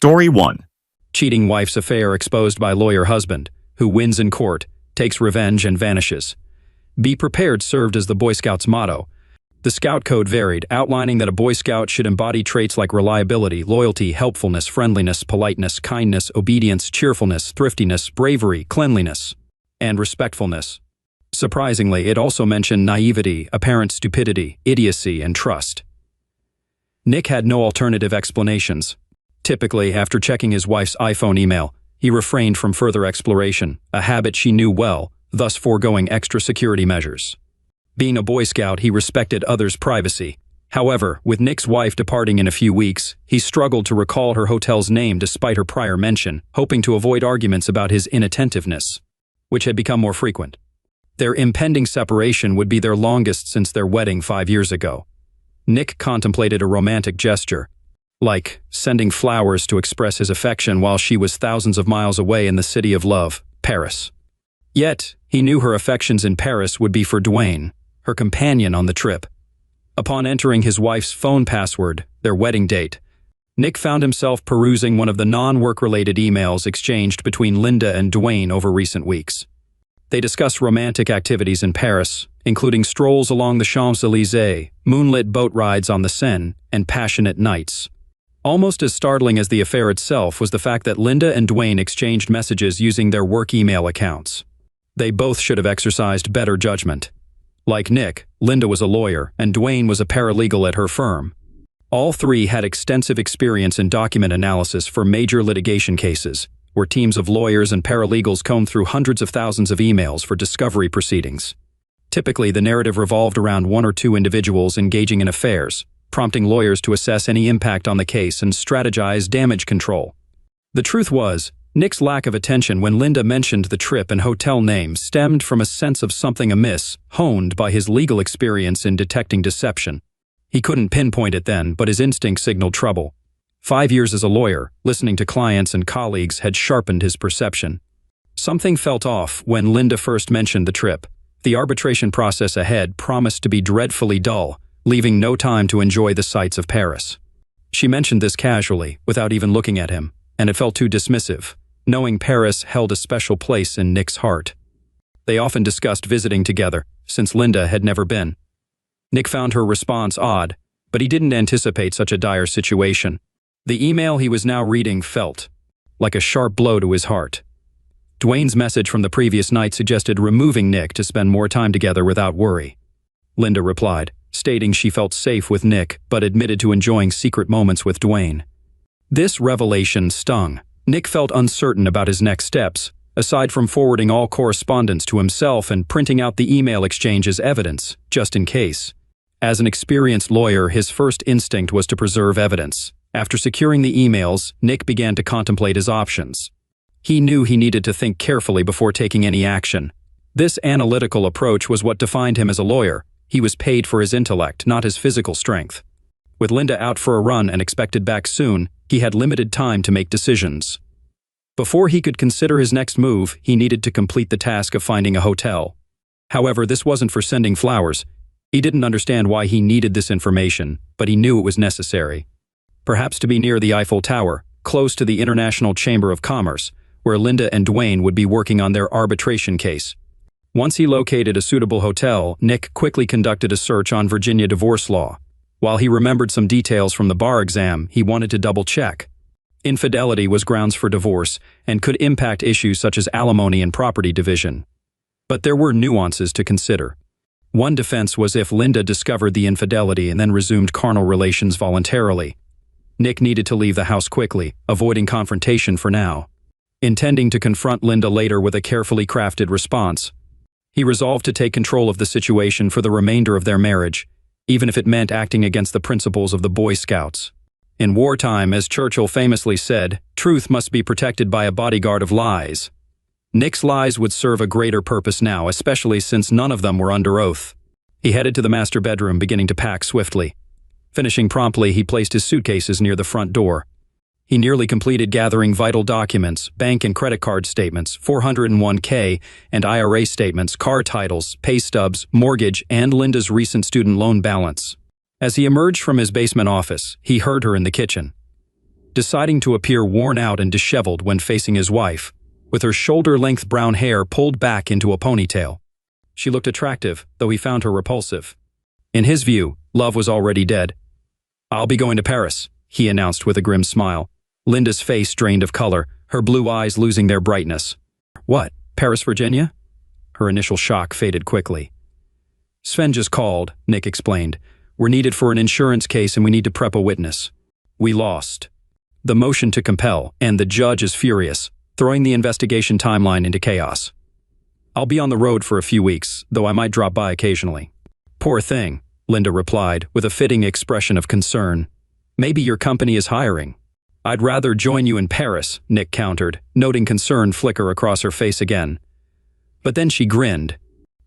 Story 1. Cheating wife's affair exposed by lawyer husband, who wins in court, takes revenge and vanishes. Be prepared served as the Boy Scouts' motto. The Scout Code varied, outlining that a Boy Scout should embody traits like reliability, loyalty, helpfulness, friendliness, politeness, kindness, obedience, cheerfulness, thriftiness, bravery, cleanliness, and respectfulness. Surprisingly, it also mentioned naivety, apparent stupidity, idiocy, and trust. Nick had no alternative explanations. Typically, after checking his wife's iPhone email, he refrained from further exploration, a habit she knew well, thus foregoing extra security measures. Being a Boy Scout, he respected others' privacy. However, with Nick's wife departing in a few weeks, he struggled to recall her hotel's name despite her prior mention, hoping to avoid arguments about his inattentiveness, which had become more frequent. Their impending separation would be their longest since their wedding 5 years ago. Nick contemplated a romantic gesture, like sending flowers to express his affection while she was thousands of miles away in the city of love, Paris. Yet, he knew her affections in Paris would be for Dwayne, her companion on the trip. Upon entering his wife's phone password, their wedding date, Nick found himself perusing one of the non-work-related emails exchanged between Linda and Dwayne over recent weeks. They discussed romantic activities in Paris, including strolls along the Champs-Élysées, moonlit boat rides on the Seine, and passionate nights. Almost as startling as the affair itself was the fact that Linda and Dwayne exchanged messages using their work email accounts. They both should have exercised better judgment. Like Nick, Linda was a lawyer, and Dwayne was a paralegal at her firm. All three had extensive experience in document analysis for major litigation cases, where teams of lawyers and paralegals combed through hundreds of thousands of emails for discovery proceedings. Typically, the narrative revolved around one or two individuals engaging in affairs, prompting lawyers to assess any impact on the case and strategize damage control. The truth was, Nick's lack of attention when Linda mentioned the trip and hotel name stemmed from a sense of something amiss, honed by his legal experience in detecting deception. He couldn't pinpoint it then, but his instinct signaled trouble. 5 years as a lawyer, listening to clients and colleagues had sharpened his perception. Something felt off when Linda first mentioned the trip. The arbitration process ahead promised to be dreadfully dull, leaving no time to enjoy the sights of Paris. She mentioned this casually, without even looking at him, and it felt too dismissive, knowing Paris held a special place in Nick's heart. They often discussed visiting together, since Linda had never been. Nick found her response odd, but he didn't anticipate such a dire situation. The email he was now reading felt like a sharp blow to his heart. Dwayne's message from the previous night suggested removing Nick to spend more time together without worry. Linda replied, stating she felt safe with Nick but admitted to enjoying secret moments with Dwayne. This revelation stung. Nick felt uncertain about his next steps, aside from forwarding all correspondence to himself and printing out the email exchange as evidence, just in case. As an experienced lawyer, his first instinct was to preserve evidence. After securing the emails, Nick began to contemplate his options. He knew he needed to think carefully before taking any action. This analytical approach was what defined him as a lawyer. He was paid for his intellect, not his physical strength. With Linda out for a run and expected back soon, he had limited time to make decisions. Before he could consider his next move, he needed to complete the task of finding a hotel. However, this wasn't for sending flowers. He didn't understand why he needed this information, but he knew it was necessary. Perhaps to be near the Eiffel Tower, close to the International Chamber of Commerce, where Linda and Dwayne would be working on their arbitration case. Once he located a suitable hotel, Nick quickly conducted a search on Virginia divorce law. While he remembered some details from the bar exam, he wanted to double-check. Infidelity was grounds for divorce and could impact issues such as alimony and property division. But there were nuances to consider. One defense was if Linda discovered the infidelity and then resumed carnal relations voluntarily. Nick needed to leave the house quickly, avoiding confrontation for now. Intending to confront Linda later with a carefully crafted response, he resolved to take control of the situation for the remainder of their marriage, even if it meant acting against the principles of the Boy Scouts. In wartime, as Churchill famously said, truth must be protected by a bodyguard of lies. Nick's lies would serve a greater purpose now, especially since none of them were under oath. He headed to the master bedroom, beginning to pack swiftly. Finishing promptly, he placed his suitcases near the front door. He nearly completed gathering vital documents, bank and credit card statements, 401k and IRA statements, car titles, pay stubs, mortgage, and Linda's recent student loan balance. As he emerged from his basement office, he heard her in the kitchen. deciding to appear worn out and disheveled when facing his wife, with her shoulder-length brown hair pulled back into a ponytail. She looked attractive, though he found her repulsive. In his view, love was already dead. "I'll be going to Paris," he announced with a grim smile. Linda's face drained of color, her blue eyes losing their brightness. "What, Paris, Virginia?" Her initial shock faded quickly. "Sven just called," Nick explained. "We're needed for an insurance case and we need to prep a witness. We lost the motion to compel, and the judge is furious, throwing the investigation timeline into chaos. I'll be on the road for a few weeks, though I might drop by occasionally." "Poor thing," Linda replied, with a fitting expression of concern. "Maybe your company is hiring." "I'd rather join you in Paris," Nick countered, noting concern flicker across her face again. But then she grinned.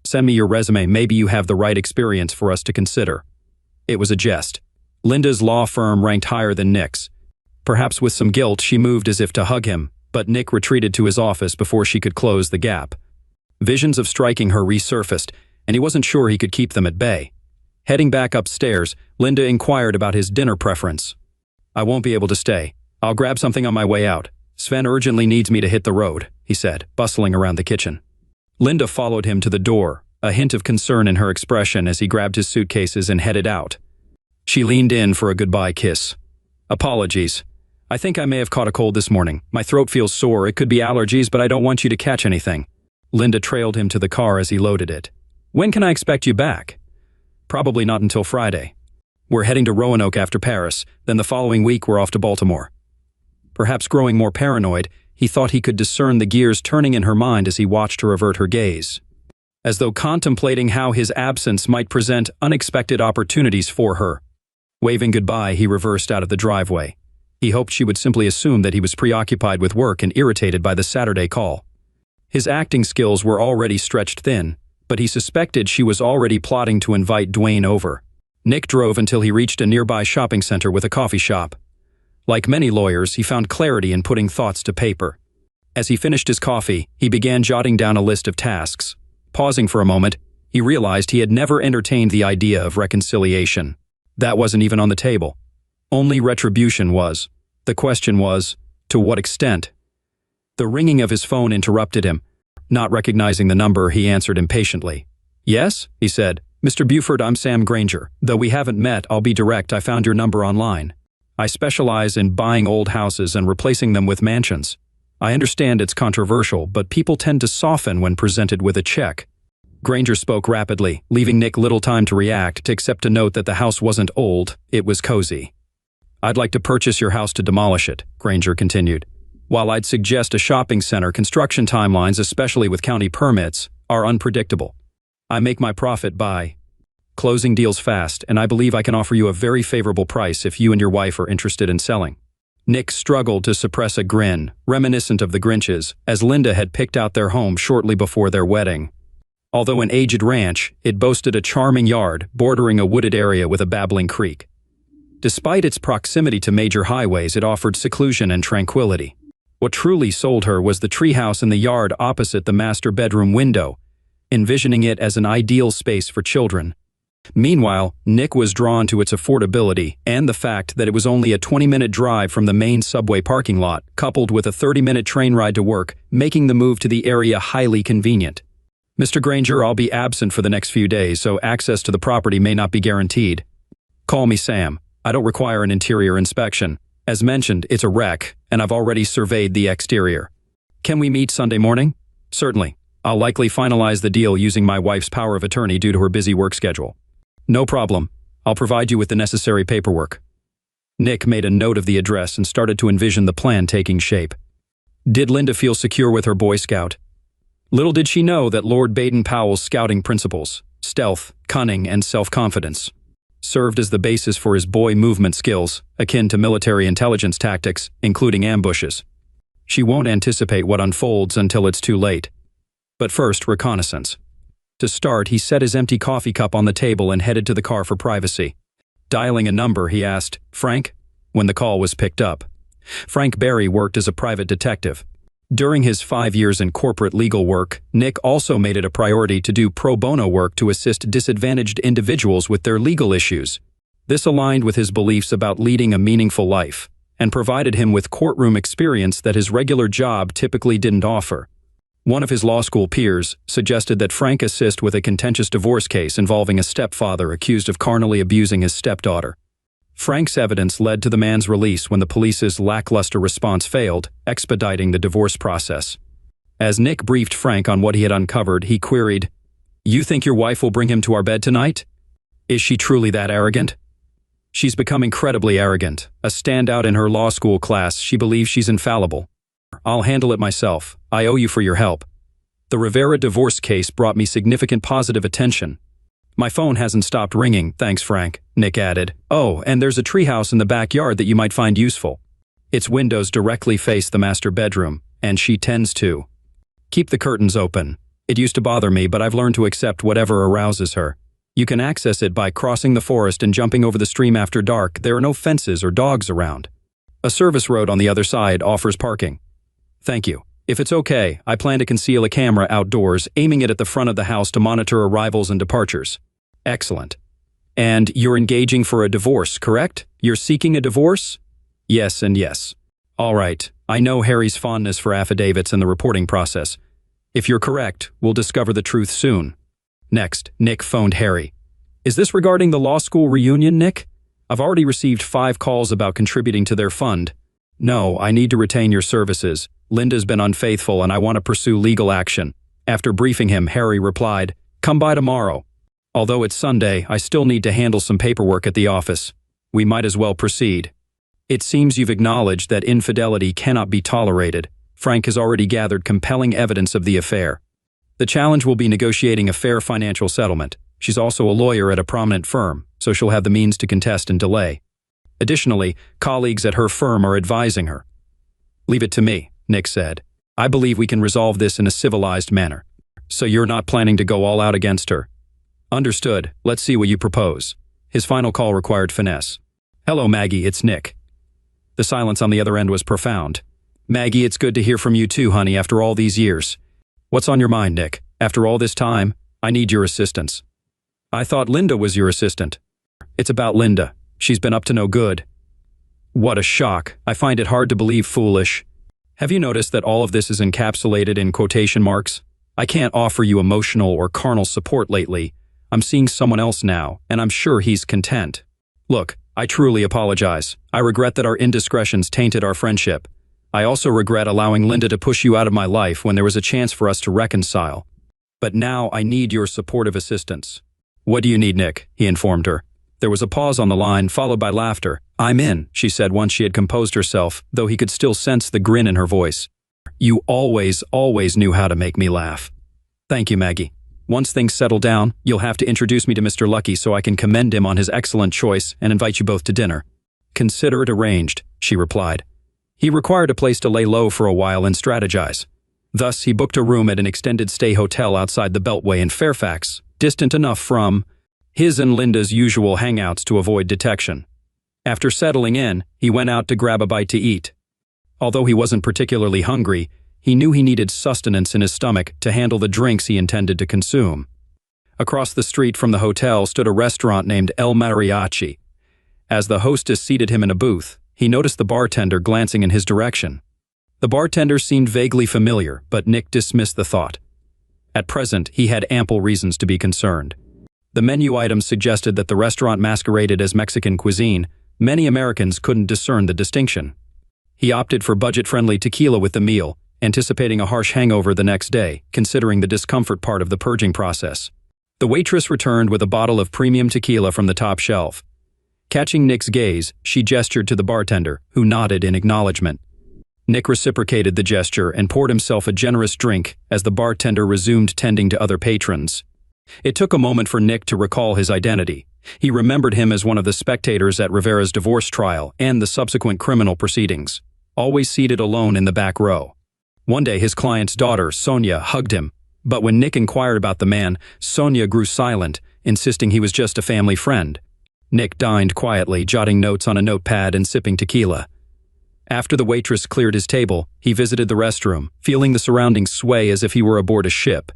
"Send me your resume, maybe you have the right experience for us to consider." It was a jest. Linda's law firm ranked higher than Nick's. Perhaps with some guilt, she moved as if to hug him, but Nick retreated to his office before she could close the gap. Visions of striking her resurfaced, and he wasn't sure he could keep them at bay. Heading back upstairs, Linda inquired about his dinner preference. "I won't be able to stay. I'll grab something on my way out. Sven urgently needs me to hit the road," he said, bustling around the kitchen. Linda followed him to the door, a hint of concern in her expression as he grabbed his suitcases and headed out. She leaned in for a goodbye kiss. "Apologies. I think I may have caught a cold this morning. My throat feels sore. It could be allergies, but I don't want you to catch anything." Linda trailed him to the car as he loaded it. "When can I expect you back?" "Probably not until Friday. We're heading to Roanoke after Paris, then the following week we're off to Baltimore." Perhaps growing more paranoid, he thought he could discern the gears turning in her mind as he watched her avert her gaze, as though contemplating how his absence might present unexpected opportunities for her. Waving goodbye, he reversed out of the driveway. He hoped she would simply assume that he was preoccupied with work and irritated by the Saturday call. His acting skills were already stretched thin, but he suspected she was already plotting to invite Dwayne over. Nick drove until he reached a nearby shopping center with a coffee shop. Like many lawyers, he found clarity in putting thoughts to paper. As he finished his coffee, he began jotting down a list of tasks. Pausing for a moment, he realized he had never entertained the idea of reconciliation. That wasn't even on the table. Only retribution was. The question was, to what extent? The ringing of his phone interrupted him. Not recognizing the number, he answered impatiently. "Yes?" he said. "Mr. Buford, I'm Sam Granger. Though we haven't met, I'll be direct. I found your number online. I specialize in buying old houses and replacing them with mansions. I understand it's controversial, but people tend to soften when presented with a check." Granger spoke rapidly, leaving Nick little time to react, except to note that the house wasn't old, it was cozy. "I'd like to purchase your house to demolish it," Granger continued. "While I'd suggest a shopping center, construction timelines, especially with county permits, are unpredictable. I make my profit by closing deals fast, and I believe I can offer you a very favorable price if you and your wife are interested in selling." Nick struggled to suppress a grin, reminiscent of the Grinch's, as Linda had picked out their home shortly before their wedding. Although an aged ranch, it boasted a charming yard bordering a wooded area with a babbling creek. Despite its proximity to major highways, it offered seclusion and tranquility. What truly sold her was the treehouse in the yard opposite the master bedroom window, envisioning it as an ideal space for children. Meanwhile, Nick was drawn to its affordability and the fact that it was only a 20-minute drive from the main subway parking lot, coupled with a 30-minute train ride to work, making the move to the area highly convenient. "Mr. Granger, I'll be absent for the next few days, so access to the property may not be guaranteed. Call me Sam. I don't require an interior inspection. As mentioned, it's a wreck, and I've already surveyed the exterior. Can we meet Sunday morning?" "Certainly. I'll likely finalize the deal using my wife's power of attorney due to her busy work schedule." "No problem. I'll provide you with the necessary paperwork." Nick made a note of the address and started to envision the plan taking shape. Did Linda feel secure with her Boy Scout? Little did she know that Lord Baden-Powell's scouting principles, stealth, cunning, and self-confidence, served as the basis for his boy movement skills, akin to military intelligence tactics, including ambushes. She won't anticipate what unfolds until it's too late. But first, reconnaissance. To start, he set his empty coffee cup on the table and headed to the car for privacy. Dialing a number, he asked, "Frank?" when the call was picked up. Frank Berry worked as a private detective. During his 5 years in corporate legal work, Nick also made it a priority to do pro bono work to assist disadvantaged individuals with their legal issues. This aligned with his beliefs about leading a meaningful life, and provided him with courtroom experience that his regular job typically didn't offer. One of his law school peers suggested that Frank assist with a contentious divorce case involving a stepfather accused of carnally abusing his stepdaughter. Frank's evidence led to the man's release when the police's lackluster response failed, expediting the divorce process. As Nick briefed Frank on what he had uncovered, he queried, "You think your wife will bring him to our bed tonight? Is she truly that arrogant?" "She's become incredibly arrogant. A standout in her law school class, she believes she's infallible. I'll handle it myself. I owe you for your help. The Rivera divorce case brought me significant positive attention." "My phone hasn't stopped ringing, thanks Frank," Nick added. "Oh, and there's a treehouse in the backyard that you might find useful. Its windows directly face the master bedroom, and she tends to keep the curtains open. It used to bother me, but I've learned to accept whatever arouses her. You can access it by crossing the forest and jumping over the stream after dark. There are no fences or dogs around. A service road on the other side offers parking." "Thank you. If it's okay, I plan to conceal a camera outdoors, aiming it at the front of the house to monitor arrivals and departures." "Excellent. And you're engaging for a divorce, correct? You're seeking a divorce?" "Yes and yes." "All right. I know Harry's fondness for affidavits and the reporting process. If you're correct, we'll discover the truth soon." Next, Nick phoned Harry. "Is this regarding the law school reunion, Nick? I've already received 5 calls about contributing to their fund." "No, I need to retain your services. Linda's been unfaithful and I want to pursue legal action." After briefing him, Harry replied, "Come by tomorrow. Although it's Sunday, I still need to handle some paperwork at the office. We might as well proceed." "It seems you've acknowledged that infidelity cannot be tolerated. Frank has already gathered compelling evidence of the affair. The challenge will be negotiating a fair financial settlement. She's also a lawyer at a prominent firm, so she'll have the means to contest and delay. Additionally, colleagues at her firm are advising her." "Leave it to me," Nick said. "I believe we can resolve this in a civilized manner." "So you're not planning to go all out against her?" "Understood. Let's see what you propose." His final call required finesse. "Hello, Maggie, it's Nick." The silence on the other end was profound. "Maggie, it's good to hear from you too, honey, after all these years." "What's on your mind, Nick? After all this time, I need your assistance." "I thought Linda was your assistant." "It's about Linda. She's been up to no good." "What a shock. I find it hard to believe foolish. Have you noticed that all of this is encapsulated in quotation marks? I can't offer you emotional or carnal support lately. I'm seeing someone else now, and I'm sure he's content. Look, I truly apologize. I regret that our indiscretions tainted our friendship. I also regret allowing Linda to push you out of my life when there was a chance for us to reconcile. But now I need your supportive assistance." "What do you need, Nick?" he informed her. There was a pause on the line, followed by laughter. "I'm in," she said once she had composed herself, though he could still sense the grin in her voice. "You always knew how to make me laugh." "Thank you, Maggie. Once things settle down, you'll have to introduce me to Mr. Lucky so I can commend him on his excellent choice and invite you both to dinner." "Consider it arranged," she replied. He required a place to lay low for a while and strategize. Thus, he booked a room at an extended stay hotel outside the Beltway in Fairfax, distant enough from his and Linda's usual hangouts to avoid detection. After settling in, he went out to grab a bite to eat. Although he wasn't particularly hungry, he knew he needed sustenance in his stomach to handle the drinks he intended to consume. Across the street from the hotel stood a restaurant named El Mariachi. As the hostess seated him in a booth, he noticed the bartender glancing in his direction. The bartender seemed vaguely familiar, but Nick dismissed the thought. At present, he had ample reasons to be concerned. The menu items suggested that the restaurant masqueraded as Mexican cuisine. Many Americans couldn't discern the distinction. He opted for budget-friendly tequila with the meal, anticipating a harsh hangover the next day, considering the discomfort part of the purging process. The waitress returned with a bottle of premium tequila from the top shelf. Catching Nick's gaze, she gestured to the bartender, who nodded in acknowledgement. Nick reciprocated the gesture and poured himself a generous drink as the bartender resumed tending to other patrons. It took a moment for Nick to recall his identity. He remembered him as one of the spectators at Rivera's divorce trial and the subsequent criminal proceedings, always seated alone in the back row. One day, his client's daughter, Sonia, hugged him, but when Nick inquired about the man, Sonia grew silent, insisting he was just a family friend. Nick dined quietly, jotting notes on a notepad and sipping tequila. After the waitress cleared his table, he visited the restroom, feeling the surroundings sway as if he were aboard a ship.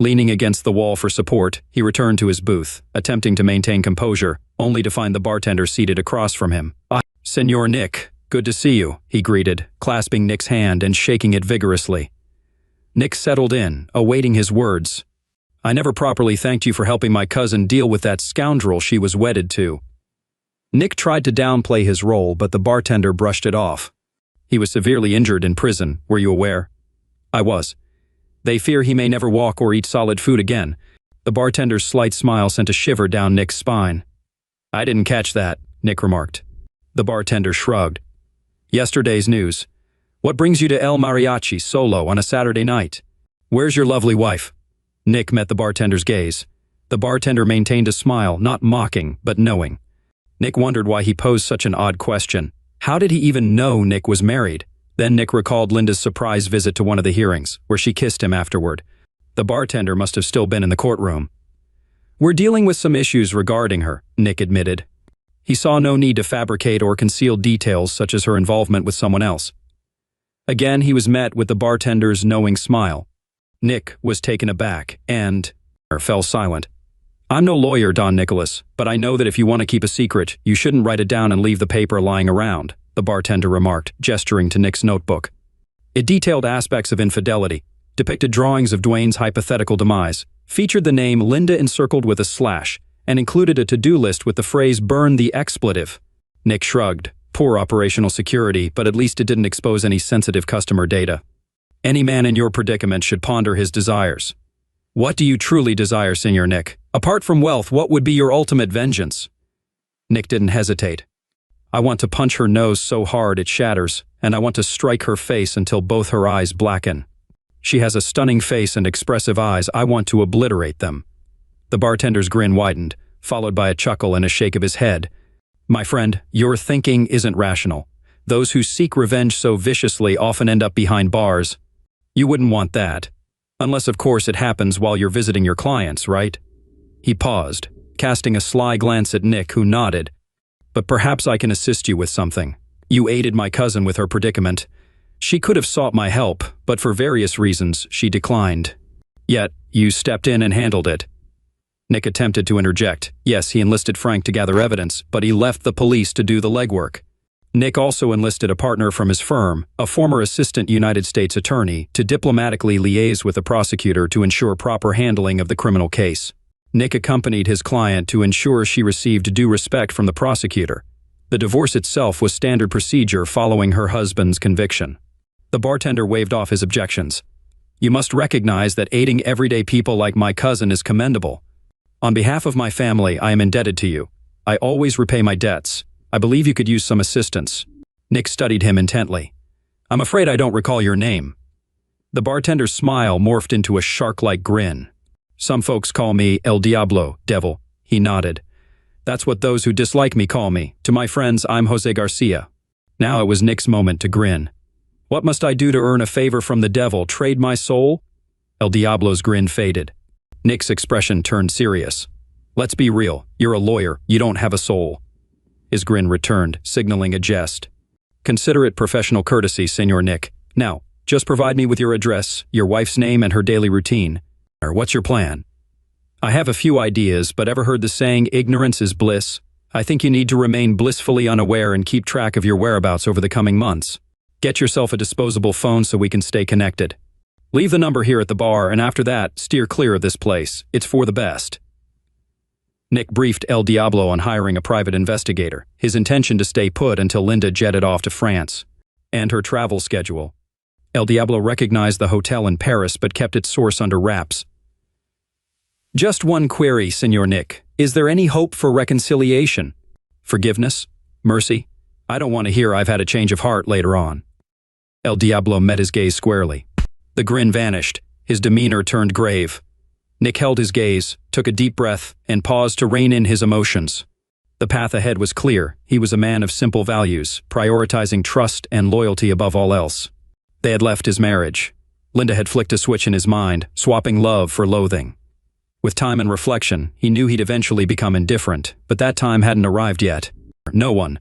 Leaning against the wall for support, he returned to his booth, attempting to maintain composure, only to find the bartender seated across from him. "Ah, Senor Nick, "Good to see you," he greeted, clasping Nick's hand and shaking it vigorously. Nick settled in, awaiting his words. "I never properly thanked you for helping my cousin deal with that scoundrel she was wedded to." Nick tried to downplay his role, but the bartender brushed it off. "He was severely injured in prison, were you aware?" "I was. They fear he may never walk or eat solid food again." The bartender's slight smile sent a shiver down Nick's spine. "I didn't catch that," Nick remarked. The bartender shrugged. "Yesterday's news. What brings you to El Mariachi solo on a Saturday night? Where's your lovely wife?" Nick met the bartender's gaze. The bartender maintained a smile, not mocking, but knowing. Nick wondered why he posed such an odd question. How did he even know Nick was married? Then Nick recalled Linda's surprise visit to one of the hearings, where she kissed him afterward. The bartender must have still been in the courtroom. "We're dealing with some issues regarding her," Nick admitted. He saw no need to fabricate or conceal details such as her involvement with someone else. Again, he was met with the bartender's knowing smile. Nick was taken aback and fell silent. "I'm no lawyer, Don Nicholas, but I know that if you want to keep a secret, you shouldn't write it down and leave the paper lying around," the bartender remarked, gesturing to Nick's notebook. It detailed aspects of infidelity, depicted drawings of Dwayne's hypothetical demise, featured the name Linda encircled with a slash, and included a to-do list with the phrase "burn the expletive." Nick shrugged. Poor operational security, but at least it didn't expose any sensitive customer data. Any man in your predicament should ponder his desires. What do you truly desire, Senor Nick? Apart from wealth, what would be your ultimate vengeance? Nick didn't hesitate. "I want to punch her nose so hard it shatters, and I want to strike her face until both her eyes blacken. She has a stunning face and expressive eyes. I want to obliterate them." The bartender's grin widened, followed by a chuckle and a shake of his head. "My friend, your thinking isn't rational. Those who seek revenge so viciously often end up behind bars. You wouldn't want that. Unless, of course, it happens while you're visiting your clients, right?" He paused, casting a sly glance at Nick, who nodded. "But perhaps I can assist you with something. You aided my cousin with her predicament. She could have sought my help, but for various reasons, she declined. Yet, you stepped in and handled it." Nick attempted to interject. Yes, he enlisted Frank to gather evidence, but he left the police to do the legwork. Nick also enlisted a partner from his firm, a former assistant United States attorney, to diplomatically liaise with the prosecutor to ensure proper handling of the criminal case. Nick accompanied his client to ensure she received due respect from the prosecutor. The divorce itself was standard procedure following her husband's conviction. The bartender waved off his objections. "You must recognize that aiding everyday people like my cousin is commendable. On behalf of my family, I am indebted to you. I always repay my debts. I believe you could use some assistance." Nick studied him intently. "I'm afraid I don't recall your name." The bartender's smile morphed into a shark-like grin. "Some folks call me El Diablo, devil," he nodded. "That's what those who dislike me call me. To my friends, I'm Jose Garcia." Now it was Nick's moment to grin. "What must I do to earn a favor from the devil? Trade my soul?" El Diablo's grin faded. Nick's expression turned serious. "Let's be real. You're a lawyer. You don't have a soul." His grin returned, signaling a jest. "Consider it professional courtesy, Senor Nick. Now, just provide me with your address, your wife's name, and her daily routine. What's your plan?" "I have a few ideas, but ever heard the saying, ignorance is bliss? I think you need to remain blissfully unaware and keep track of your whereabouts over the coming months. Get yourself a disposable phone so we can stay connected. Leave the number here at the bar, and after that, steer clear of this place. It's for the best." Nick briefed El Diablo on hiring a private investigator, his intention to stay put until Linda jetted off to France, and her travel schedule. El Diablo recognized the hotel in Paris but kept its source under wraps. "Just one query, Senor Nick. Is there any hope for reconciliation? Forgiveness? Mercy? I don't want to hear I've had a change of heart later on." El Diablo met his gaze squarely. The grin vanished. His demeanor turned grave. Nick held his gaze, took a deep breath, and paused to rein in his emotions. The path ahead was clear. He was a man of simple values, prioritizing trust and loyalty above all else. They had left his marriage. Linda had flicked a switch in his mind, swapping love for loathing. With time and reflection, he knew he'd eventually become indifferent, but that time hadn't arrived yet. "No one."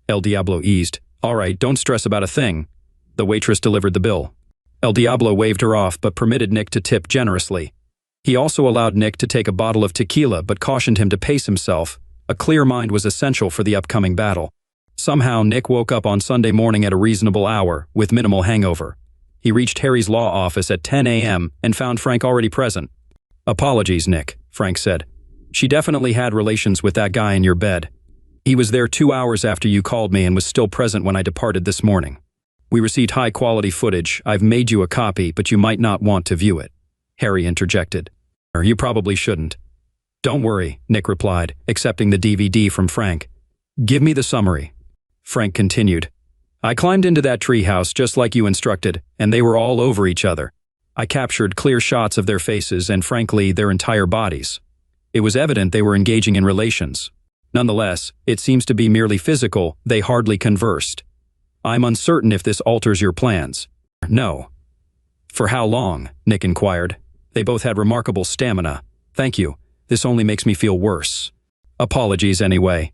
El Diablo eased. "All right, don't stress about a thing." The waitress delivered the bill. El Diablo waved her off but permitted Nick to tip generously. He also allowed Nick to take a bottle of tequila but cautioned him to pace himself. A clear mind was essential for the upcoming battle. Somehow, Nick woke up on Sunday morning at a reasonable hour, with minimal hangover. He reached Harry's law office at 10 a.m. and found Frank already present. "Apologies, Nick," Frank said. "She definitely had relations with that guy in your bed. He was there 2 hours after you called me and was still present when I departed this morning. We received high-quality footage. I've made you a copy, but you might not want to view it," Harry interjected. "You probably shouldn't." "Don't worry," Nick replied, accepting the DVD from Frank. "Give me the summary." Frank continued. "I climbed into that treehouse just like you instructed, and they were all over each other. I captured clear shots of their faces and, frankly, their entire bodies. It was evident they were engaging in relations. Nonetheless, it seems to be merely physical. They hardly conversed. I'm uncertain if this alters your plans." "No." "For how long?" Nick inquired. "They both had remarkable stamina. Thank you. This only makes me feel worse." "Apologies anyway.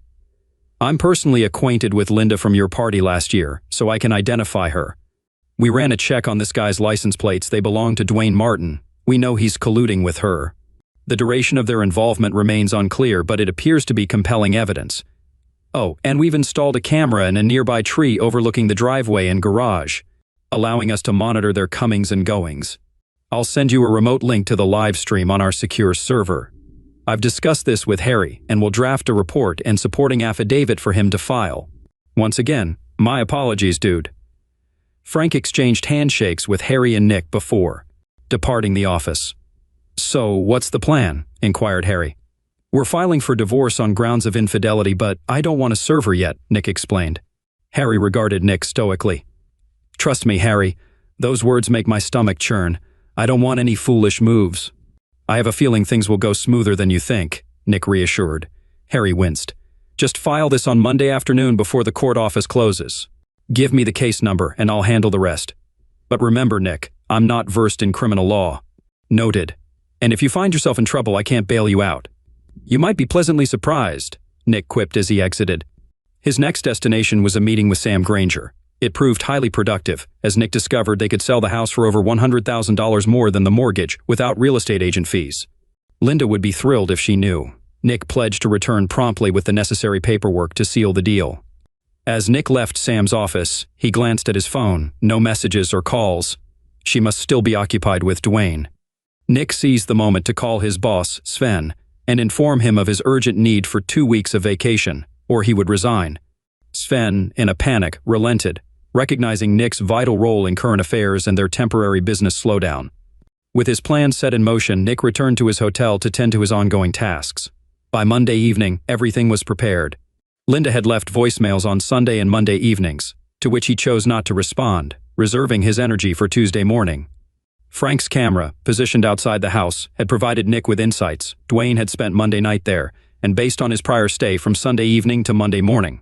I'm personally acquainted with Linda from your party last year, so I can identify her. We ran a check on this guy's license plates. They belong to Dwayne Martin. We know he's colluding with her. The duration of their involvement remains unclear, but it appears to be compelling evidence. Oh, and we've installed a camera in a nearby tree overlooking the driveway and garage, allowing us to monitor their comings and goings. I'll send you a remote link to the live stream on our secure server. I've discussed this with Harry and will draft a report and supporting affidavit for him to file. Once again, my apologies, dude." Frank exchanged handshakes with Harry and Nick before departing the office. "So, what's the plan?" inquired Harry. "We're filing for divorce on grounds of infidelity, but I don't want to serve her yet," Nick explained. Harry regarded Nick stoically. "Trust me, Harry, those words make my stomach churn. I don't want any foolish moves." "I have a feeling things will go smoother than you think," Nick reassured. Harry winced. "Just file this on Monday afternoon before the court office closes. Give me the case number and I'll handle the rest. But remember, Nick, I'm not versed in criminal law." "Noted. And if you find yourself in trouble, I can't bail you out." "You might be pleasantly surprised," Nick quipped as he exited. His next destination was a meeting with Sam Granger. It proved highly productive, as Nick discovered they could sell the house for over $100,000 more than the mortgage without real estate agent fees. Linda would be thrilled if she knew. Nick pledged to return promptly with the necessary paperwork to seal the deal. As Nick left Sam's office, he glanced at his phone. No messages or calls. She must still be occupied with Dwayne. Nick seized the moment to call his boss, Sven, and inform him of his urgent need for 2 weeks of vacation, or he would resign. Sven, in a panic, relented, recognizing Nick's vital role in current affairs and their temporary business slowdown. With his plan set in motion, Nick returned to his hotel to tend to his ongoing tasks. By Monday evening, everything was prepared. Linda had left voicemails on Sunday and Monday evenings, to which he chose not to respond, reserving his energy for Tuesday morning. Frank's camera, positioned outside the house, had provided Nick with insights. Dwayne had spent Monday night there, and based on his prior stay from Sunday evening to Monday morning,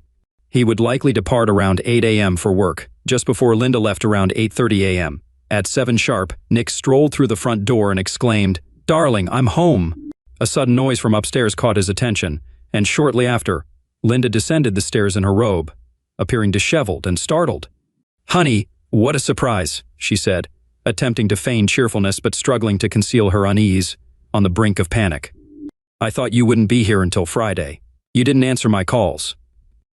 he would likely depart around 8 a.m. for work, just before Linda left around 8:30 a.m. At 7 sharp, Nick strolled through the front door and exclaimed, "Darling, I'm home!" A sudden noise from upstairs caught his attention, and shortly after, Linda descended the stairs in her robe, appearing disheveled and startled. "Honey, what a surprise," she said, attempting to feign cheerfulness but struggling to conceal her unease, on the brink of panic. "I thought you wouldn't be here until Friday. You didn't answer my calls."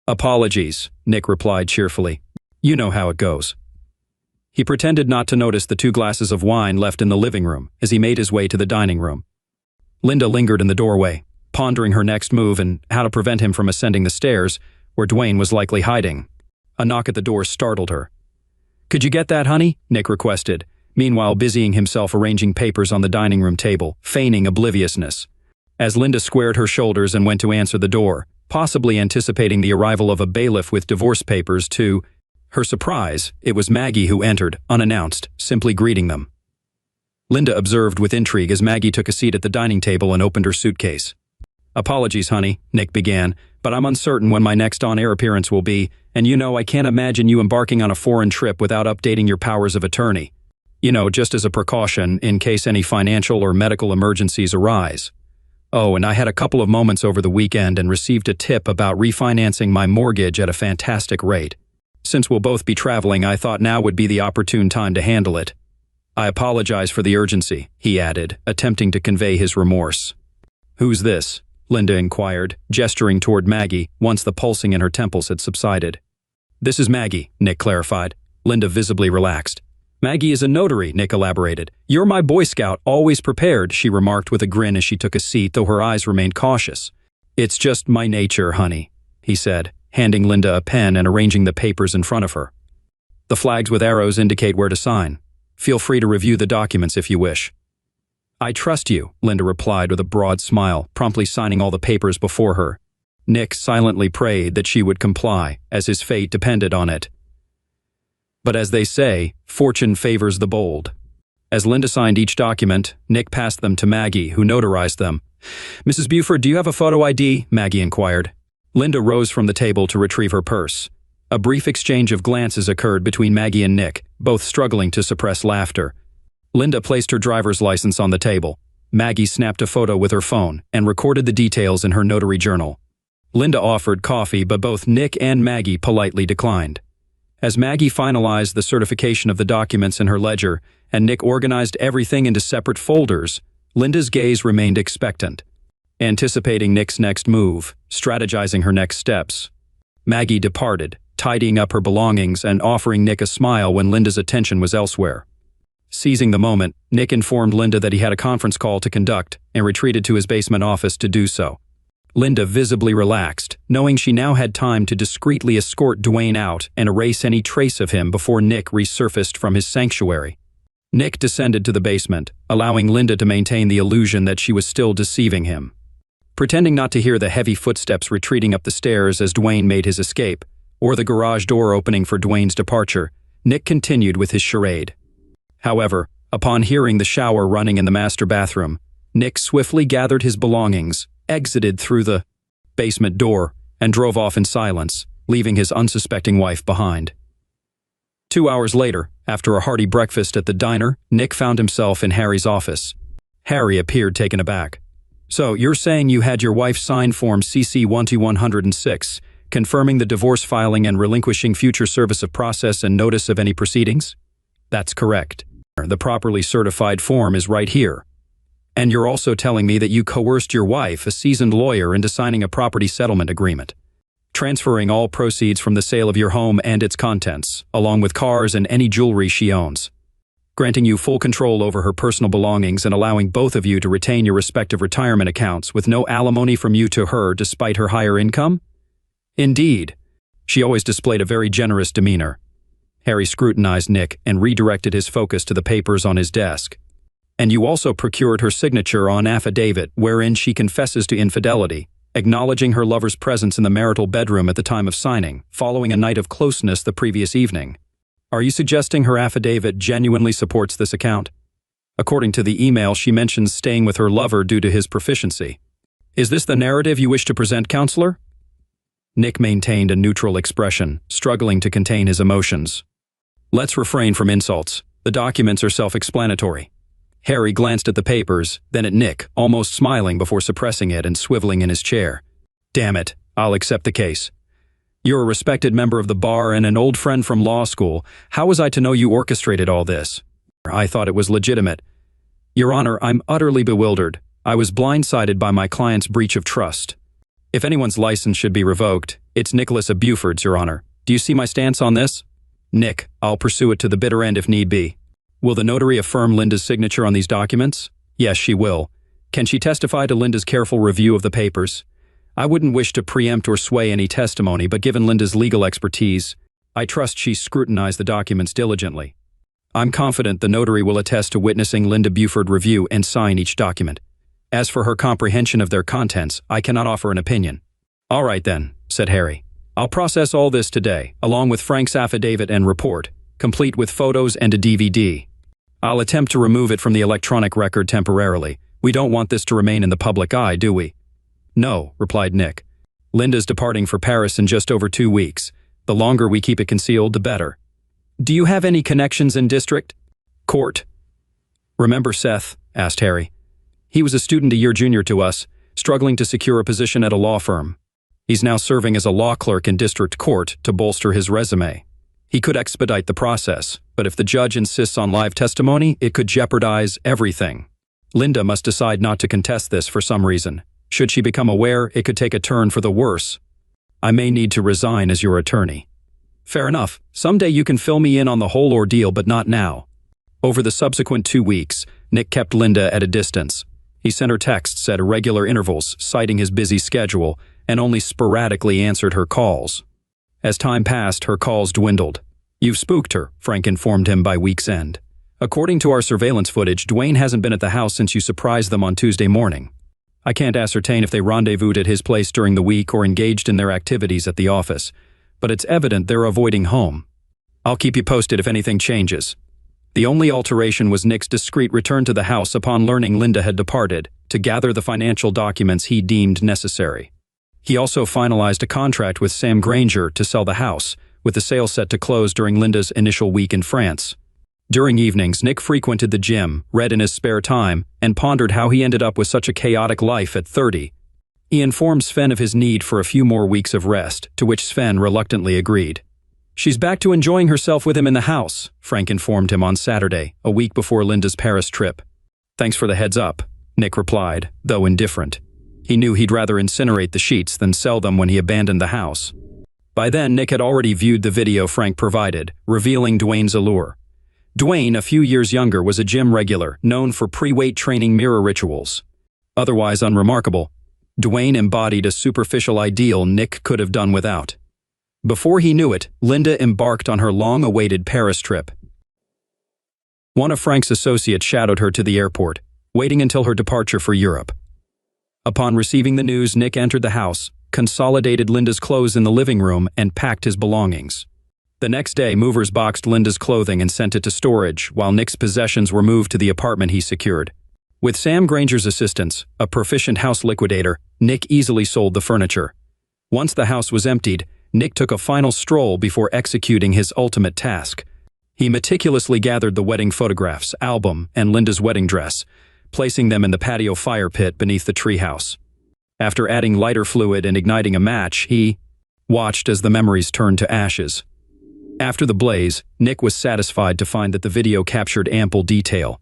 "Apologies," Nick replied cheerfully. "You know how it goes." He pretended not to notice the 2 glasses of wine left in the living room as he made his way to the dining room. Linda lingered in the doorway, pondering her next move and how to prevent him from ascending the stairs, where Dwayne was likely hiding. A knock at the door startled her. "Could you get that, honey?" Nick requested, meanwhile busying himself arranging papers on the dining room table, feigning obliviousness. As Linda squared her shoulders and went to answer the door, possibly anticipating the arrival of a bailiff with divorce papers to her surprise, it was Maggie who entered, unannounced, simply greeting them. Linda observed with intrigue as Maggie took a seat at the dining table and opened her suitcase. "Apologies, honey," Nick began, "but I'm uncertain when my next on-air appearance will be, and you know I can't imagine you embarking on a foreign trip without updating your powers of attorney. You know, just as a precaution in case any financial or medical emergencies arise. Oh, and I had a couple of moments over the weekend and received a tip about refinancing my mortgage at a fantastic rate. Since we'll both be traveling, I thought now would be the opportune time to handle it. I apologize for the urgency," he added, attempting to convey his remorse. "Who's this?" Linda inquired, gesturing toward Maggie once the pulsing in her temples had subsided. This is Maggie, Nick clarified. Linda visibly relaxed. Maggie is a notary, Nick elaborated. You're my Boy Scout, always prepared, she remarked with a grin as she took a seat, though her eyes remained cautious. It's just my nature, honey, he said, handing Linda a pen and arranging the papers in front of her. The flags with arrows indicate where to sign. Feel free to review the documents if you wish. I trust you, Linda replied with a broad smile, promptly signing all the papers before her. Nick silently prayed that she would comply, as his fate depended on it. But as they say, fortune favors the bold. As Linda signed each document, Nick passed them to Maggie, who notarized them. Mrs. Buford, do you have a photo ID? Maggie inquired. Linda rose from the table to retrieve her purse. A brief exchange of glances occurred between Maggie and Nick, both struggling to suppress laughter. Linda placed her driver's license on the table. Maggie snapped a photo with her phone and recorded the details in her notary journal. Linda offered coffee, but both Nick and Maggie politely declined. As Maggie finalized the certification of the documents in her ledger and Nick organized everything into separate folders, Linda's gaze remained expectant, anticipating Nick's next move, strategizing her next steps. Maggie departed, tidying up her belongings and offering Nick a smile when Linda's attention was elsewhere. Seizing the moment, Nick informed Linda that he had a conference call to conduct and retreated to his basement office to do so. Linda visibly relaxed, knowing she now had time to discreetly escort Dwayne out and erase any trace of him before Nick resurfaced from his sanctuary. Nick descended to the basement, allowing Linda to maintain the illusion that she was still deceiving him. Pretending not to hear the heavy footsteps retreating up the stairs as Dwayne made his escape, or the garage door opening for Dwayne's departure, Nick continued with his charade. However, upon hearing the shower running in the master bathroom, Nick swiftly gathered his belongings, exited through the basement door, and drove off in silence, leaving his unsuspecting wife behind. 2 hours later, after a hearty breakfast at the diner, Nick found himself in Harry's office. Harry appeared taken aback. So, you're saying you had your wife sign Form CC-12106, confirming the divorce filing and relinquishing future service of process and notice of any proceedings? That's correct. The properly certified form is right here. And you're also telling me that you coerced your wife, a seasoned lawyer, into signing a property settlement agreement, transferring all proceeds from the sale of your home and its contents, along with cars and any jewelry she owns, granting you full control over her personal belongings and allowing both of you to retain your respective retirement accounts with no alimony from you to her despite her higher income? Indeed. She always displayed a very generous demeanor. Harry scrutinized Nick and redirected his focus to the papers on his desk. And you also procured her signature on affidavit wherein she confesses to infidelity, acknowledging her lover's presence in the marital bedroom at the time of signing, following a night of closeness the previous evening. Are you suggesting her affidavit genuinely supports this account? According to the email, she mentions staying with her lover due to his proficiency. Is this the narrative you wish to present, counselor? Nick maintained a neutral expression, struggling to contain his emotions. Let's refrain from insults. The documents are self-explanatory. Harry glanced at the papers, then at Nick, almost smiling before suppressing it and swiveling in his chair. Damn it, I'll accept the case. You're a respected member of the bar and an old friend from law school. How was I to know you orchestrated all this? I thought it was legitimate. Your Honor, I'm utterly bewildered. I was blindsided by my client's breach of trust. If anyone's license should be revoked, it's Nicholas Buford's, Your Honor. Do you see my stance on this? Nick, I'll pursue it to the bitter end if need be. Will the notary affirm Linda's signature on these documents? Yes, she will. Can she testify to Linda's careful review of the papers? I wouldn't wish to preempt or sway any testimony, but given Linda's legal expertise, I trust she scrutinized the documents diligently. I'm confident the notary will attest to witnessing Linda Buford review and sign each document. As for her comprehension of their contents, I cannot offer an opinion. All right then, said Harry. I'll process all this today, along with Frank's affidavit and report, complete with photos and a DVD. I'll attempt to remove it from the electronic record temporarily. We don't want this to remain in the public eye, do we? No, replied Nick. Linda's departing for Paris in just over 2 weeks. The longer we keep it concealed, the better. Do you have any connections in district? Court. Remember Seth? Asked Harry. He was a student a year junior to us, struggling to secure a position at a law firm. He's now serving as a law clerk in district court to bolster his resume. He could expedite the process, but if the judge insists on live testimony, it could jeopardize everything. Linda must decide not to contest this for some reason. Should she become aware, it could take a turn for the worse. I may need to resign as your attorney. Fair enough. Someday you can fill me in on the whole ordeal, but not now. Over the subsequent 2 weeks, Nick kept Linda at a distance. He sent her texts at irregular intervals, citing his busy schedule, and only sporadically answered her calls. As time passed, her calls dwindled. You've spooked her, Frank informed him by week's end. According to our surveillance footage, Dwayne hasn't been at the house since you surprised them on Tuesday morning. I can't ascertain if they rendezvoused at his place during the week or engaged in their activities at the office, but it's evident they're avoiding home. I'll keep you posted if anything changes. The only alteration was Nick's discreet return to the house upon learning Linda had departed, to gather the financial documents he deemed necessary. He also finalized a contract with Sam Granger to sell the house, with the sale set to close during Linda's initial week in France. During evenings, Nick frequented the gym, read in his spare time, and pondered how he ended up with such a chaotic life at 30. He informed Sven of his need for a few more weeks of rest, to which Sven reluctantly agreed. She's back to enjoying herself with him in the house, Frank informed him on Saturday, a week before Linda's Paris trip. Thanks for the heads up, Nick replied, though indifferent. He knew he'd rather incinerate the sheets than sell them when he abandoned the house. By then, Nick had already viewed the video Frank provided, revealing Dwayne's allure. Dwayne, a few years younger, was a gym regular, known for pre-weight training mirror rituals. Otherwise unremarkable, Dwayne embodied a superficial ideal Nick could have done without. Before he knew it, Linda embarked on her long-awaited Paris trip. One of Frank's associates shadowed her to the airport, waiting until her departure for Europe. Upon receiving the news, Nick entered the house, consolidated Linda's clothes in the living room, and packed his belongings. The next day, movers boxed Linda's clothing and sent it to storage, while Nick's possessions were moved to the apartment he secured. With Sam Granger's assistance, a proficient house liquidator, Nick easily sold the furniture. Once the house was emptied, Nick took a final stroll before executing his ultimate task. He meticulously gathered the wedding photographs, album, and Linda's wedding dress, placing them in the patio fire pit beneath the treehouse. After adding lighter fluid and igniting a match, he watched as the memories turned to ashes. After the blaze, Nick was satisfied to find that the video captured ample detail.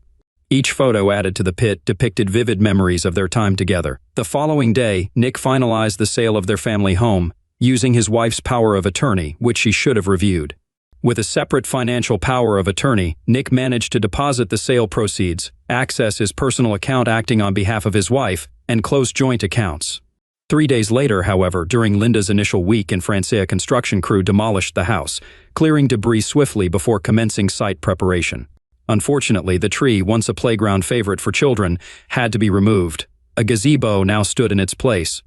Each photo added to the pit depicted vivid memories of their time together. The following day, Nick finalized the sale of their family home, using his wife's power of attorney, which she should have reviewed. With a separate financial power of attorney, Nick managed to deposit the sale proceeds, access his personal account acting on behalf of his wife, and close joint accounts. 3 days later, however, during Linda's initial week in France, a construction crew demolished the house, clearing debris swiftly before commencing site preparation. Unfortunately, the tree, once a playground favorite for children, had to be removed. A gazebo now stood in its place.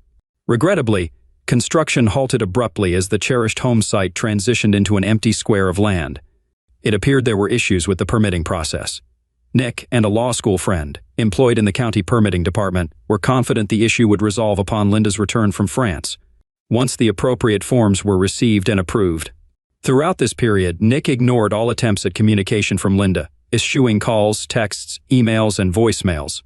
Regrettably, construction halted abruptly as the cherished home site transitioned into an empty square of land. It appeared there were issues with the permitting process. Nick and a law school friend, employed in the county permitting department, were confident the issue would resolve upon Linda's return from France, once the appropriate forms were received and approved. Throughout this period, Nick ignored all attempts at communication from Linda, eschewing calls, texts, emails, and voicemails.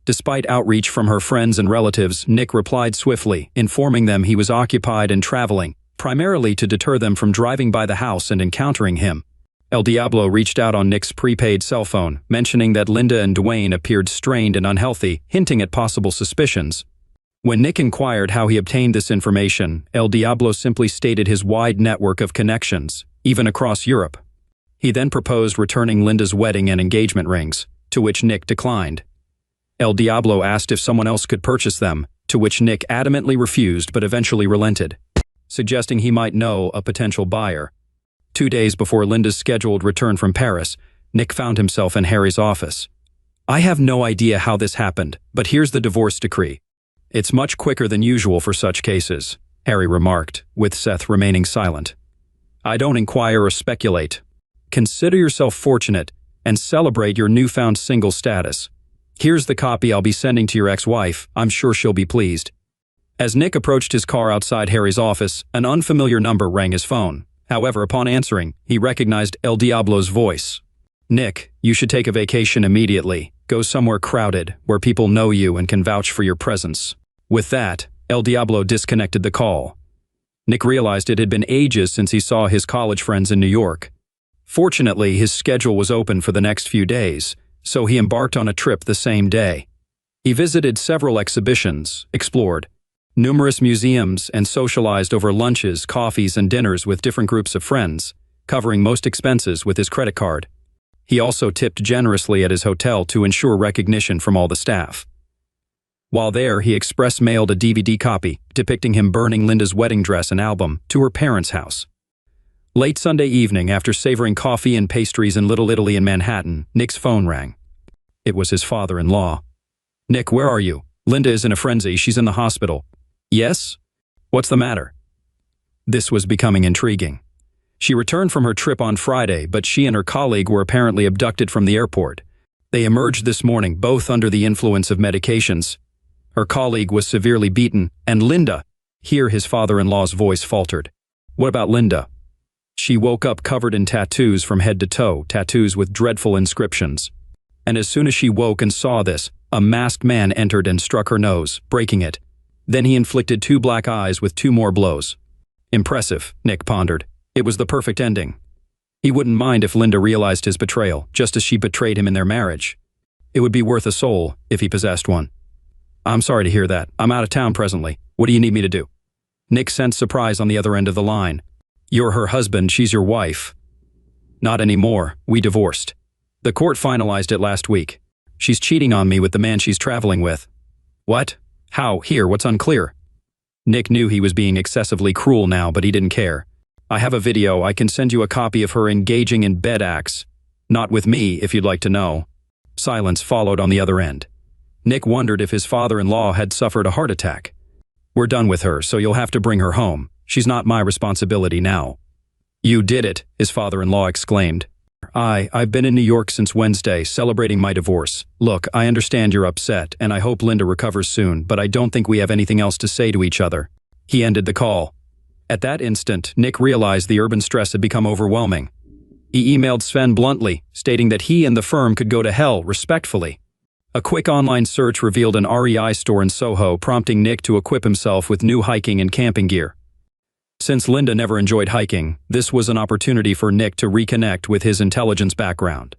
Despite outreach from her friends and relatives, Nick replied swiftly, informing them he was occupied and traveling, primarily to deter them from driving by the house and encountering him. El Diablo reached out on Nick's prepaid cell phone, mentioning that Linda and Dwayne appeared strained and unhealthy, hinting at possible suspicions. When Nick inquired how he obtained this information, El Diablo simply stated his wide network of connections, even across Europe. He then proposed returning Linda's wedding and engagement rings, to which Nick declined. El Diablo asked if someone else could purchase them, to which Nick adamantly refused but eventually relented, suggesting he might know a potential buyer. 2 days before Linda's scheduled return from Paris, Nick found himself in Harry's office. I have no idea how this happened, but here's the divorce decree. It's much quicker than usual for such cases, Harry remarked, with Seth remaining silent. I don't inquire or speculate. Consider yourself fortunate and celebrate your newfound single status. Here's the copy I'll be sending to your ex-wife. I'm sure she'll be pleased. As Nick approached his car outside Harry's office, an unfamiliar number rang his phone. However, upon answering, he recognized El Diablo's voice. Nick, you should take a vacation immediately. Go somewhere crowded, where people know you and can vouch for your presence. With that, El Diablo disconnected the call. Nick realized it had been ages since he saw his college friends in New York. Fortunately, his schedule was open for the next few days, so he embarked on a trip the same day. He visited several exhibitions, explored numerous museums, and socialized over lunches, coffees, and dinners with different groups of friends, covering most expenses with his credit card. He also tipped generously at his hotel to ensure recognition from all the staff. While there, he express mailed a DVD copy depicting him burning Linda's wedding dress and album to her parents' house. Late Sunday evening, after savoring coffee and pastries in Little Italy in Manhattan, Nick's phone rang. It was his father-in-law. "Nick, where are you? Linda is in a frenzy. She's in the hospital." "Yes? What's the matter?" This was becoming intriguing. She returned from her trip on Friday, but she and her colleague were apparently abducted from the airport. They emerged this morning, both under the influence of medications. Her colleague was severely beaten, and Linda, here his father-in-law's voice faltered. "What about Linda?" "She woke up covered in tattoos from head to toe, tattoos with dreadful inscriptions. And as soon as she woke and saw this, a masked man entered and struck her nose, breaking it. Then he inflicted 2 black eyes with 2 more blows." Impressive, Nick pondered. It was the perfect ending. He wouldn't mind if Linda realized his betrayal, just as she betrayed him in their marriage. It would be worth a soul if he possessed one. "I'm sorry to hear that. I'm out of town presently. What do you need me to do?" Nick sensed surprise on the other end of the line. "You're her husband, she's your wife." "Not anymore. We divorced. The court finalized it last week. She's cheating on me with the man she's traveling with." "What? How? Here, what's unclear?" Nick knew he was being excessively cruel now, but he didn't care. "I have a video. I can send you a copy of her engaging in bed acts. Not with me, if you'd like to know." Silence followed on the other end. Nick wondered if his father-in-law had suffered a heart attack. "We're done with her, so you'll have to bring her home. She's not my responsibility now." "You did it," his father-in-law exclaimed. I've been in New York since Wednesday, celebrating my divorce. Look, I understand you're upset, and I hope Linda recovers soon, but I don't think we have anything else to say to each other." He ended the call. At that instant, Nick realized the urban stress had become overwhelming. He emailed Sven bluntly, stating that he and the firm could go to hell respectfully. A quick online search revealed an REI store in Soho, prompting Nick to equip himself with new hiking and camping gear. Since Linda never enjoyed hiking, this was an opportunity for Nick to reconnect with his intelligence background.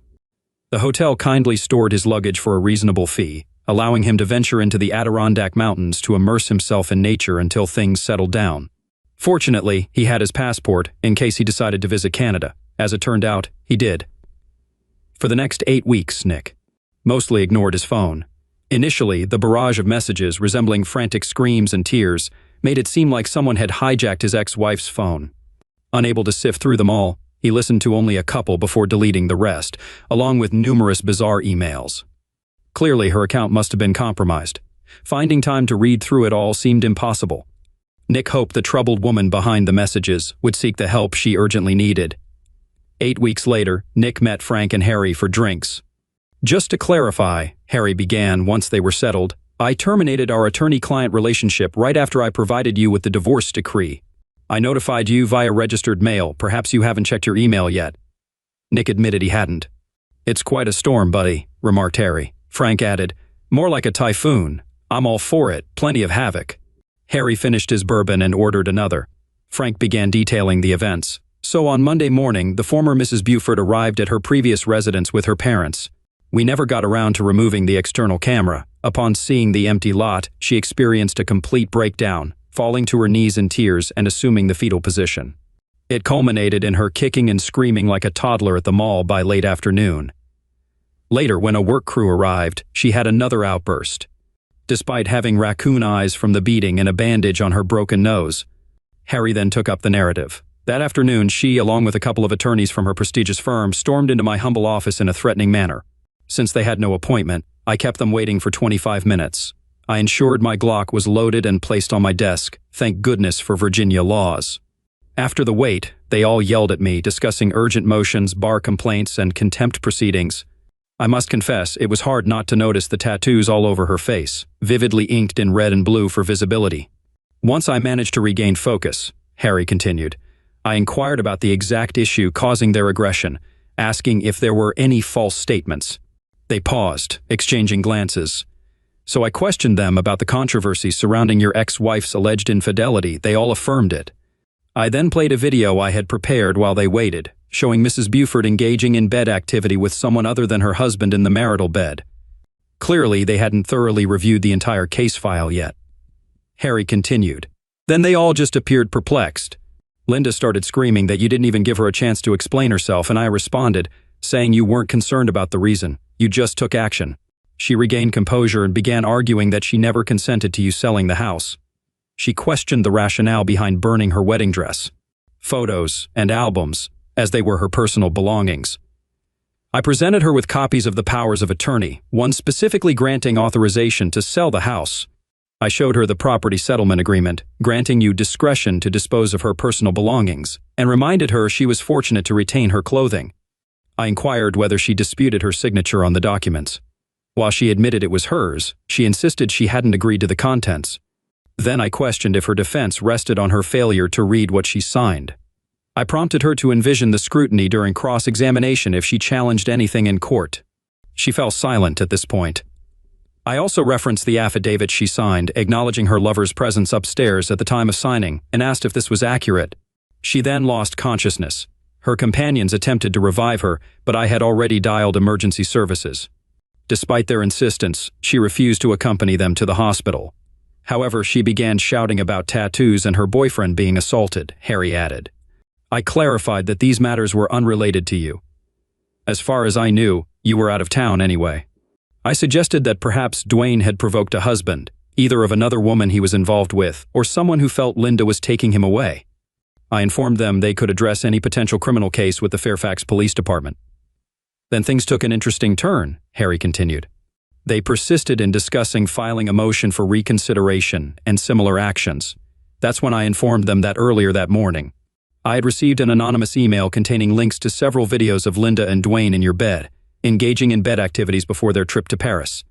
The hotel kindly stored his luggage for a reasonable fee, allowing him to venture into the Adirondack Mountains to immerse himself in nature until things settled down. Fortunately, he had his passport in case he decided to visit Canada. As it turned out, he did. For the next 8 weeks, Nick mostly ignored his phone. Initially, the barrage of messages resembling frantic screams and tears made it seem like someone had hijacked his ex-wife's phone. Unable to sift through them all, he listened to only a couple before deleting the rest, along with numerous bizarre emails. Clearly, her account must have been compromised. Finding time to read through it all seemed impossible. Nick hoped the troubled woman behind the messages would seek the help she urgently needed. 8 weeks later, Nick met Frank and Harry for drinks. "Just to clarify," Harry began once they were settled, "I terminated our attorney-client relationship right after I provided you with the divorce decree. I notified you via registered mail. Perhaps you haven't checked your email yet." Nick admitted he hadn't. "It's quite a storm, buddy," remarked Harry. Frank added, "More like a typhoon. I'm all for it. Plenty of havoc." Harry finished his bourbon and ordered another. Frank began detailing the events. "So on Monday morning, the former Mrs. Buford arrived at her previous residence with her parents. We never got around to removing the external camera. Upon seeing the empty lot, she experienced a complete breakdown, falling to her knees in tears and assuming the fetal position. It culminated in her kicking and screaming like a toddler at the mall by late afternoon. Later, when a work crew arrived, she had another outburst. Despite having raccoon eyes from the beating and a bandage on her broken nose, Harry then took up the narrative. That afternoon, she, along with a couple of attorneys from her prestigious firm, stormed into my humble office in a threatening manner. Since they had no appointment, I kept them waiting for 25 minutes. I ensured my Glock was loaded and placed on my desk, thank goodness for Virginia laws. After the wait, they all yelled at me, discussing urgent motions, bar complaints, and contempt proceedings. I must confess, it was hard not to notice the tattoos all over her face, vividly inked in red and blue for visibility. Once I managed to regain focus, Harry continued, I inquired about the exact issue causing their aggression, asking if there were any false statements. They paused, exchanging glances. So I questioned them about the controversy surrounding your ex-wife's alleged infidelity. They all affirmed it. I then played a video I had prepared while they waited, showing Mrs. Buford engaging in bed activity with someone other than her husband in the marital bed. Clearly, they hadn't thoroughly reviewed the entire case file yet. Harry continued. Then they all just appeared perplexed. Linda started screaming that you didn't even give her a chance to explain herself, and I responded, saying you weren't concerned about the reason, you just took action. She regained composure and began arguing that she never consented to you selling the house. She questioned the rationale behind burning her wedding dress, photos, and albums, as they were her personal belongings. I presented her with copies of the powers of attorney, one specifically granting authorization to sell the house. I showed her the property settlement agreement, granting you discretion to dispose of her personal belongings, and reminded her she was fortunate to retain her clothing. I inquired whether she disputed her signature on the documents. While she admitted it was hers, she insisted she hadn't agreed to the contents. Then I questioned if her defense rested on her failure to read what she signed. I prompted her to envision the scrutiny during cross-examination if she challenged anything in court. She fell silent at this point. I also referenced the affidavit she signed, acknowledging her lover's presence upstairs at the time of signing, and asked if this was accurate. She then lost consciousness. Her companions attempted to revive her, but I had already dialed emergency services. Despite their insistence, she refused to accompany them to the hospital. However, she began shouting about tattoos and her boyfriend being assaulted, Harry added. I clarified that these matters were unrelated to you. As far as I knew, you were out of town anyway. I suggested that perhaps Dwayne had provoked a husband, either of another woman he was involved with or someone who felt Linda was taking him away. I informed them they could address any potential criminal case with the Fairfax Police Department. Then things took an interesting turn, Harry continued. They persisted in discussing filing a motion for reconsideration and similar actions. That's when I informed them that earlier that morning, I had received an anonymous email containing links to several videos of Linda and Dwayne in your bed, engaging in bed activities before their trip to Paris.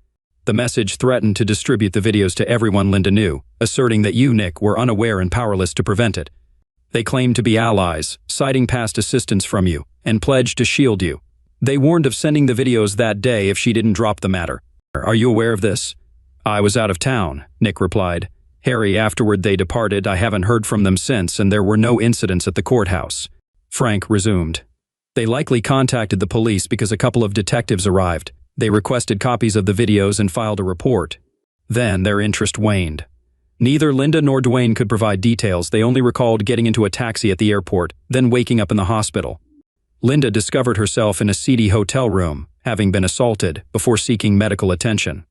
The message threatened to distribute the videos to everyone Linda knew, asserting that you, Nick, were unaware and powerless to prevent it. They claimed to be allies, citing past assistance from you, and pledged to shield you. They warned of sending the videos that day if she didn't drop the matter. Are you aware of this? I was out of town, Nick replied. Harry, afterward they departed. I haven't heard from them since, and there were no incidents at the courthouse. Frank resumed. They likely contacted the police because a couple of detectives arrived. They requested copies of the videos and filed a report. Then their interest waned. Neither Linda nor Dwayne could provide details. They only recalled getting into a taxi at the airport, then waking up in the hospital. Linda discovered herself in a seedy hotel room, having been assaulted, before seeking medical attention.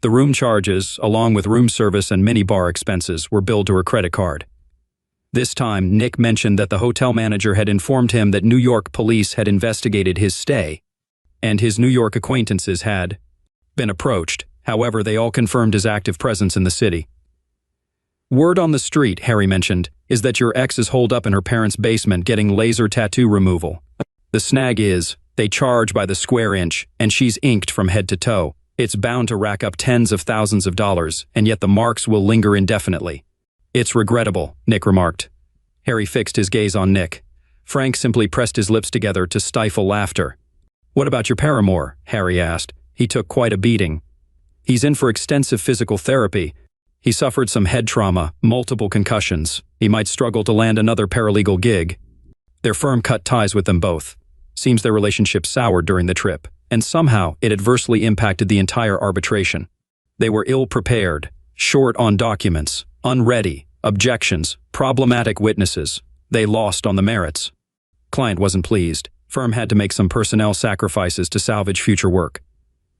The room charges, along with room service and minibar expenses, were billed to her credit card. This time, Nick mentioned that the hotel manager had informed him that New York police had investigated his stay, and his New York acquaintances had been approached. However, they all confirmed his active presence in the city. Word on the street, Harry mentioned, is that your ex is holed up in her parents' basement getting laser tattoo removal. The snag is, they charge by the square inch, and she's inked from head to toe. It's bound to rack up tens of thousands of dollars, and yet the marks will linger indefinitely. It's regrettable, Nick remarked. Harry fixed his gaze on Nick. Frank simply pressed his lips together to stifle laughter. What about your paramour? Harry asked. He took quite a beating. He's in for extensive physical therapy. He suffered some head trauma, multiple concussions. He might struggle to land another paralegal gig. Their firm cut ties with them both. Seems their relationship soured during the trip, and somehow it adversely impacted the entire arbitration. They were ill-prepared, short on documents, unready, objections, problematic witnesses. They lost on the merits. Client wasn't pleased. Firm had to make some personnel sacrifices to salvage future work.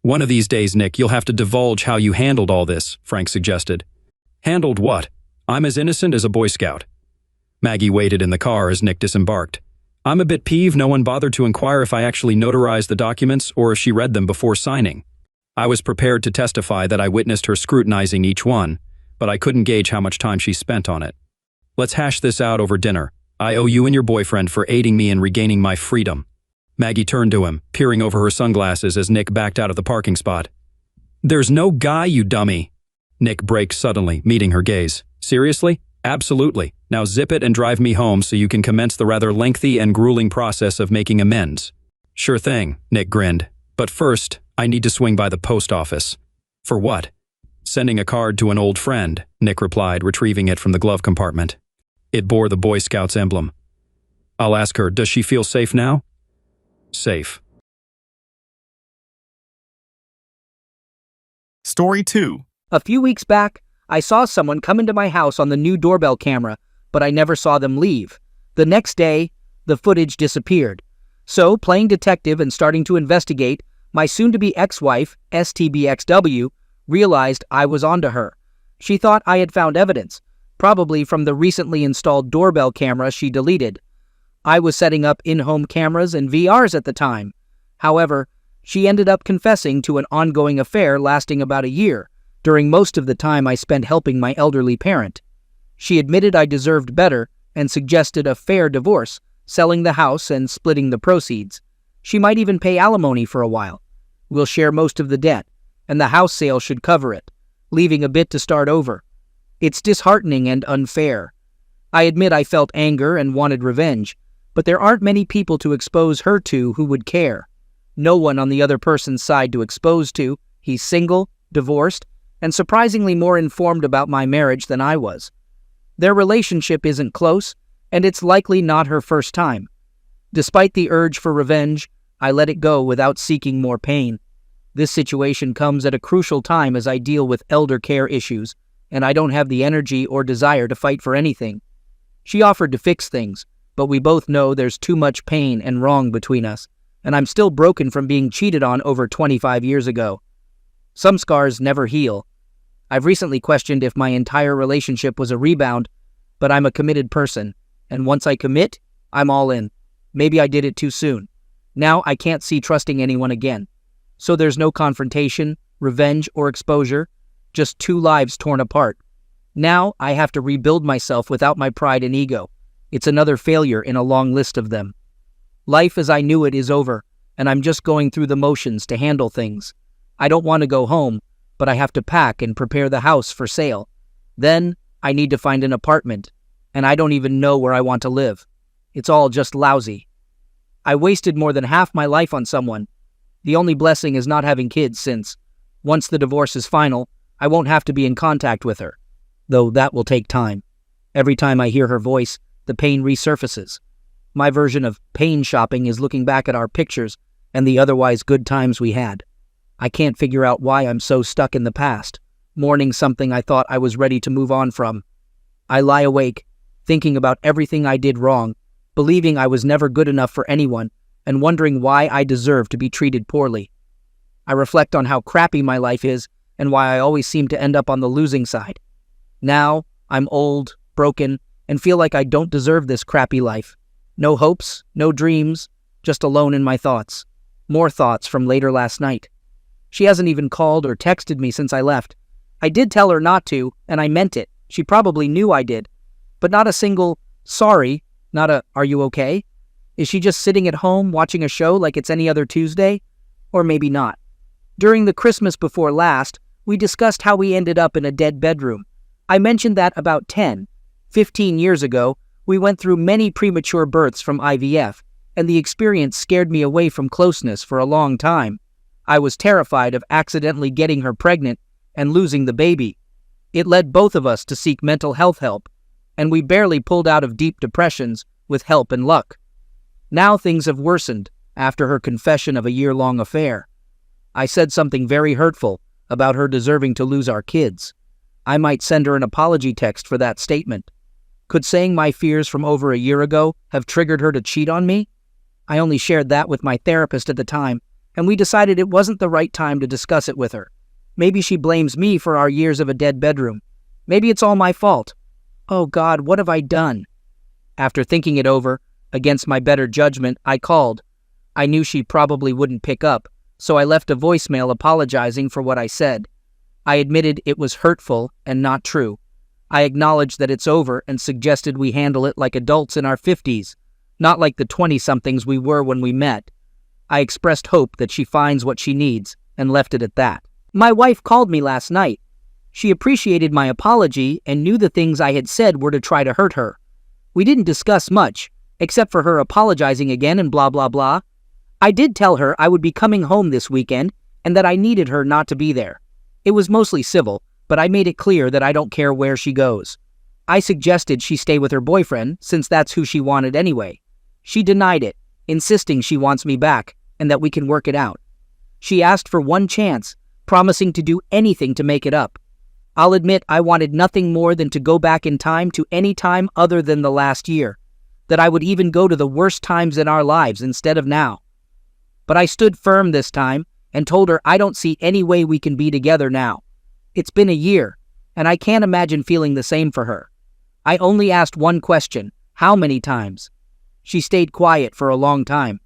One of these days, Nick, you'll have to divulge how you handled all this, Frank suggested. Handled what? I'm as innocent as a Boy Scout. Maggie waited in the car as Nick disembarked. I'm a bit peeved no one bothered to inquire if I actually notarized the documents or if she read them before signing. I was prepared to testify that I witnessed her scrutinizing each one, but I couldn't gauge how much time she spent on it. Let's hash this out over dinner. I owe you and your boyfriend for aiding me in regaining my freedom. Maggie turned to him, peering over her sunglasses as Nick backed out of the parking spot. There's no guy, you dummy. Nick braked suddenly, meeting her gaze. Seriously? Absolutely. Now zip it and drive me home so you can commence the rather lengthy and grueling process of making amends. Sure thing, Nick grinned. But first, I need to swing by the post office. For what? Sending a card to an old friend, Nick replied, retrieving it from the glove compartment. It bore the Boy Scouts emblem. I'll ask her, does she feel safe now? Safe. Story 2. A few weeks back, I saw someone come into my house on the new doorbell camera, but I never saw them leave. The next day, the footage disappeared. So, playing detective and starting to investigate, my soon-to-be ex-wife, STBXW, realized I was onto her. She thought I had found evidence, probably from the recently installed doorbell camera she deleted. I was setting up in-home cameras and VRs at the time. However, she ended up confessing to an ongoing affair lasting about a year, during most of the time I spent helping my elderly parent. She admitted I deserved better and suggested a fair divorce, selling the house and splitting the proceeds. She might even pay alimony for a while. We'll share most of the debt, and the house sale should cover it, leaving a bit to start over. It's disheartening and unfair. I admit I felt anger and wanted revenge, but there aren't many people to expose her to who would care. No one on the other person's side to expose to. He's single, divorced, and surprisingly more informed about my marriage than I was. Their relationship isn't close, and it's likely not her first time. Despite the urge for revenge, I let it go without seeking more pain. This situation comes at a crucial time as I deal with elder care issues, and I don't have the energy or desire to fight for anything. She offered to fix things, but we both know there's too much pain and wrong between us, and I'm still broken from being cheated on over 25 years ago. Some scars never heal. I've recently questioned if my entire relationship was a rebound, but I'm a committed person, and once I commit, I'm all in. Maybe I did it too soon. Now I can't see trusting anyone again. So there's no confrontation, revenge, or exposure, just two lives torn apart. Now I have to rebuild myself without my pride and ego. It's another failure in a long list of them. Life as I knew it is over, and I'm just going through the motions to handle things. I don't want to go home, but I have to pack and prepare the house for sale. Then I need to find an apartment, and I don't even know where I want to live. It's all just lousy. I wasted more than half my life on someone. The only blessing is not having kids since, once the divorce is final, I won't have to be in contact with her. Though that will take time. Every time I hear her voice, the pain resurfaces. My version of pain shopping is looking back at our pictures and the otherwise good times we had. I can't figure out why I'm so stuck in the past, mourning something I thought I was ready to move on from. I lie awake, thinking about everything I did wrong, believing I was never good enough for anyone, and wondering why I deserve to be treated poorly. I reflect on how crappy my life is and why I always seem to end up on the losing side. Now, I'm old, broken, and feel like I don't deserve this crappy life. No hopes, no dreams, just alone in my thoughts. More thoughts from later last night. She hasn't even called or texted me since I left. I did tell her not to, and I meant it. She probably knew I did. But not a single, sorry, not a, are you okay? Is she just sitting at home watching a show like it's any other Tuesday? Or maybe not. During the Christmas before last, we discussed how we ended up in a dead bedroom. I mentioned that about 15 years ago, we went through many premature births from IVF, and the experience scared me away from closeness for a long time. I was terrified of accidentally getting her pregnant and losing the baby. It led both of us to seek mental health help, and we barely pulled out of deep depressions with help and luck. Now things have worsened after her confession of a year-long affair. I said something very hurtful about her deserving to lose our kids. I might send her an apology text for that statement. Could saying my fears from over a year ago have triggered her to cheat on me? I only shared that with my therapist at the time, and we decided it wasn't the right time to discuss it with her. Maybe she blames me for our years of a dead bedroom. Maybe it's all my fault. Oh God, what have I done? After thinking it over, against my better judgment, I called. I knew she probably wouldn't pick up, so I left a voicemail apologizing for what I said. I admitted it was hurtful and not true. I acknowledged that it's over and suggested we handle it like adults in our 50s, not like the 20-somethings we were when we met. I expressed hope that she finds what she needs and left it at that. My wife called me last night. She appreciated my apology and knew the things I had said were to try to hurt her. We didn't discuss much, except for her apologizing again and blah blah blah. I did tell her I would be coming home this weekend and that I needed her not to be there. It was mostly civil, but I made it clear that I don't care where she goes. I suggested she stay with her boyfriend since that's who she wanted anyway. She denied it, insisting she wants me back and that we can work it out. She asked for one chance, promising to do anything to make it up. I'll admit I wanted nothing more than to go back in time to any time other than the last year, that I would even go to the worst times in our lives instead of now. But I stood firm this time and told her I don't see any way we can be together now. It's been a year, and I can't imagine feeling the same for her. I only asked one question: how many times? She stayed quiet for a long time,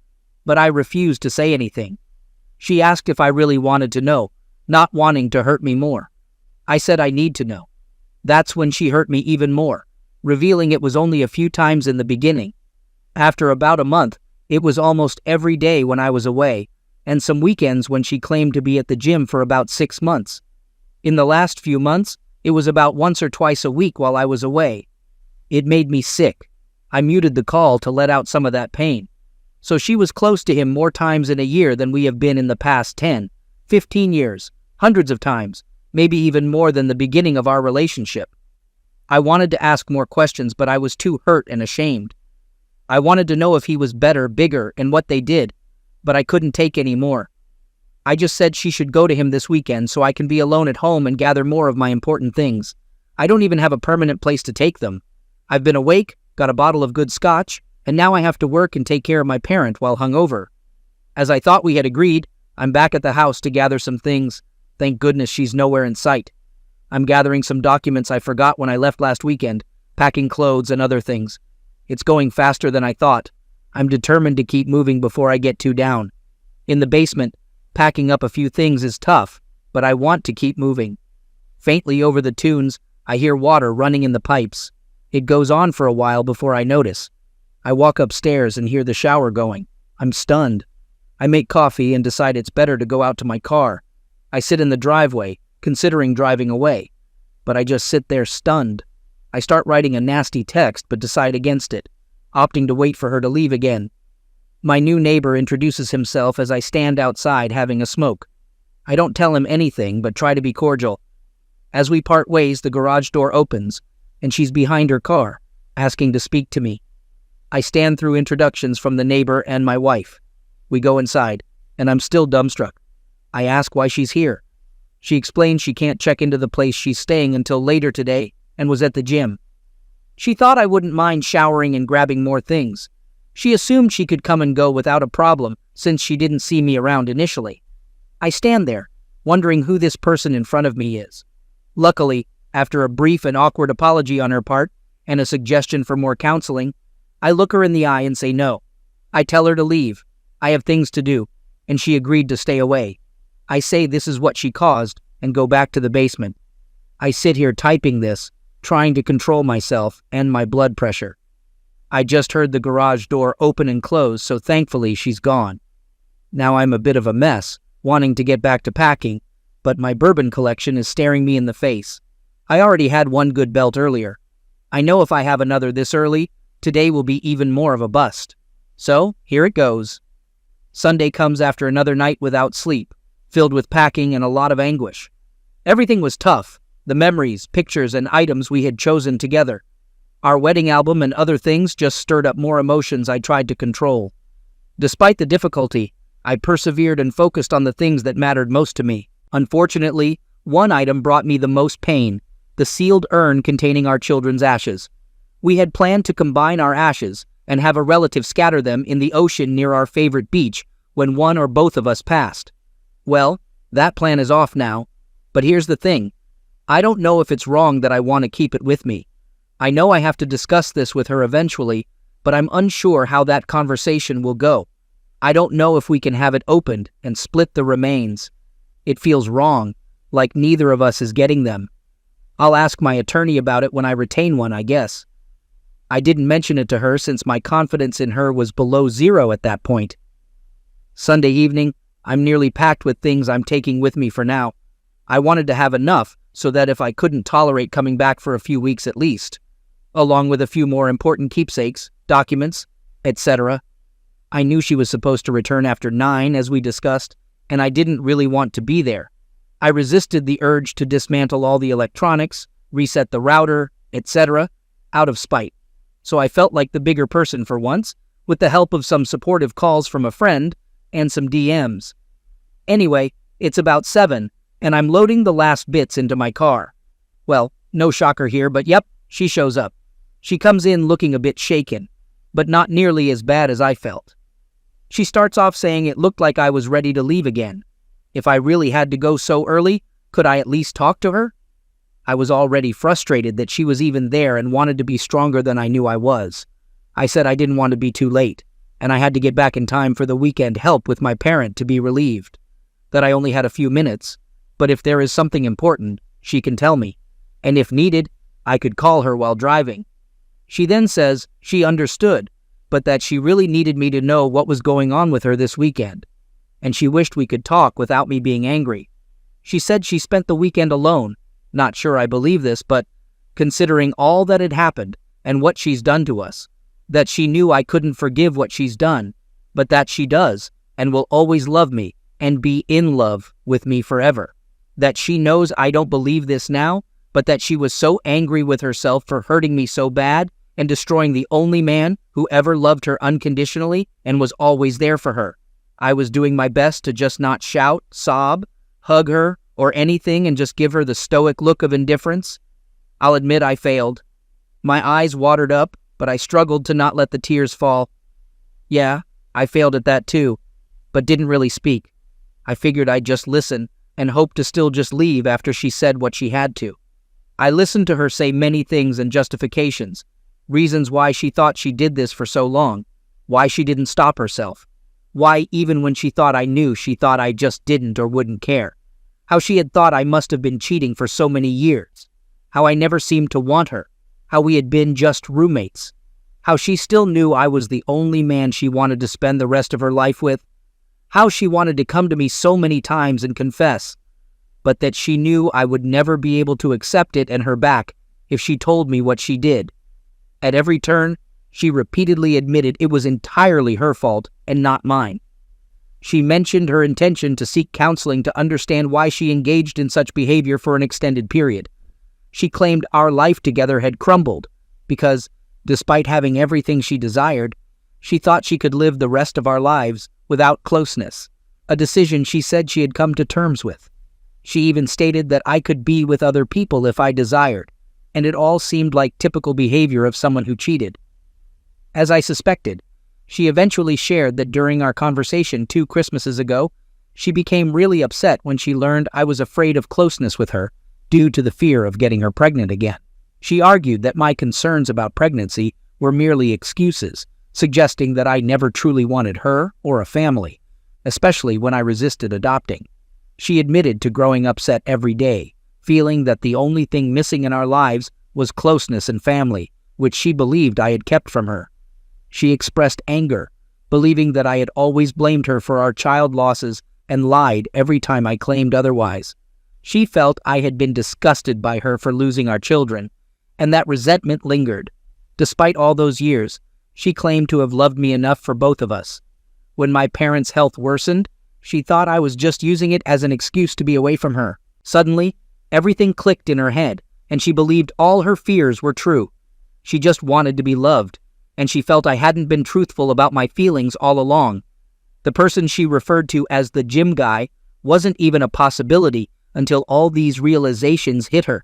but I refused to say anything. She asked if I really wanted to know, not wanting to hurt me more. I said I need to know. That's when she hurt me even more, revealing it was only a few times in the beginning. After about a month, it was almost every day when I was away, and some weekends when she claimed to be at the gym for about 6 months. In the last few months, it was about once or twice a week while I was away. It made me sick. I muted the call to let out some of that pain. So she was close to him more times in a year than we have been in the past 10, 15 years, hundreds of times, maybe even more than the beginning of our relationship. I wanted to ask more questions, but I was too hurt and ashamed. I wanted to know if he was better, bigger, and what they did, but I couldn't take any more. I just said she should go to him this weekend so I can be alone at home and gather more of my important things. I don't even have a permanent place to take them. I've been awake, got a bottle of good scotch, and now I have to work and take care of my parent while hungover. As I thought we had agreed, I'm back at the house to gather some things. Thank goodness she's nowhere in sight. I'm gathering some documents I forgot when I left last weekend, packing clothes and other things. It's going faster than I thought. I'm determined to keep moving before I get too down. In the basement, packing up a few things is tough, but I want to keep moving. Faintly over the tunes, I hear water running in the pipes. It goes on for a while before I notice. I walk upstairs and hear the shower going. I'm stunned. I make coffee and decide it's better to go out to my car. I sit in the driveway, considering driving away, but I just sit there stunned. I start writing a nasty text but decide against it, opting to wait for her to leave again. My new neighbor introduces himself as I stand outside having a smoke. I don't tell him anything but try to be cordial. As we part ways, the garage door opens, and she's behind her car, asking to speak to me. I stand through introductions from the neighbor and my wife. We go inside, and I'm still dumbstruck. I ask why she's here. She explains she can't check into the place she's staying until later today and was at the gym. She thought I wouldn't mind showering and grabbing more things. She assumed she could come and go without a problem since she didn't see me around initially. I stand there, wondering who this person in front of me is. Luckily, after a brief and awkward apology on her part and a suggestion for more counseling, I look her in the eye and say no. I tell her to leave. I have things to do, and she agreed to stay away. I say this is what she caused and go back to the basement. I sit here typing this, trying to control myself and my blood pressure. I just heard the garage door open and close, so thankfully she's gone. Now I'm a bit of a mess, wanting to get back to packing, but my bourbon collection is staring me in the face. I already had one good belt earlier. I know if I have another this early, today will be even more of a bust. So, here it goes. Sunday comes after another night without sleep, filled with packing and a lot of anguish. Everything was tough, the memories, pictures, and items we had chosen together. Our wedding album and other things just stirred up more emotions I tried to control. Despite the difficulty, I persevered and focused on the things that mattered most to me. Unfortunately, one item brought me the most pain: the sealed urn containing our children's ashes. We had planned to combine our ashes and have a relative scatter them in the ocean near our favorite beach when one or both of us passed. Well, that plan is off now, but here's the thing. I don't know if it's wrong that I want to keep it with me. I know I have to discuss this with her eventually, but I'm unsure how that conversation will go. I don't know if we can have it opened and split the remains. It feels wrong, like neither of us is getting them. I'll ask my attorney about it when I retain one, I guess. I didn't mention it to her since my confidence in her was below zero at that point. Sunday evening, I'm nearly packed with things I'm taking with me for now. I wanted to have enough so that if I couldn't tolerate coming back for a few weeks at least, along with a few more important keepsakes, documents, etc. I knew she was supposed to return after 9, as we discussed, and I didn't really want to be there. I resisted the urge to dismantle all the electronics, reset the router, etc., out of spite. So I felt like the bigger person for once, with the help of some supportive calls from a friend and some DMs. Anyway, it's about 7, and I'm loading the last bits into my car. Well, no shocker here, but yep, she shows up. She comes in looking a bit shaken, but not nearly as bad as I felt. She starts off saying it looked like I was ready to leave again. If I really had to go so early, could I at least talk to her? I was already frustrated that she was even there and wanted to be stronger than I knew I was. I said I didn't want to be too late, and I had to get back in time for the weekend help with my parent to be relieved. That I only had a few minutes, but if there is something important, she can tell me, and if needed, I could call her while driving. She then says she understood, but that she really needed me to know what was going on with her this weekend, and she wished we could talk without me being angry. She said she spent the weekend alone. Not sure I believe this, but considering all that had happened and what she's done to us, that she knew I couldn't forgive what she's done, but that she does and will always love me and be in love with me forever. That she knows I don't believe this now, but that she was so angry with herself for hurting me so bad and destroying the only man who ever loved her unconditionally and was always there for her. I was doing my best to just not shout, sob, hug her, or anything and just give her the stoic look of indifference. I'll admit I failed. My eyes watered up, but I struggled to not let the tears fall. Yeah, I failed at that too, but didn't really speak. I figured I'd just listen and hope to still just leave after she said what she had to. I listened to her say many things and justifications, reasons why she thought she did this for so long, why she didn't stop herself, why even when she thought I knew, she thought I just didn't or wouldn't care, how she had thought I must have been cheating for so many years, how I never seemed to want her, how we had been just roommates, how she still knew I was the only man she wanted to spend the rest of her life with, how she wanted to come to me so many times and confess, but that she knew I would never be able to accept it and her back if she told me what she did. At every turn, she repeatedly admitted it was entirely her fault and not mine. She mentioned her intention to seek counseling to understand why she engaged in such behavior for an extended period. She claimed our life together had crumbled because, despite having everything she desired, she thought she could live the rest of our lives without closeness, a decision she said she had come to terms with. She even stated that I could be with other people if I desired, and it all seemed like typical behavior of someone who cheated. As I suspected, she eventually shared that during our conversation 2 Christmases ago, she became really upset when she learned I was afraid of closeness with her due to the fear of getting her pregnant again. She argued that my concerns about pregnancy were merely excuses, suggesting that I never truly wanted her or a family, especially when I resisted adopting. She admitted to growing upset every day, feeling that the only thing missing in our lives was closeness and family, which she believed I had kept from her. She expressed anger, believing that I had always blamed her for our child losses and lied every time I claimed otherwise. She felt I had been disgusted by her for losing our children, and that resentment lingered. Despite all those years, she claimed to have loved me enough for both of us. When my parents' health worsened, she thought I was just using it as an excuse to be away from her. Suddenly, everything clicked in her head, and she believed all her fears were true. She just wanted to be loved, and she felt I hadn't been truthful about my feelings all along. The person she referred to as the gym guy wasn't even a possibility until all these realizations hit her.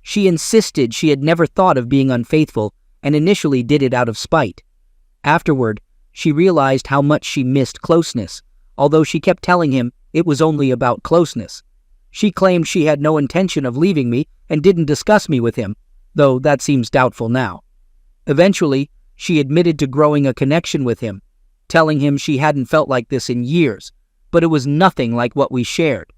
She insisted she had never thought of being unfaithful and initially did it out of spite. Afterward, she realized how much she missed closeness, although she kept telling him it was only about closeness. She claimed she had no intention of leaving me and didn't discuss me with him, though that seems doubtful now. Eventually, she admitted to growing a connection with him, telling him she hadn't felt like this in years, but it was nothing like what we shared.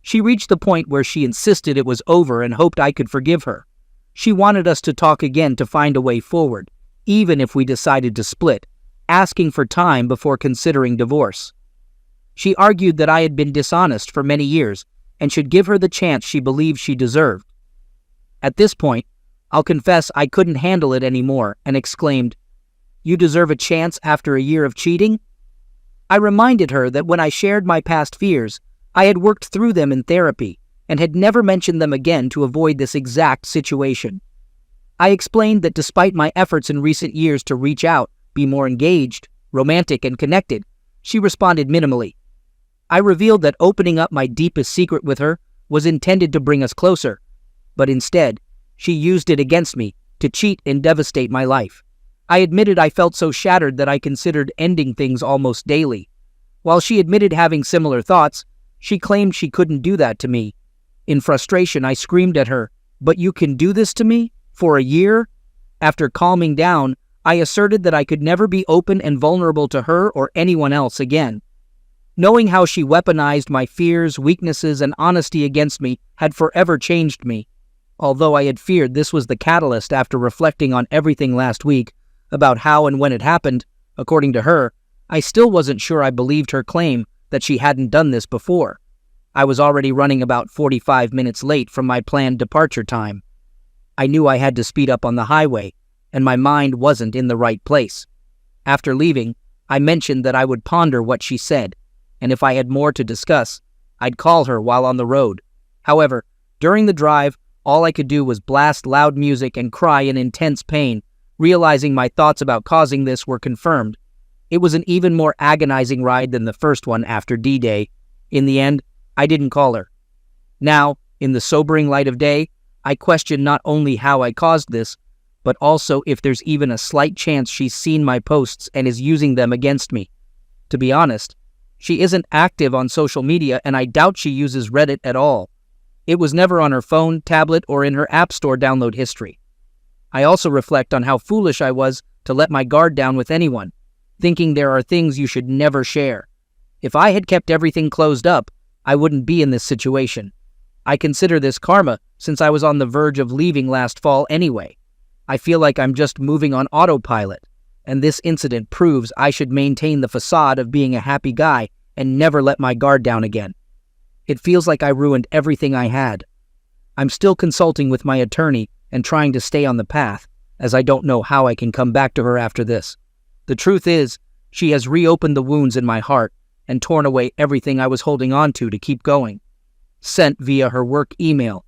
She reached the point where she insisted it was over and hoped I could forgive her. She wanted us to talk again to find a way forward, even if we decided to split, asking for time before considering divorce. She argued that I had been dishonest for many years and should give her the chance she believed she deserved. At this point, I'll confess I couldn't handle it anymore and exclaimed, "You deserve a chance after a year of cheating?" I reminded her that when I shared my past fears, I had worked through them in therapy and had never mentioned them again to avoid this exact situation. I explained that despite my efforts in recent years to reach out, be more engaged, romantic, and connected, she responded minimally. I revealed that opening up my deepest secret with her was intended to bring us closer, but instead, she used it against me to cheat and devastate my life. I admitted I felt so shattered that I considered ending things almost daily. While she admitted having similar thoughts, she claimed she couldn't do that to me. In frustration, I screamed at her, "But you can do this to me? For a year?" After calming down, I asserted that I could never be open and vulnerable to her or anyone else again. Knowing how she weaponized my fears, weaknesses, and honesty against me had forever changed me. Although I had feared this was the catalyst after reflecting on everything last week about how and when it happened, according to her, I still wasn't sure I believed her claim that she hadn't done this before. I was already running about 45 minutes late from my planned departure time. I knew I had to speed up on the highway, and my mind wasn't in the right place. After leaving, I mentioned that I would ponder what she said, and if I had more to discuss, I'd call her while on the road. However, during the drive, all I could do was blast loud music and cry in intense pain, realizing my thoughts about causing this were confirmed. It was an even more agonizing ride than the first one after D-Day. In the end, I didn't call her. Now, in the sobering light of day, I question not only how I caused this, but also if there's even a slight chance she's seen my posts and is using them against me. To be honest, she isn't active on social media, and I doubt she uses Reddit at all. It was never on her phone, tablet, or in her App Store download history. I also reflect on how foolish I was to let my guard down with anyone, thinking there are things you should never share. If I had kept everything closed up, I wouldn't be in this situation. I consider this karma since I was on the verge of leaving last fall anyway. I feel like I'm just moving on autopilot, and this incident proves I should maintain the facade of being a happy guy and never let my guard down again. It feels like I ruined everything I had. I'm still consulting with my attorney and trying to stay on the path, as I don't know how I can come back to her after this. The truth is, she has reopened the wounds in my heart and torn away everything I was holding on to keep going. Sent via her work email.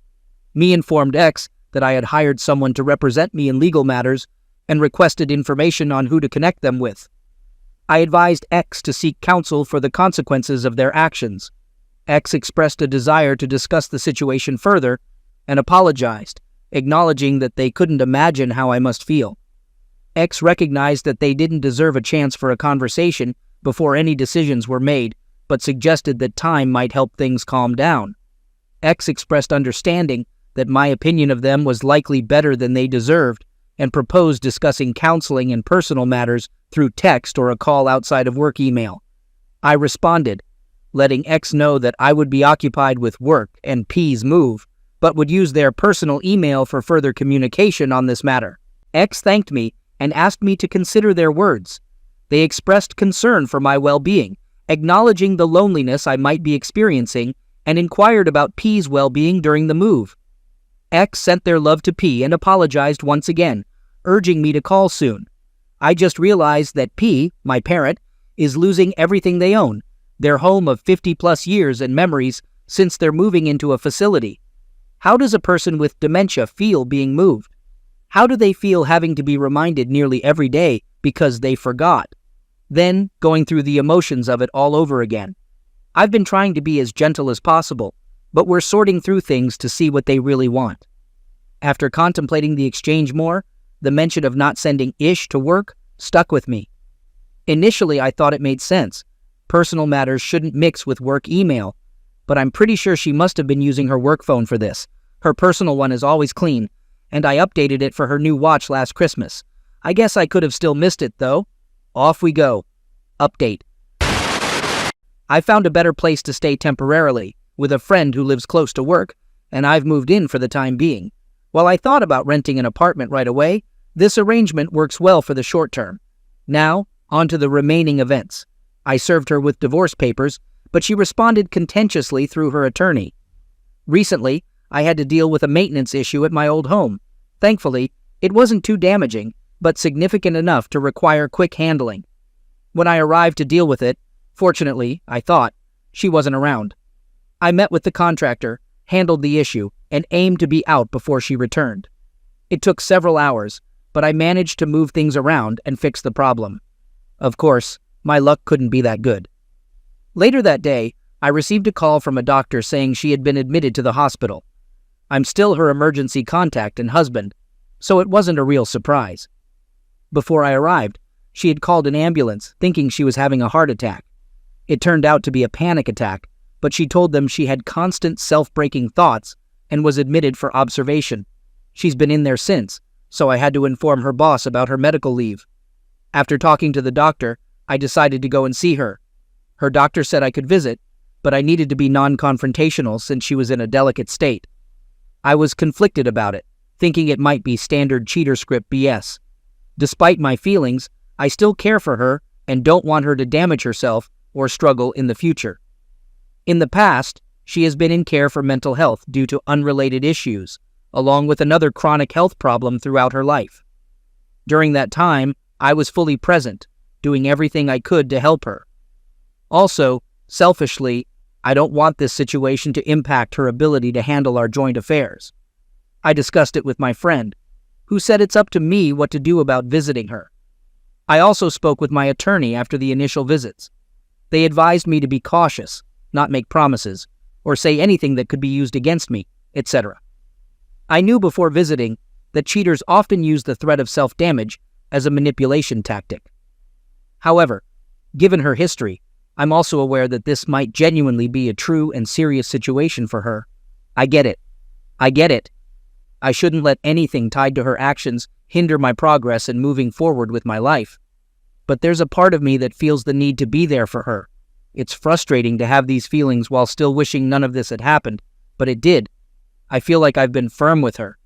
Me informed X that I had hired someone to represent me in legal matters and requested information on who to connect them with. I advised X to seek counsel for the consequences of their actions. X expressed a desire to discuss the situation further and apologized, acknowledging that they couldn't imagine how I must feel. X recognized that they didn't deserve a chance for a conversation before any decisions were made, but suggested that time might help things calm down. X expressed understanding that my opinion of them was likely better than they deserved and proposed discussing counseling and personal matters through text or a call outside of work email. I responded, letting X know that I would be occupied with work and P's move, but would use their personal email for further communication on this matter. X thanked me and asked me to consider their words. They expressed concern for my well-being, acknowledging the loneliness I might be experiencing, and inquired about P's well-being during the move. X sent their love to P and apologized once again, urging me to call soon. I just realized that P, my parent, is losing everything they own, their home of 50-plus years and memories since they're moving into a facility. How does a person with dementia feel being moved? How do they feel having to be reminded nearly every day because they forgot? Then going through the emotions of it all over again. I've been trying to be as gentle as possible, but we're sorting through things to see what they really want. After contemplating the exchange more, the mention of not sending Ish to work stuck with me. Initially, I thought it made sense. Personal matters shouldn't mix with work email, but I'm pretty sure she must have been using her work phone for this. Her personal one is always clean, and I updated it for her new watch last Christmas. I guess I could have still missed it, though. Off we go. Update. I found a better place to stay temporarily, with a friend who lives close to work, and I've moved in for the time being. While I thought about renting an apartment right away, this arrangement works well for the short term. Now, on to the remaining events. I served her with divorce papers, but she responded contentiously through her attorney. Recently, I had to deal with a maintenance issue at my old home. Thankfully, it wasn't too damaging, but significant enough to require quick handling. When I arrived to deal with it, fortunately, I thought, she wasn't around. I met with the contractor, handled the issue, and aimed to be out before she returned. It took several hours, but I managed to move things around and fix the problem. Of course, my luck couldn't be that good. Later that day, I received a call from a doctor saying she had been admitted to the hospital. I'm still her emergency contact and husband, so it wasn't a real surprise. Before I arrived, she had called an ambulance thinking she was having a heart attack. It turned out to be a panic attack, but she told them she had constant self-breaking thoughts and was admitted for observation. She's been in there since, so I had to inform her boss about her medical leave. After talking to the doctor, I decided to go and see her. Her doctor said I could visit, but I needed to be non-confrontational since she was in a delicate state. I was conflicted about it, thinking it might be standard cheater script BS. Despite my feelings, I still care for her and don't want her to damage herself or struggle in the future. In the past, she has been in care for mental health due to unrelated issues, along with another chronic health problem throughout her life. During that time, I was fully present, doing everything I could to help her. Also, selfishly, I don't want this situation to impact her ability to handle our joint affairs. I discussed it with my friend, who said it's up to me what to do about visiting her. I also spoke with my attorney after the initial visits. They advised me to be cautious, not make promises, or say anything that could be used against me, etc. I knew before visiting that cheaters often use the threat of self-damage as a manipulation tactic. However, given her history, I'm also aware that this might genuinely be a true and serious situation for her. I get it. I shouldn't let anything tied to her actions hinder my progress in moving forward with my life. But there's a part of me that feels the need to be there for her. It's frustrating to have these feelings while still wishing none of this had happened, but it did. I feel like I've been firm with her,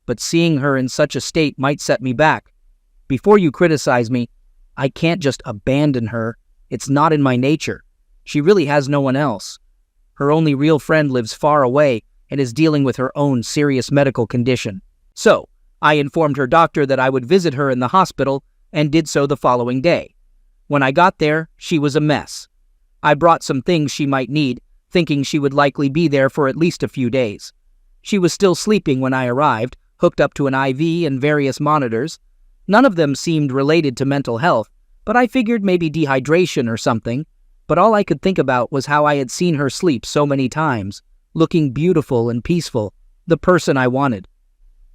but seeing her in such a state might set me back. Before you criticize me, I can't just abandon her. It's not in my nature. She really has no one else. Her only real friend lives far away and is dealing with her own serious medical condition. So, I informed her doctor that I would visit her in the hospital and did so the following day. When I got there, she was a mess. I brought some things she might need, thinking she would likely be there for at least a few days. She was still sleeping when I arrived, hooked up to an IV and various monitors. None of them seemed related to mental health, but I figured maybe dehydration or something. But all I could think about was how I had seen her sleep so many times, looking beautiful and peaceful, the person I wanted.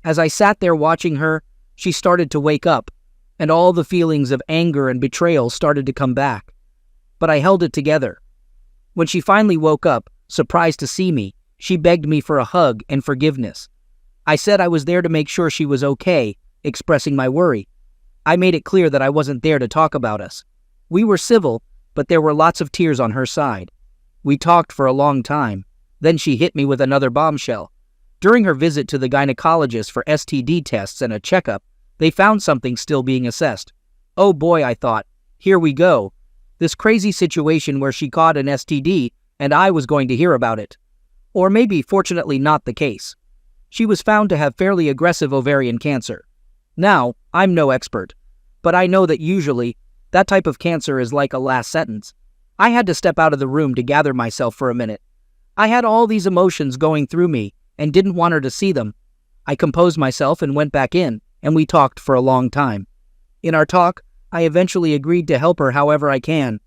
As I sat there watching her, she started to wake up, and all the feelings of anger and betrayal started to come back. But I held it together. When she finally woke up, surprised to see me, she begged me for a hug and forgiveness. I said I was there to make sure she was okay, expressing my worry. I made it clear that I wasn't there to talk about us. We were civil, but there were lots of tears on her side. We talked for a long time. Then she hit me with another bombshell. During her visit to the gynecologist for STD tests and a checkup, they found something still being assessed. Oh boy, I thought, here we go. This crazy situation where she caught an STD and I was going to hear about it. Or maybe, fortunately, not the case. She was found to have fairly aggressive ovarian cancer. Now, I'm no expert, but I know that usually, that type of cancer is like a last sentence. I had to step out of the room to gather myself for a minute. I had all these emotions going through me and didn't want her to see them. I composed myself and went back in, and we talked for a long time. In our talk, I eventually agreed to help her however I can.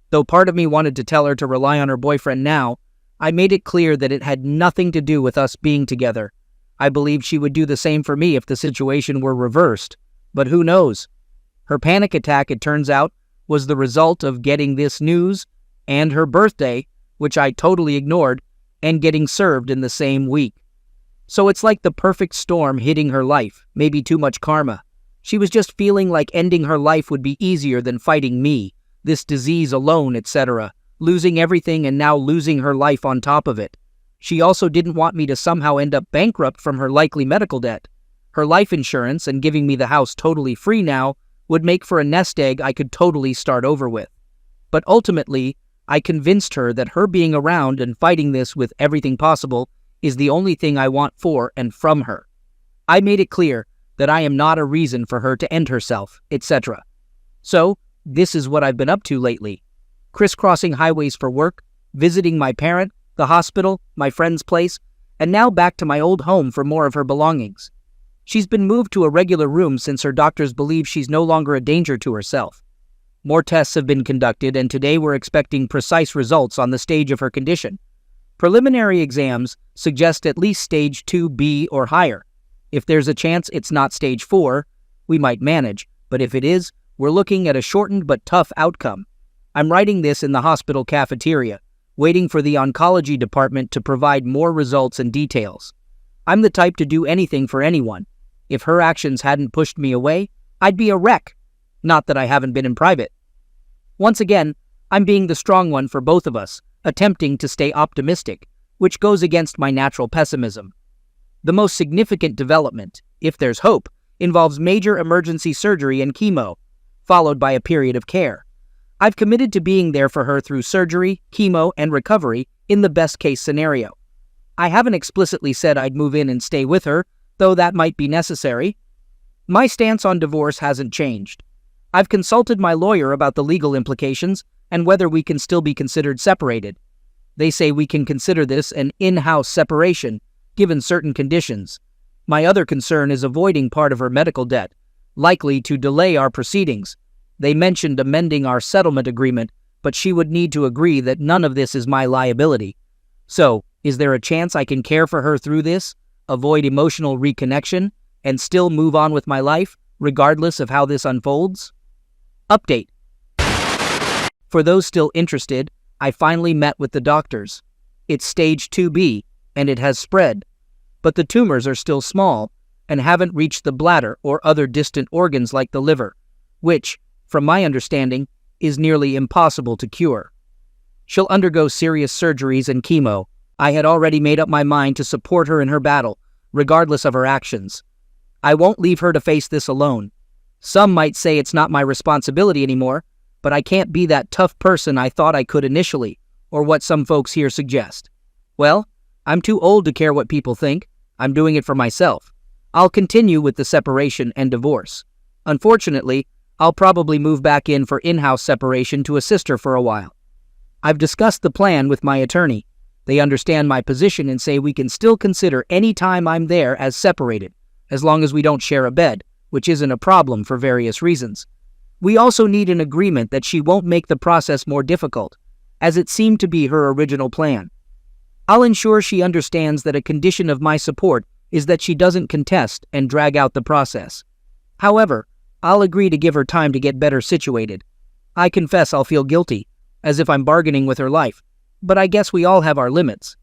Though part of me wanted to tell her to rely on her boyfriend now, I made it clear that it had nothing to do with us being together. I believed she would do the same for me if the situation were reversed. But who knows? Her panic attack, it turns out, was the result of getting this news and her birthday, which I totally ignored, and getting served in the same week. So it's like the perfect storm hitting her life, maybe too much karma. She was just feeling like ending her life would be easier than fighting me, this disease alone, etc., losing everything and now losing her life on top of it. She also didn't want me to somehow end up bankrupt from her likely medical debt. Her life insurance and giving me the house totally free now would make for a nest egg I could totally start over with. But ultimately, I convinced her that her being around and fighting this with everything possible is the only thing I want for and from her. I made it clear that I am not a reason for her to end herself, etc. So, this is what I've been up to lately. Crisscrossing highways for work, visiting my parent, the hospital, my friend's place, and now back to my old home for more of her belongings. She's been moved to a regular room since her doctors believe she's no longer a danger to herself. More tests have been conducted, and today we're expecting precise results on the stage of her condition. Preliminary exams suggest at least stage 2B or higher. If there's a chance it's not stage 4, we might manage, but if it is, we're looking at a shortened but tough outcome. I'm writing this in the hospital cafeteria, waiting for the oncology department to provide more results and details. I'm the type to do anything for anyone. If her actions hadn't pushed me away, I'd be a wreck. Not that I haven't been in private. Once again, I'm being the strong one for both of us, attempting to stay optimistic, which goes against my natural pessimism. The most significant development, if there's hope, involves major emergency surgery and chemo, followed by a period of care. I've committed to being there for her through surgery, chemo, and recovery in the best-case scenario. I haven't explicitly said I'd move in and stay with her, though that might be necessary. My stance on divorce hasn't changed. I've consulted my lawyer about the legal implications and whether we can still be considered separated. They say we can consider this an in-house separation, given certain conditions. My other concern is avoiding part of her medical debt, likely to delay our proceedings. They mentioned amending our settlement agreement, but she would need to agree that none of this is my liability. So, is there a chance I can care for her through this, avoid emotional reconnection, and still move on with my life, regardless of how this unfolds? Update. For those still interested, I finally met with the doctors. It's stage 2B, and it has spread. But the tumors are still small, and haven't reached the bladder or other distant organs like the liver, which, from my understanding, is nearly impossible to cure. She'll undergo serious surgeries and chemo. I had already made up my mind to support her in her battle, regardless of her actions. I won't leave her to face this alone. Some might say it's not my responsibility anymore, but I can't be that tough person I thought I could initially, or what some folks here suggest. Well, I'm too old to care what people think. I'm doing it for myself. I'll continue with the separation and divorce. Unfortunately, I'll probably move back in for in-house separation to assist her for a while. I've discussed the plan with my attorney. They understand my position and say we can still consider any time I'm there as separated, as long as we don't share a bed, which isn't a problem for various reasons. We also need an agreement that she won't make the process more difficult, as it seemed to be her original plan. I'll ensure she understands that a condition of my support is that she doesn't contest and drag out the process. However, I'll agree to give her time to get better situated. I confess I'll feel guilty, as if I'm bargaining with her life, but I guess we all have our limits.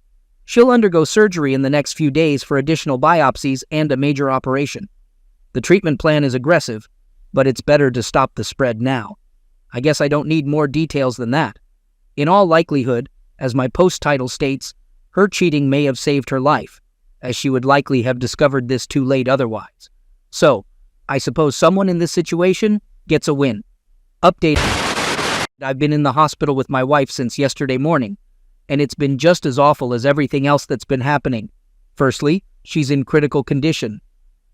She'll undergo surgery in the next few days for additional biopsies and a major operation. The treatment plan is aggressive, but it's better to stop the spread now. I guess I don't need more details than that. In all likelihood, as my post title states, her cheating may have saved her life, as she would likely have discovered this too late otherwise. So, I suppose someone in this situation gets a win. Update. I've been in the hospital with my wife since yesterday morning, and it's been just as awful as everything else that's been happening. Firstly, she's in critical condition.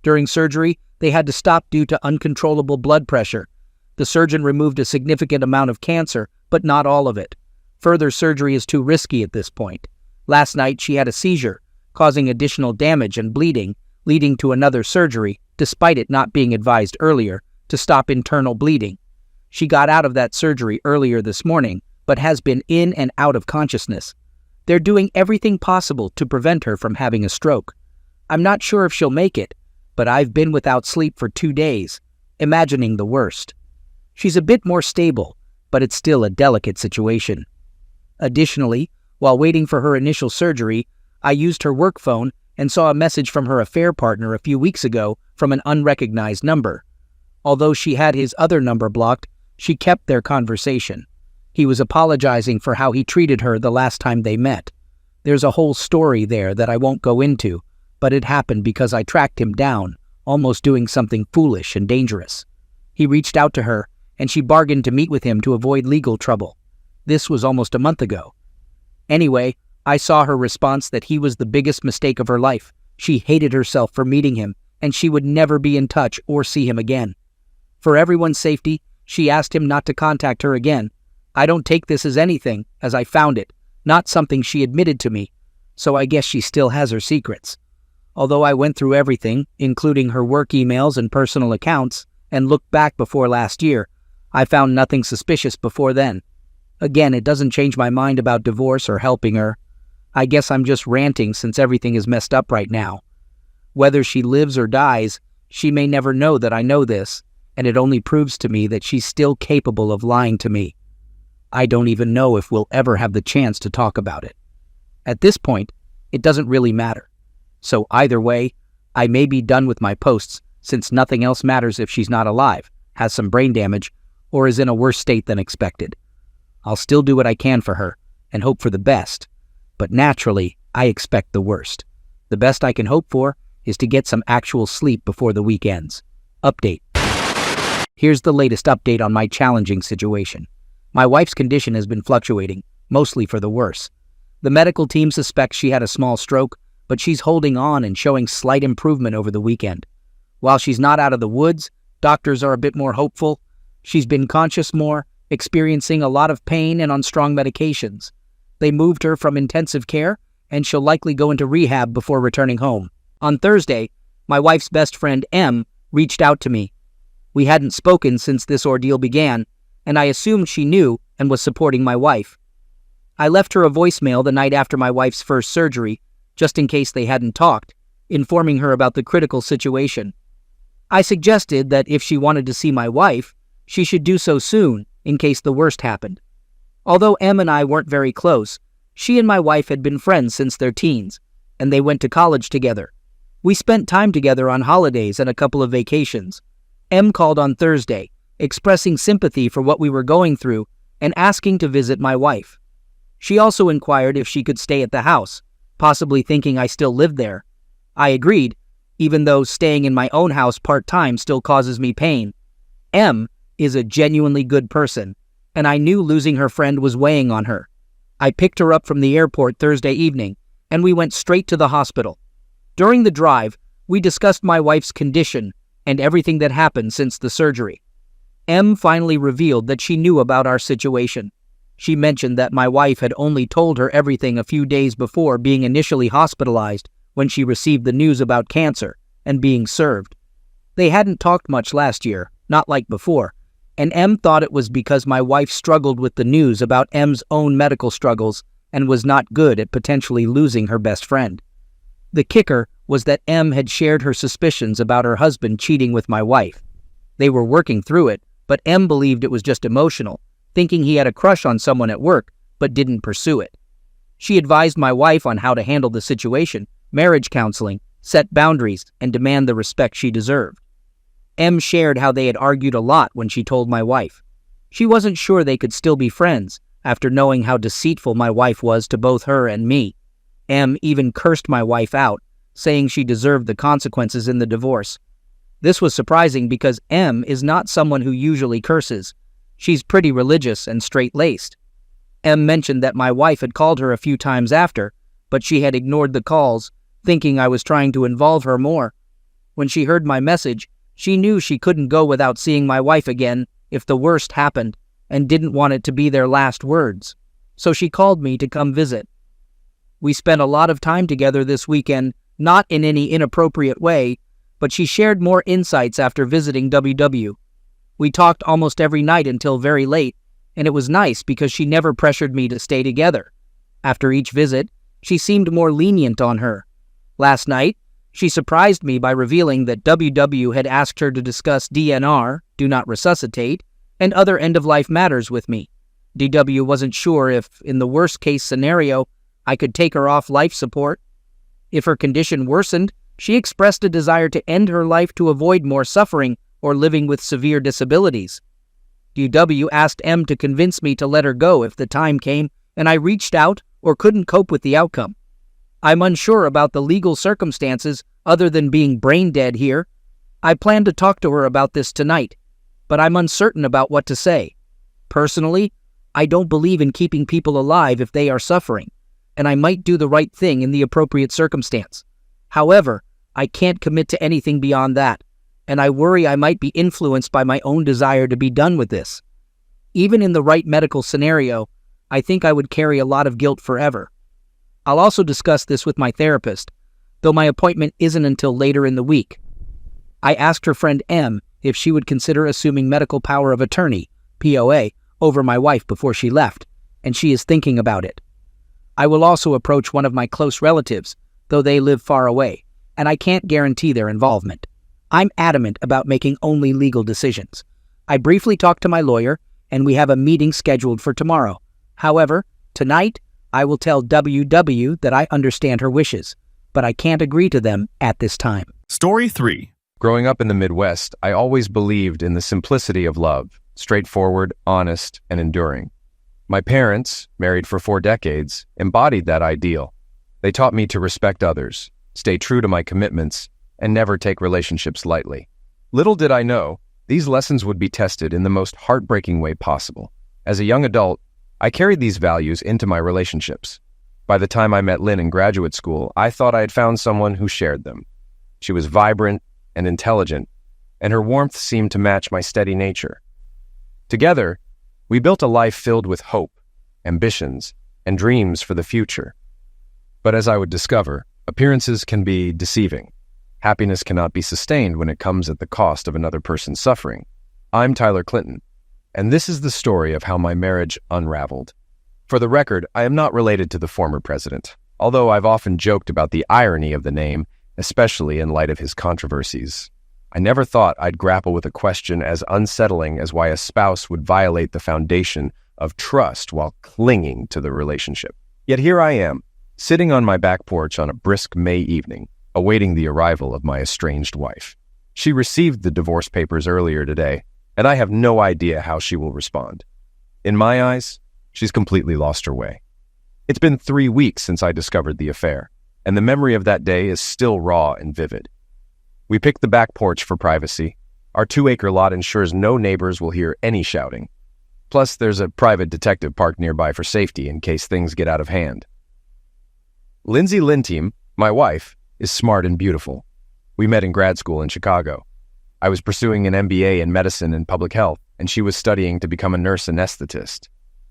During surgery, they had to stop due to uncontrollable blood pressure. The surgeon removed a significant amount of cancer, but not all of it. Further surgery is too risky at this point. Last night, she had a seizure, causing additional damage and bleeding, leading to another surgery, despite it not being advised earlier, to stop internal bleeding. She got out of that surgery earlier this morning, but has been in and out of consciousness. They're doing everything possible to prevent her from having a stroke. I'm not sure if she'll make it, but I've been without sleep for 2 days, imagining the worst. She's a bit more stable, but it's still a delicate situation. Additionally, while waiting for her initial surgery, I used her work phone and saw a message from her affair partner a few weeks ago from an unrecognized number. Although she had his other number blocked, she kept their conversation. He was apologizing for how he treated her the last time they met. There's a whole story there that I won't go into, but it happened because I tracked him down, almost doing something foolish and dangerous. He reached out to her, and she bargained to meet with him to avoid legal trouble. This was almost a month ago. Anyway, I saw her response that he was the biggest mistake of her life. She hated herself for meeting him, and she would never be in touch or see him again. For everyone's safety, she asked him not to contact her again. I don't take this as anything, as I found it, not something she admitted to me, so I guess she still has her secrets. Although I went through everything, including her work emails and personal accounts, and looked back before last year, I found nothing suspicious before then. Again, it doesn't change my mind about divorce or helping her. I guess I'm just ranting since everything is messed up right now. Whether she lives or dies, she may never know that I know this, and it only proves to me that she's still capable of lying to me. I don't even know if we'll ever have the chance to talk about it. At this point, it doesn't really matter. So either way, I may be done with my posts since nothing else matters if she's not alive, has some brain damage, or is in a worse state than expected. I'll still do what I can for her and hope for the best, but naturally, I expect the worst. The best I can hope for is to get some actual sleep before the week ends. Update. Here's the latest update on my challenging situation. My wife's condition has been fluctuating, mostly for the worse. The medical team suspects she had a small stroke, but she's holding on and showing slight improvement over the weekend. While she's not out of the woods, doctors are a bit more hopeful. She's been conscious more, experiencing a lot of pain and on strong medications. They moved her from intensive care, and she'll likely go into rehab before returning home. On Thursday, my wife's best friend M reached out to me. We hadn't spoken since this ordeal began, and I assumed she knew and was supporting my wife. I left her a voicemail the night after my wife's first surgery, just in case they hadn't talked, informing her about the critical situation. I suggested that if she wanted to see my wife, she should do so soon, in case the worst happened. Although M and I weren't very close, she and my wife had been friends since their teens, and they went to college together. We spent time together on holidays and a couple of vacations. M called on Thursday, expressing sympathy for what we were going through and asking to visit my wife. She also inquired if she could stay at the house, possibly thinking I still lived there. I agreed, even though staying in my own house part-time still causes me pain. M is a genuinely good person, and I knew losing her friend was weighing on her. I picked her up from the airport Thursday evening, and we went straight to the hospital. During the drive, we discussed my wife's condition and everything that happened since the surgery. M finally revealed that she knew about our situation. She mentioned that my wife had only told her everything a few days before being initially hospitalized when she received the news about cancer and being served. They hadn't talked much last year, not like before, and M thought it was because my wife struggled with the news about M's own medical struggles and was not good at potentially losing her best friend. The kicker was that M had shared her suspicions about her husband cheating with my wife. They were working through it, but M believed it was just emotional, thinking he had a crush on someone at work, but didn't pursue it. She advised my wife on how to handle the situation, marriage counseling, set boundaries, and demand the respect she deserved. M shared how they had argued a lot when she told my wife. She wasn't sure they could still be friends after knowing how deceitful my wife was to both her and me. M even cursed my wife out, saying she deserved the consequences in the divorce. This was surprising because M is not someone who usually curses. She's pretty religious and straight-laced. M mentioned that my wife had called her a few times after, but she had ignored the calls, thinking I was trying to involve her more. When she heard my message, she knew she couldn't go without seeing my wife again if the worst happened, and didn't want it to be their last words. So she called me to come visit. We spent a lot of time together this weekend, not in any inappropriate way, but she shared more insights after visiting WW. We talked almost every night until very late, and it was nice because she never pressured me to stay together. After each visit, she seemed more lenient on her. Last night, she surprised me by revealing that WW had asked her to discuss DNR, do not resuscitate, and other end-of-life matters with me. DW wasn't sure if, in the worst-case scenario, I could take her off life support. If her condition worsened, she expressed a desire to end her life to avoid more suffering or living with severe disabilities. DW asked M to convince me to let her go if the time came, and I reached out or couldn't cope with the outcome. I'm unsure about the legal circumstances other than being brain dead here. I plan to talk to her about this tonight, but I'm uncertain about what to say. Personally, I don't believe in keeping people alive if they are suffering, and I might do the right thing in the appropriate circumstance. However, I can't commit to anything beyond that, and I worry I might be influenced by my own desire to be done with this. Even in the right medical scenario, I think I would carry a lot of guilt forever. I'll also discuss this with my therapist, though my appointment isn't until later in the week. I asked her friend M if she would consider assuming medical power of attorney, POA, over my wife before she left, and she is thinking about it. I will also approach one of my close relatives, though they live far away, and I can't guarantee their involvement. I'm adamant about making only legal decisions. I briefly talked to my lawyer, and we have a meeting scheduled for tomorrow. However, tonight, I will tell WW that I understand her wishes, but I can't agree to them at this time. Story 3. Growing up in the Midwest, I always believed in the simplicity of love, straightforward, honest, and enduring. My parents, married for 4 decades, embodied that ideal. They taught me to respect others, stay true to my commitments, and never take relationships lightly. Little did I know, these lessons would be tested in the most heartbreaking way possible. As a young adult, I carried these values into my relationships. By the time I met Lynn in graduate school, I thought I had found someone who shared them. She was vibrant and intelligent, and her warmth seemed to match my steady nature. Together, we built a life filled with hope, ambitions, and dreams for the future. But as I would discover, appearances can be deceiving. Happiness cannot be sustained when it comes at the cost of another person's suffering. I'm Tyler Clinton, and this is the story of how my marriage unraveled. For the record, I am not related to the former president, although I've often joked about the irony of the name, especially in light of his controversies. I never thought I'd grapple with a question as unsettling as why a spouse would violate the foundation of trust while clinging to the relationship. Yet here I am, sitting on my back porch on a brisk May evening, awaiting the arrival of my estranged wife. She received the divorce papers earlier today, and I have no idea how she will respond. In my eyes, she's completely lost her way. It's been 3 weeks since I discovered the affair, and the memory of that day is still raw and vivid. We picked the back porch for privacy. Our 2-acre lot ensures no neighbors will hear any shouting. Plus, there's a private detective parked nearby for safety in case things get out of hand. Lindsay Linteam, my wife, is smart and beautiful. We met in grad school in Chicago. I was pursuing an MBA in medicine and public health, and she was studying to become a nurse anesthetist.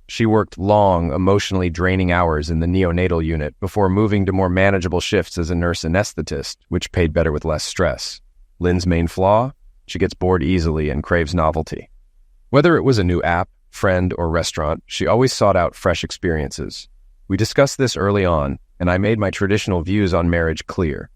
She worked long, emotionally draining hours in the neonatal unit before moving to more manageable shifts as a nurse anesthetist, which paid better with less stress. Lynn's main flaw? She gets bored easily and craves novelty. Whether it was a new app, friend, or restaurant, she always sought out fresh experiences. We discussed this early on, and I made my traditional views on marriage clear.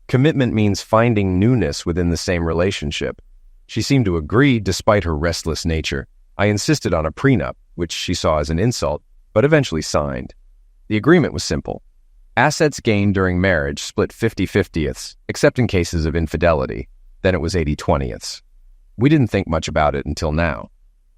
Commitment means finding newness within the same relationship. She seemed to agree despite her restless nature. I insisted on a prenup, which she saw as an insult, but eventually signed. The agreement was simple. Assets gained during marriage split 50/50ths, except in cases of infidelity. Then it was 80/20ths. We didn't think much about it until now.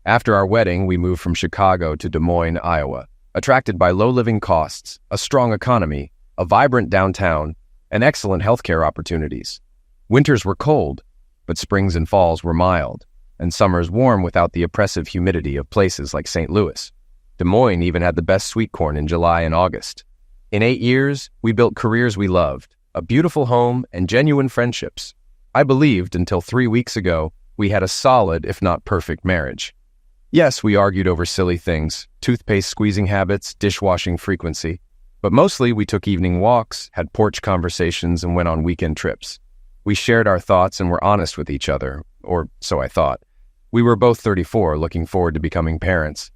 After our wedding, we moved from Chicago to Des Moines, Iowa, attracted by low living costs, a strong economy, a vibrant downtown, and excellent healthcare opportunities. Winters were cold, but springs and falls were mild, and summers warm without the oppressive humidity of places like St. Louis. Des Moines even had the best sweet corn in July and August. In 8 years, we built careers we loved, a beautiful home, and genuine friendships. I believed, until 3 weeks ago, we had a solid, if not perfect, marriage. Yes, we argued over silly things, toothpaste squeezing habits, dishwashing frequency, but mostly we took evening walks, had porch conversations, and went on weekend trips. We shared our thoughts and were honest with each other, or so I thought. We were both 34, looking forward to becoming parents.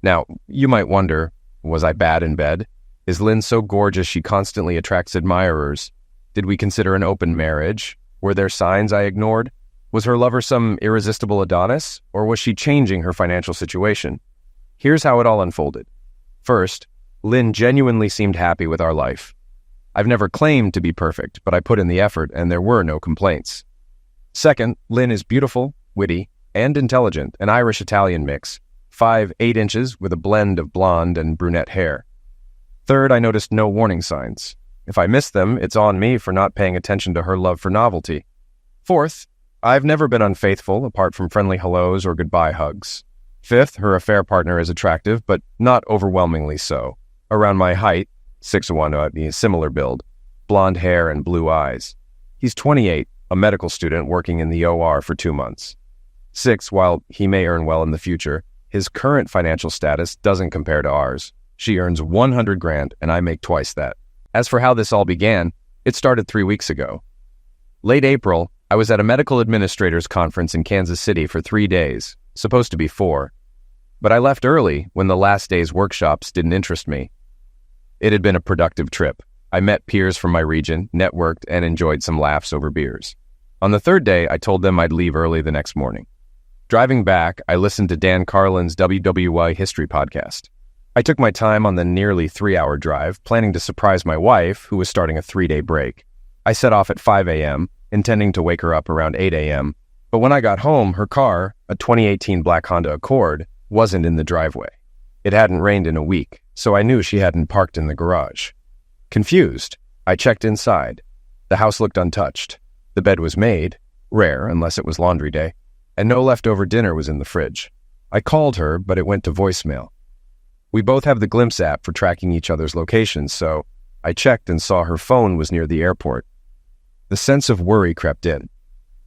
Now, you might wonder, was I bad in bed? Is Lynn so gorgeous she constantly attracts admirers? Did we consider an open marriage? Were there signs I ignored? Was her lover some irresistible Adonis, or was she changing her financial situation? Here's how it all unfolded. First, Lynn genuinely seemed happy with our life. I've never claimed to be perfect, but I put in the effort and there were no complaints. Second, Lynn is beautiful, witty, and intelligent, an Irish-Italian mix, 5'8" inches with a blend of blonde and brunette hair. Third, I noticed no warning signs. If I missed them, it's on me for not paying attention to her love for novelty. Fourth, I've never been unfaithful apart from friendly hellos or goodbye hugs. Fifth, her affair partner is attractive, but not overwhelmingly so. Around my height, 6'1", similar build, blonde hair and blue eyes. He's 28, a medical student working in the OR for 2 months. Six, while he may earn well in the future, his current financial status doesn't compare to ours. She earns $100,000 and I make twice that. As for how this all began, it started 3 weeks ago. Late April, I was at a medical administrators conference in Kansas City for 3 days, supposed to be 4. but I left early when the last day's workshops didn't interest me. It had been a productive trip. I met peers from my region, networked, and enjoyed some laughs over beers. On the third day, I told them I'd leave early the next morning. Driving back, I listened to Dan Carlin's WWY History podcast. I took my time on the nearly 3-hour drive, planning to surprise my wife, who was starting a 3-day break. I set off at 5 a.m., intending to wake her up around 8 a.m., but when I got home, her car, a 2018 black Honda Accord, wasn't in the driveway. It hadn't rained in a week, so I knew she hadn't parked in the garage. Confused, I checked inside. The house looked untouched. The bed was made, rare unless it was laundry day, and no leftover dinner was in the fridge. I called her, but it went to voicemail. We both have the Glimpse app for tracking each other's locations, so I checked and saw her phone was near the airport. The sense of worry crept in.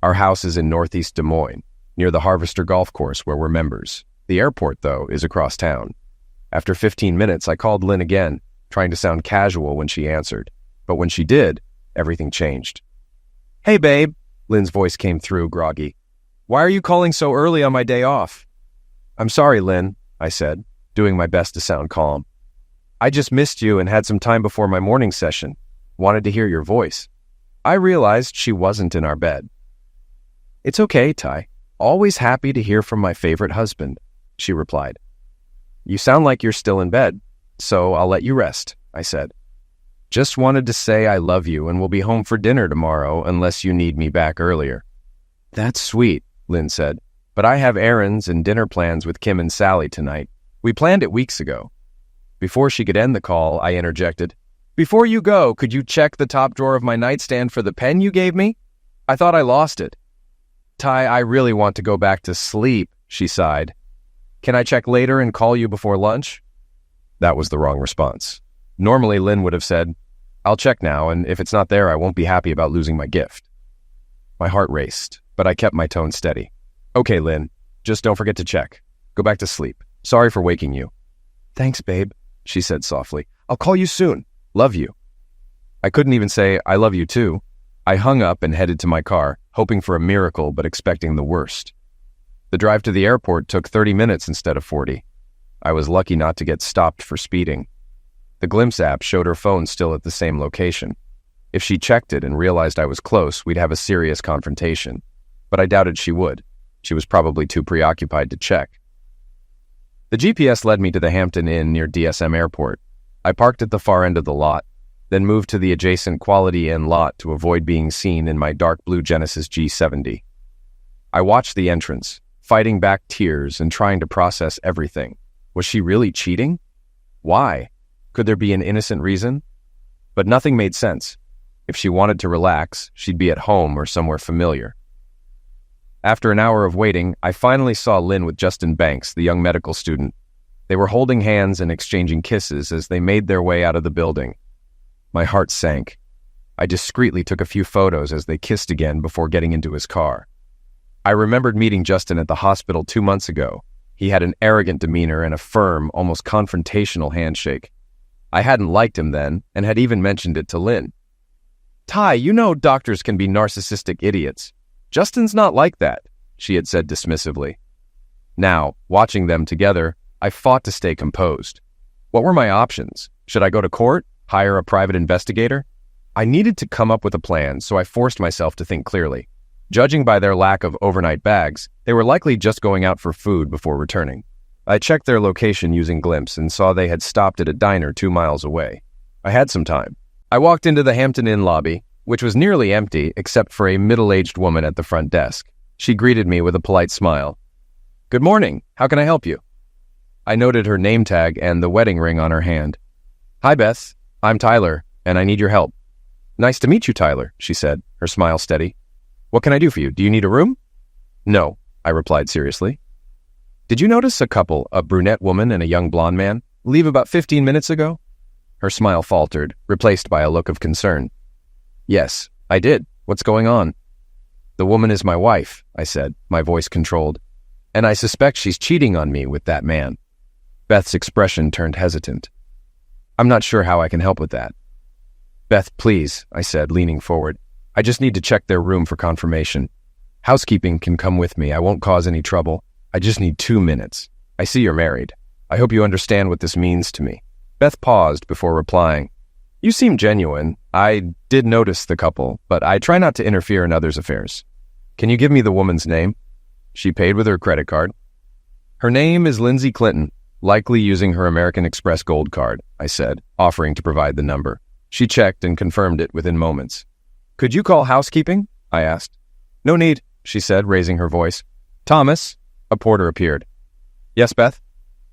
Our house is in northeast Des Moines, near the Harvester Golf Course where we're members. The airport, though, is across town. After 15 minutes, I called Lynn again, trying to sound casual when she answered. But when she did, everything changed. "Hey, babe," Lynn's voice came through, groggy. "Why are you calling so early on my day off?" "I'm sorry, Lynn," I said, doing my best to sound calm. "I just missed you and had some time before my morning session. Wanted to hear your voice." I realized she wasn't in our bed. "It's okay, Ty. Always happy to hear from my favorite husband," she replied. "You sound like you're still in bed, so I'll let you rest," I said. "Just wanted to say I love you and will be home for dinner tomorrow unless you need me back earlier." "That's sweet," Lynn said, "but I have errands and dinner plans with Kim and Sally tonight. We planned it weeks ago." Before she could end the call, I interjected, "Before you go, could you check the top drawer of my nightstand for the pen you gave me? I thought I lost it." "Ty, I really want to go back to sleep," she sighed. "Can I check later and call you before lunch?" That was the wrong response. Normally, Lynn would have said, "I'll check now, and if it's not there, I won't be happy about losing my gift." My heart raced, but I kept my tone steady. "Okay, Lynn, just don't forget to check. Go back to sleep. Sorry for waking you." "Thanks, babe," she said softly. "I'll call you soon. Love you." I couldn't even say, "I love you too." I hung up and headed to my car, hoping for a miracle but expecting the worst. The drive to the airport took 30 minutes instead of 40. I was lucky not to get stopped for speeding. The Glimpse app showed her phone still at the same location. If she checked it and realized I was close, we'd have a serious confrontation. But I doubted she would. She was probably too preoccupied to check. The GPS led me to the Hampton Inn near DSM Airport. I parked at the far end of the lot, then moved to the adjacent Quality Inn lot to avoid being seen in my dark blue Genesis G70. I watched the entrance, fighting back tears and trying to process everything. Was she really cheating? Why? Could there be an innocent reason? But nothing made sense. If she wanted to relax, she'd be at home or somewhere familiar. After an hour of waiting, I finally saw Lynn with Justin Banks, the young medical student. They were holding hands and exchanging kisses as they made their way out of the building. My heart sank. I discreetly took a few photos as they kissed again before getting into his car. I remembered meeting Justin at the hospital 2 months ago. He had an arrogant demeanor and a firm, almost confrontational handshake. I hadn't liked him then, and had even mentioned it to Lynn. "Ty, you know doctors can be narcissistic idiots. Justin's not like that," she had said dismissively. Now, watching them together, I fought to stay composed. What were my options? Should I go to court? Hire a private investigator? I needed to come up with a plan, so I forced myself to think clearly. Judging by their lack of overnight bags, they were likely just going out for food before returning. I checked their location using Glimpse and saw they had stopped at a diner 2 miles away. I had some time. I walked into the Hampton Inn lobby, which was nearly empty except for a middle-aged woman at the front desk. She greeted me with a polite smile. "Good morning. How can I help you?" I noted her name tag and the wedding ring on her hand. "Hi, Beth. I'm Tyler, and I need your help." "Nice to meet you, Tyler," she said, her smile steady. "What can I do for you? Do you need a room?" "No," I replied seriously. "Did you notice a couple, a brunette woman and a young blonde man, leave about 15 minutes ago?" Her smile faltered, replaced by a look of concern. "Yes, I did. What's going on?" "The woman is my wife," I said, my voice controlled. "And I suspect she's cheating on me with that man." Beth's expression turned hesitant. "I'm not sure how I can help with that." "Beth, please," I said, leaning forward. "I just need to check their room for confirmation. Housekeeping can come with me. I won't cause any trouble. I just need 2 minutes. I see you're married. I hope you understand what this means to me. Beth paused before replying. You seem genuine. I did notice the couple, but I try not to interfere in others' affairs. Can you give me the woman's name? She paid with her credit card. Her name is Lindsay Clinton, likely using her American Express Gold card, I said, offering to provide the number. She checked and confirmed it within moments. Could you call housekeeping? I asked. No need, she said, raising her voice. Thomas? A porter appeared. Yes, Beth?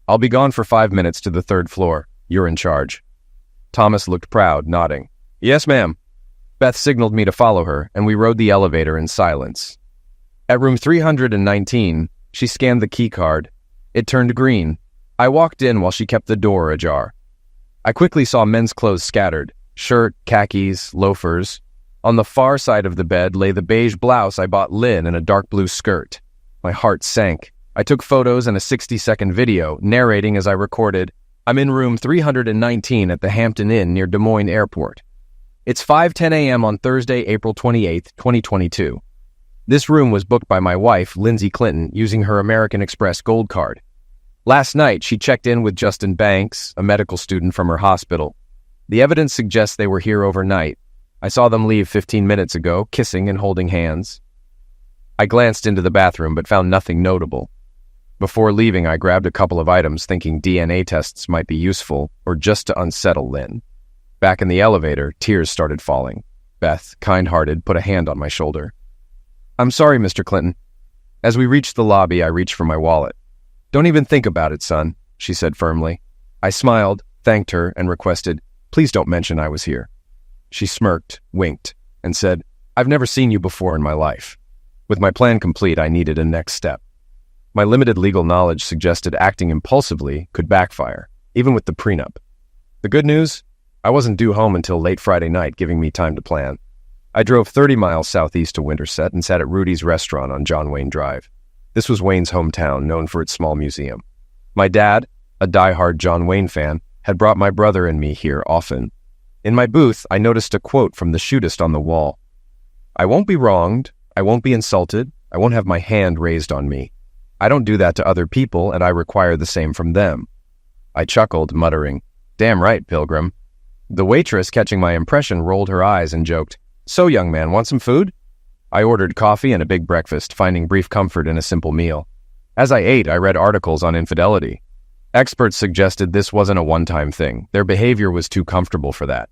I'll be gone for 5 minutes to the 3rd floor. You're in charge. Thomas looked proud, nodding. Yes, ma'am. Beth signaled me to follow her, and we rode the elevator in silence. At room 319, she scanned the key card. It turned green. I walked in while she kept the door ajar. I quickly saw men's clothes scattered. Shirt, khakis, loafers. On the far side of the bed lay the beige blouse I bought Lynn and a dark blue skirt. My heart sank. I took photos and a 60-second video, narrating as I recorded, I'm in room 319 at the Hampton Inn near Des Moines Airport. It's 5:10 a.m. on Thursday, April 28, 2022. This room was booked by my wife, Lindsay Clinton, using her American Express Gold card. Last night, she checked in with Justin Banks, a medical student from her hospital. The evidence suggests they were here overnight. I saw them leave 15 minutes ago, kissing and holding hands. I glanced into the bathroom but found nothing notable. Before leaving, I grabbed a couple of items thinking DNA tests might be useful or just to unsettle Lynn. Back in the elevator, tears started falling. Beth, kind-hearted, put a hand on my shoulder. I'm sorry, Mr. Clinton. As we reached the lobby, I reached for my wallet. Don't even think about it, son, she said firmly. I smiled, thanked her, and requested, please don't mention I was here. She smirked, winked, and said, I've never seen you before in my life. With my plan complete, I needed a next step. My limited legal knowledge suggested acting impulsively could backfire, even with the prenup. The good news? I wasn't due home until late Friday night, giving me time to plan. I drove 30 miles southeast to Winterset and sat at Rudy's restaurant on John Wayne Drive. This was Wayne's hometown, known for its small museum. My dad, a die-hard John Wayne fan, had brought my brother and me here often. In my booth, I noticed a quote from the shootist on the wall. I won't be wronged, I won't be insulted, I won't have my hand raised on me. I don't do that to other people, and I require the same from them. I chuckled, muttering, Damn right, Pilgrim. The waitress, catching my impression, rolled her eyes and joked, So, young man, want some food? I ordered coffee and a big breakfast, finding brief comfort in a simple meal. As I ate, I read articles on infidelity. Experts suggested this wasn't a one-time thing. Their behavior was too comfortable for that.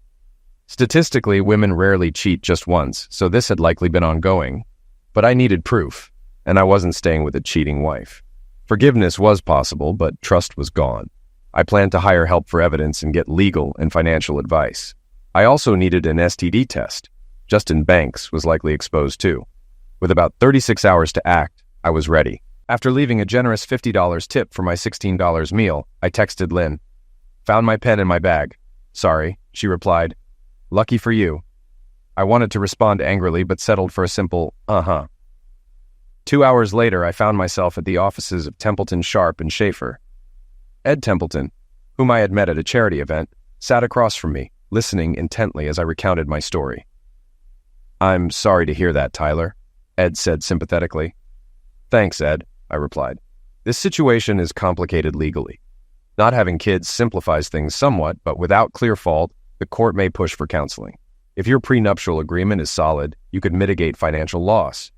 Statistically, women rarely cheat just once, so this had likely been ongoing. But I needed proof, and I wasn't staying with a cheating wife. Forgiveness was possible, but trust was gone. I planned to hire help for evidence and get legal and financial advice. I also needed an STD test. Justin Banks was likely exposed too. With about 36 hours to act, I was ready. After leaving a generous $50 tip for my $16 meal, I texted Lynn. Found my pen in my bag. Sorry, she replied. Lucky for you. I wanted to respond angrily, but settled for a simple, uh-huh. 2 hours later, I found myself at the offices of Templeton, Sharp, and Schaefer. Ed Templeton, whom I had met at a charity event, sat across from me, listening intently as I recounted my story. I'm sorry to hear that, Tyler, Ed said sympathetically. Thanks, Ed, I replied. This situation is complicated legally. Not having kids simplifies things somewhat, but without clear fault, the court may push for counseling. If your prenuptial agreement is solid, you could mitigate financial loss.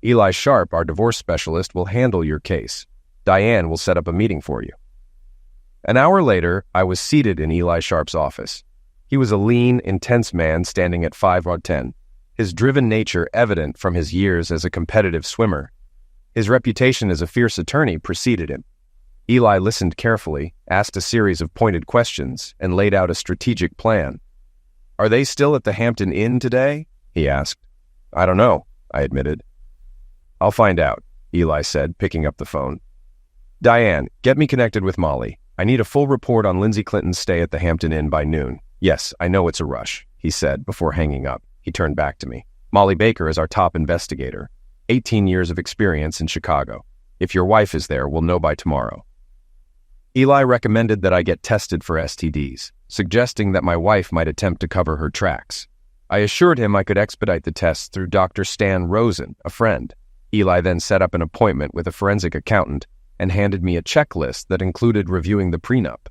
Eli Sharp, our divorce specialist, will handle your case. Diane will set up a meeting for you. An hour later, I was seated in Eli Sharp's office. He was a lean, intense man standing at 5'10", his driven nature evident from his years as a competitive swimmer. His reputation as a fierce attorney preceded him. Eli listened carefully, asked a series of pointed questions, and laid out a strategic plan. Are they still at the Hampton Inn today? He asked. I don't know, I admitted. I'll find out, Eli said, picking up the phone. Diane, get me connected with Molly. I need a full report on Lindsay Clinton's stay at the Hampton Inn by noon. Yes, I know it's a rush, he said before hanging up. He turned back to me. Molly Baker is our top investigator. 18 years of experience in Chicago. If your wife is there, we'll know by tomorrow. Eli recommended that I get tested for STDs, suggesting that my wife might attempt to cover her tracks. I assured him I could expedite the tests through Dr. Stan Rosen, a friend. Eli then set up an appointment with a forensic accountant and handed me a checklist that included reviewing the prenup.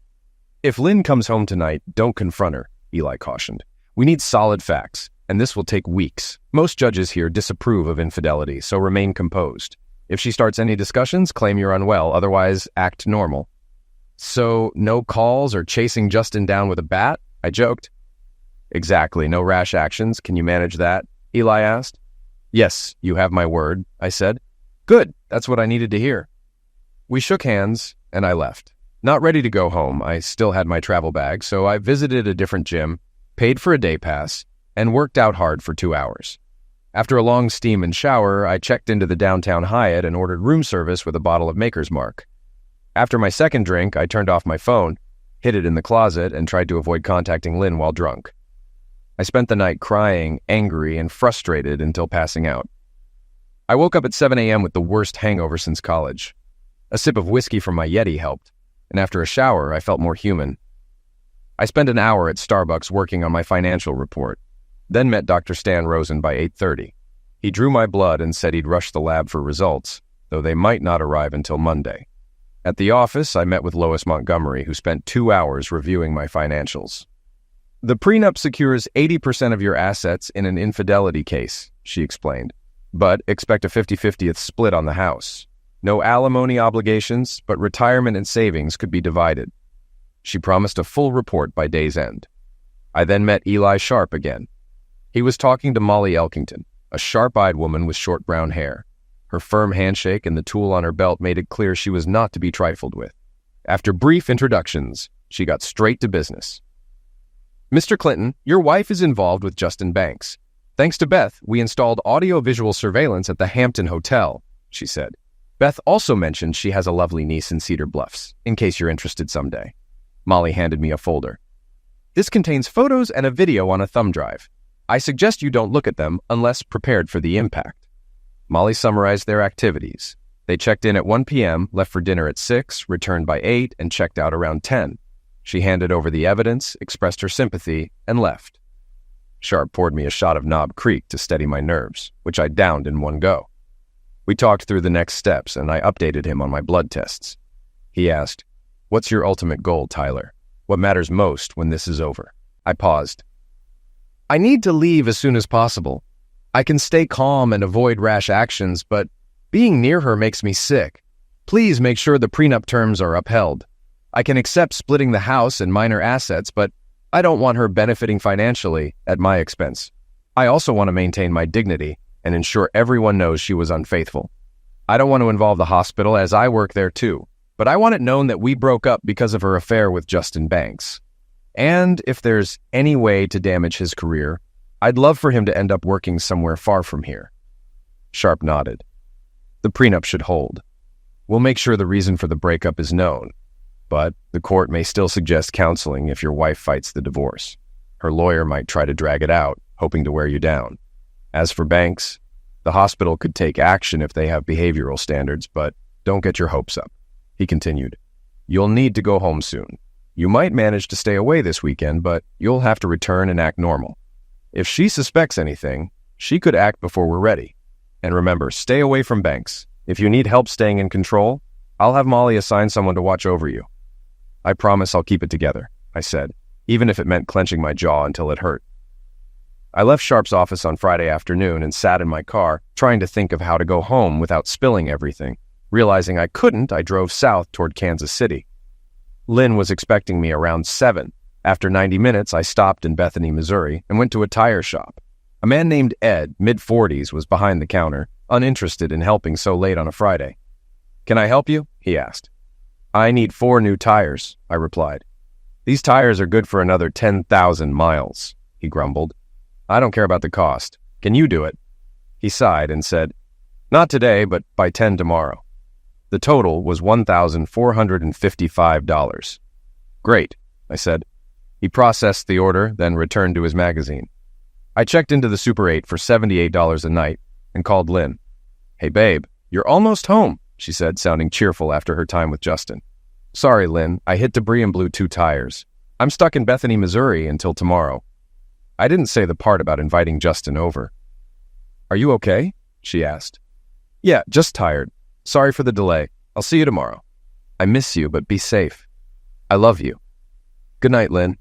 "If Lynn comes home tonight, don't confront her," Eli cautioned. "We need solid facts, and this will take weeks. Most judges here disapprove of infidelity, so remain composed. If she starts any discussions, claim you're unwell, otherwise act normal." "So, no calls or chasing Justin down with a bat?" I joked. "Exactly, no rash actions. Can you manage that?" Eli asked. "Yes, you have my word," I said. "Good, that's what I needed to hear." We shook hands, and I left. Not ready to go home. I still had my travel bag, so I visited a different gym, paid for a day pass, and worked out hard for 2 hours. After a long steam and shower, I checked into the downtown Hyatt and ordered room service with a bottle of Maker's Mark. After my second drink, I turned off my phone, hid it in the closet, and tried to avoid contacting Lynn while drunk. I spent the night crying, angry, and frustrated until passing out. I woke up at 7 a.m. with the worst hangover since college. A sip of whiskey from my Yeti helped, and after a shower, I felt more human. I spent an hour at Starbucks working on my financial report, then met Dr. Stan Rosen by 8:30. He drew my blood and said he'd rush the lab for results, though they might not arrive until Monday. At the office, I met with Lois Montgomery, who spent 2 hours reviewing my financials. "The prenup secures 80% of your assets in an infidelity case," she explained, "but expect a 50-50th split on the house. No alimony obligations, but retirement and savings could be divided." She promised a full report by day's end. I then met Eli Sharp again. He was talking to Molly Elkington, a sharp-eyed woman with short brown hair. Her firm handshake and the tool on her belt made it clear she was not to be trifled with. After brief introductions, she got straight to business. "Mr. Clinton, your wife is involved with Justin Banks. Thanks to Beth, we installed audio-visual surveillance at the Hampton Hotel," she said. "Beth also mentioned she has a lovely niece in Cedar Bluffs, in case you're interested someday." Molly handed me a folder. "This contains photos and a video on a thumb drive. I suggest you don't look at them unless prepared for the impact." Molly summarized their activities. They checked in at 1 p.m., left for dinner at 6, returned by 8, and checked out around 10. She handed over the evidence, expressed her sympathy, and left. Sharp poured me a shot of Knob Creek to steady my nerves, which I downed in one go. We talked through the next steps, and I updated him on my blood tests. He asked, "What's your ultimate goal, Tyler? What matters most when this is over?" I paused. "I need to leave as soon as possible. I can stay calm and avoid rash actions, but being near her makes me sick. Please make sure the prenup terms are upheld. I can accept splitting the house and minor assets, but I don't want her benefiting financially at my expense. I also want to maintain my dignity and ensure everyone knows she was unfaithful. I don't want to involve the hospital, as I work there too, but I want it known that we broke up because of her affair with Justin Banks. And if there's any way to damage his career, I'd love for him to end up working somewhere far from here." Sharp nodded. "The prenup should hold. We'll make sure the reason for the breakup is known, but the court may still suggest counseling if your wife fights the divorce. Her lawyer might try to drag it out, hoping to wear you down. As for Banks, the hospital could take action if they have behavioral standards, but don't get your hopes up." He continued, "You'll need to go home soon. You might manage to stay away this weekend, but you'll have to return and act normal. If she suspects anything, she could act before we're ready. And remember, stay away from Banks. If you need help staying in control, I'll have Molly assign someone to watch over you." "I promise I'll keep it together," I said, even if it meant clenching my jaw until it hurt. I left Sharp's office on Friday afternoon and sat in my car, trying to think of how to go home without spilling everything. Realizing I couldn't, I drove south toward Kansas City. Lynn was expecting me around 7. After 90 minutes, I stopped in Bethany, Missouri, and went to a tire shop. A man named Ed, mid-40s, was behind the counter, uninterested in helping so late on a Friday. "Can I help you?" he asked. "I need 4 new tires," I replied. "These tires are good for another 10,000 miles, he grumbled. "I don't care about the cost. Can you do it?" He sighed and said, "Not today, but by 10 tomorrow." The total was $1,455. "Great," I said. He processed the order, then returned to his magazine. I checked into the Super 8 for $78 a night and called Lynn. "Hey, babe, you're almost home," she said, sounding cheerful after her time with Justin. "Sorry, Lynn, I hit debris and blew 2 tires. I'm stuck in Bethany, Missouri until tomorrow." I didn't say the part about inviting Justin over. "Are you okay?" she asked. "Yeah, just tired. Sorry for the delay. I'll see you tomorrow. I miss you, but be safe. I love you. Good night, Lynn.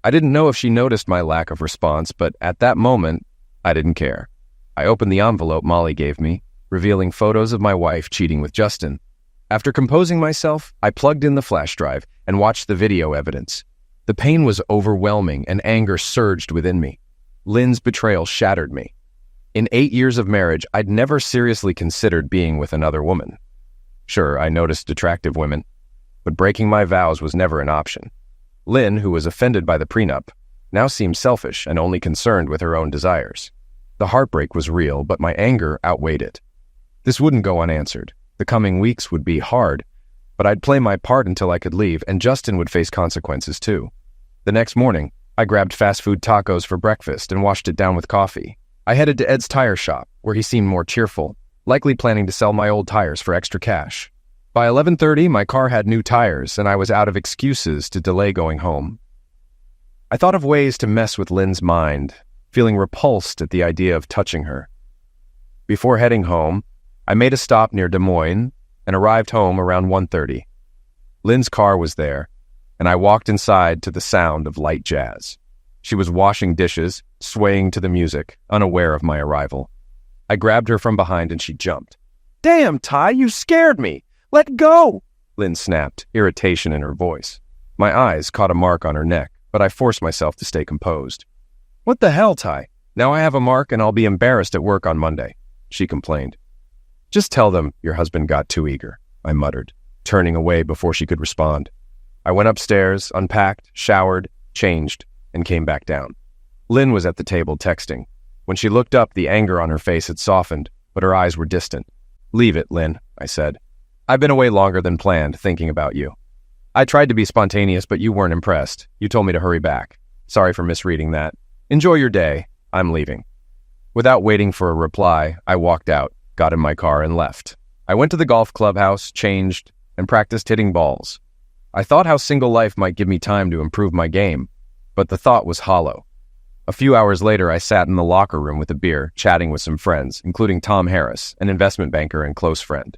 I didn't know if she noticed my lack of response, but at that moment, I didn't care. I opened the envelope Molly gave me, revealing photos of my wife cheating with Justin. After composing myself, I plugged in the flash drive and watched the video evidence. The pain was overwhelming and anger surged within me. Lynn's betrayal shattered me. In 8 years of marriage, I'd never seriously considered being with another woman. Sure, I noticed attractive women, but breaking my vows was never an option. Lynn, who was offended by the prenup, now seemed selfish and only concerned with her own desires. The heartbreak was real, but my anger outweighed it. This wouldn't go unanswered. The coming weeks would be hard, but I'd play my part until I could leave, and Justin would face consequences too. The next morning, I grabbed fast food tacos for breakfast and washed it down with coffee. I headed to Ed's tire shop, where he seemed more cheerful, likely planning to sell my old tires for extra cash. By 11:30, my car had new tires, and I was out of excuses to delay going home. I thought of ways to mess with Lynn's mind, feeling repulsed at the idea of touching her. Before heading home, I made a stop near Des Moines and arrived home around 1:30. Lynn's car was there, and I walked inside to the sound of light jazz. She was washing dishes, swaying to the music, unaware of my arrival. I grabbed her from behind and she jumped. "Damn, Ty, you scared me! Let go!" Lynn snapped, irritation in her voice. My eyes caught a mark on her neck, but I forced myself to stay composed. "What the hell, Ty? Now I have a mark and I'll be embarrassed at work on Monday," she complained. "Just tell them your husband got too eager," I muttered, turning away before she could respond. I went upstairs, unpacked, showered, changed, and came back down. Lynn was at the table texting. When she looked up, the anger on her face had softened, but her eyes were distant. "Leave it, Lynn," I said. "I've been away longer than planned, thinking about you. I tried to be spontaneous, but you weren't impressed. You told me to hurry back. Sorry for misreading that. Enjoy your day. I'm leaving." Without waiting for a reply, I walked out, got in my car, and left. I went to the golf clubhouse, changed, and practiced hitting balls. I thought how single life might give me time to improve my game, but the thought was hollow. A few hours later, I sat in the locker room with a beer, chatting with some friends, including Tom Harris, an investment banker and close friend.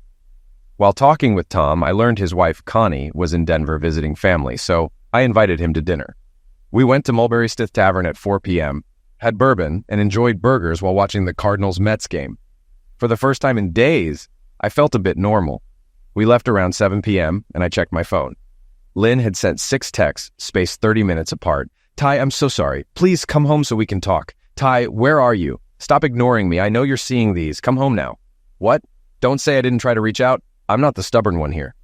While talking with Tom, I learned his wife, Connie, was in Denver visiting family, so I invited him to dinner. We went to Mulberry Stith Tavern at 4 p.m., had bourbon, and enjoyed burgers while watching the Cardinals-Mets game. For the first time in days, I felt a bit normal. We left around 7 p.m., and I checked my phone. Lynn had sent 6 texts, spaced 30 minutes apart. "Ty, I'm so sorry. Please come home so we can talk. Ty, where are you? Stop ignoring me. I know you're seeing these. Come home now." "What? Don't say I didn't try to reach out. I'm not the stubborn one here."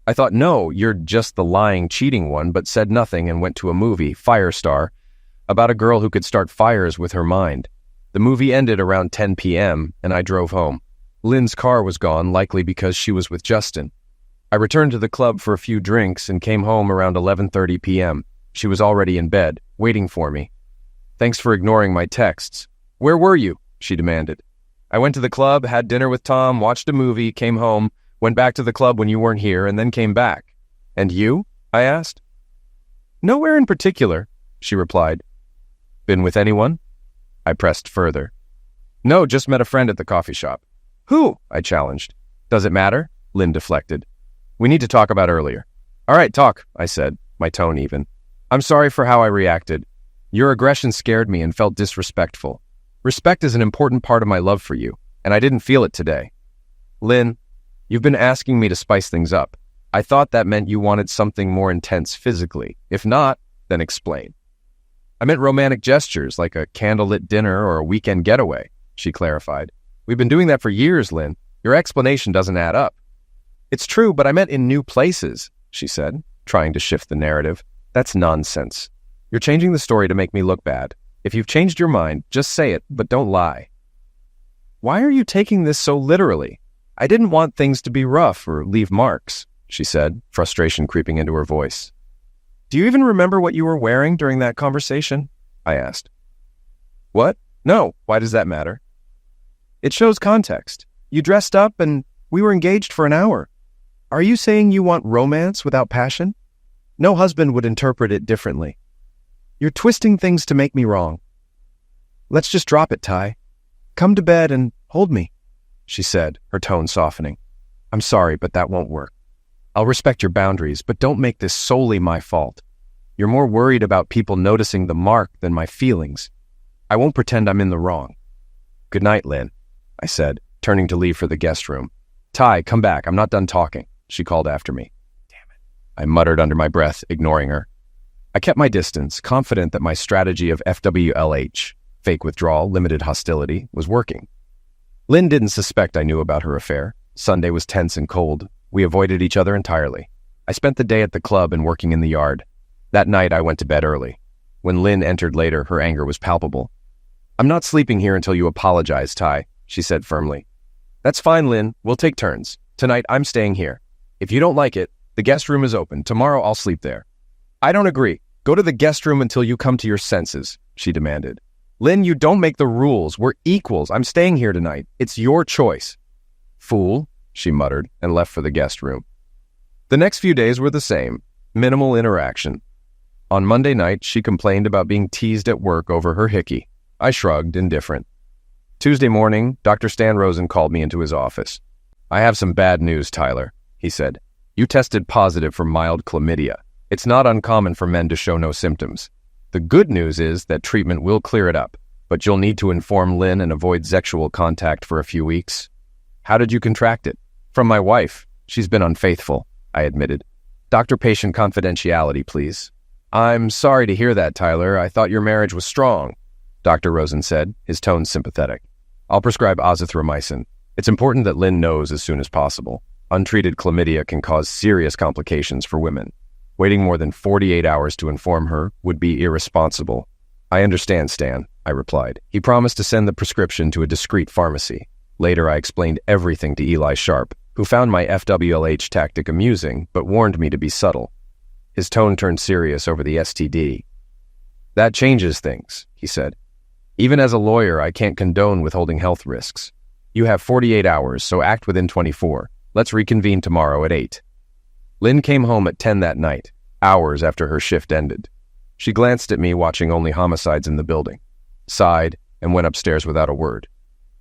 I thought, no, you're just the lying, cheating one, but said nothing and went to a movie, Firestar, about a girl who could start fires with her mind. The movie ended around 10 p.m., and I drove home. Lynn's car was gone, likely because she was with Justin. I returned to the club for a few drinks and came home around 11:30 p.m. She was already in bed, waiting for me. "Thanks for ignoring my texts." "Where were you?" she demanded. "I went to the club, had dinner with Tom, watched a movie, came home, went back to the club when you weren't here, and then came back." "And you?" I asked. "Nowhere in particular," she replied. "Been with anyone?" I pressed further. "No, just met a friend at the coffee shop." "Who?" I challenged. "Does it matter?" Lynn deflected. "We need to talk about earlier." "All right, talk," I said, my tone even. "I'm sorry for how I reacted. Your aggression scared me and felt disrespectful. Respect is an important part of my love for you, and I didn't feel it today." "Lynn, you've been asking me to spice things up. I thought that meant you wanted something more intense physically. If not, then explain." "I meant romantic gestures, like a candlelit dinner or a weekend getaway," she clarified. "We've been doing that for years, Lynn. Your explanation doesn't add up." "It's true, but I meant in new places," she said, trying to shift the narrative. "That's nonsense. You're changing the story to make me look bad. If you've changed your mind, just say it, but don't lie." "Why are you taking this so literally? I didn't want things to be rough or leave marks," she said, frustration creeping into her voice. "Do you even remember what you were wearing during that conversation?" I asked. "What? No. Why does that matter?" "It shows context. You dressed up and we were engaged for an hour. Are you saying you want romance without passion? No husband would interpret it differently. You're twisting things to make me wrong. Let's just drop it, Ty. Come to bed and hold me," she said, her tone softening. I'm sorry, but that won't work. I'll respect your boundaries, but don't make this solely my fault. You're more worried about people noticing the mark than my feelings. I won't pretend I'm in the wrong. Good night, Lynn, I said, turning to leave for the guest room. Ty, come back. I'm not done talking, she called after me. Damn it, I muttered under my breath, ignoring her. I kept my distance, confident that my strategy of FWLH, fake withdrawal, limited hostility, was working. Lynn didn't suspect I knew about her affair. Sunday was tense and cold. We avoided each other entirely. I spent the day at the club and working in the yard. That night, I went to bed early. When Lynn entered later, her anger was palpable. I'm not sleeping here until you apologize, Ty, she said firmly. That's fine, Lynn. We'll take turns. Tonight, I'm staying here. If you don't like it, the guest room is open. Tomorrow, I'll sleep there. I don't agree. Go to the guest room until you come to your senses, she demanded. Lynn, you don't make the rules. We're equals. I'm staying here tonight. It's your choice. Fool, she muttered and left for the guest room. The next few days were the same. Minimal interaction. On Monday night, she complained about being teased at work over her hickey. I shrugged, indifferent. Tuesday morning, Dr. Stan Rosen called me into his office. I have some bad news, Tyler, he said. You tested positive for mild chlamydia. It's not uncommon for men to show no symptoms. The good news is that treatment will clear it up, but you'll need to inform Lynn and avoid sexual contact for a few weeks. How did you contract it? From my wife. She's been unfaithful, I admitted. Doctor-patient confidentiality, please. I'm sorry to hear that, Tyler. I thought your marriage was strong, Dr. Rosen said, his tone sympathetic. I'll prescribe azithromycin. It's important that Lynn knows as soon as possible. Untreated chlamydia can cause serious complications for women. Waiting more than 48 hours to inform her would be irresponsible. I understand, Stan, I replied. He promised to send the prescription to a discreet pharmacy. Later, I explained everything to Eli Sharp, who found my FWLH tactic amusing, but warned me to be subtle. His tone turned serious over the STD. That changes things, he said. Even as a lawyer, I can't condone withholding health risks. You have 48 hours, so act within 24. Let's reconvene tomorrow at 8. Lynn came home at 10 that night, hours after her shift ended. She glanced at me, watching only homicides in the building, sighed, and went upstairs without a word.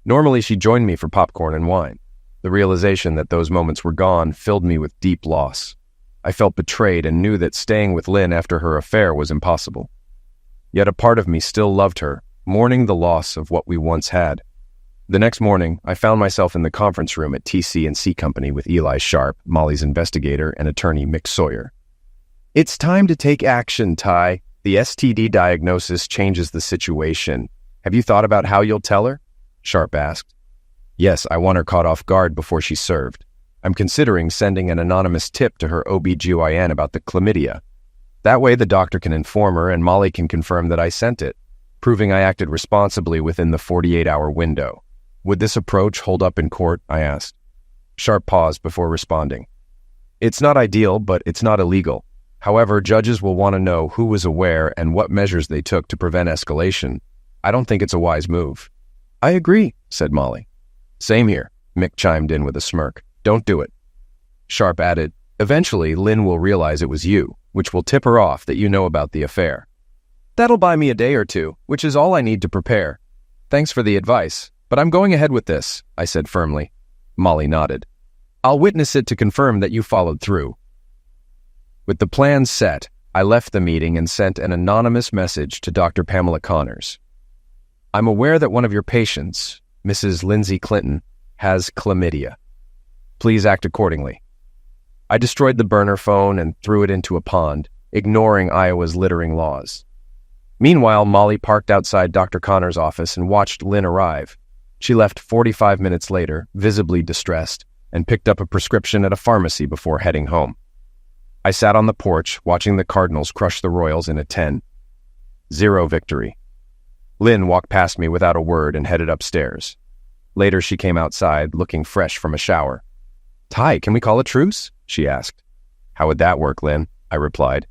Normally, she joined me for popcorn and wine. The realization that those moments were gone filled me with deep loss. I felt betrayed and knew that staying with Lynn after her affair was impossible. Yet a part of me still loved her, mourning the loss of what we once had. The next morning, I found myself in the conference room at TC&C Company with Eli Sharp, Molly's investigator, and attorney Mick Sawyer. It's time to take action, Ty. The STD diagnosis changes the situation. Have you thought about how you'll tell her? Sharp asked. Yes, I want her caught off guard before she's served. I'm considering sending an anonymous tip to her OB/GYN about the chlamydia. That way the doctor can inform her and Molly can confirm that I sent it, proving I acted responsibly within the 48-hour window. Would this approach hold up in court? I asked. Sharp paused before responding. It's not ideal, but it's not illegal. However, judges will want to know who was aware and what measures they took to prevent escalation. I don't think it's a wise move. I agree, said Molly. Same here, Mick chimed in with a smirk. Don't do it. Sharp added, eventually Lynn will realize it was you, which will tip her off that you know about the affair. That'll buy me a day or two, which is all I need to prepare. Thanks for the advice, but I'm going ahead with this, I said firmly. Molly nodded. I'll witness it to confirm that you followed through. With the plan set, I left the meeting and sent an anonymous message to Dr. Pamela Connors. I'm aware that one of your patients, Mrs. Lindsay Clinton, has chlamydia. Please act accordingly. I destroyed the burner phone and threw it into a pond, ignoring Iowa's littering laws. Meanwhile, Molly parked outside Dr. Connors' office and watched Lynn arrive. She left 45 minutes later, visibly distressed, and picked up a prescription at a pharmacy before heading home. I sat on the porch, watching the Cardinals crush the Royals in a 10-0 victory. Lynn walked past me without a word and headed upstairs. Later, she came outside, looking fresh from a shower. Ty, can we call a truce? She asked. How would that work, Lynn? I replied.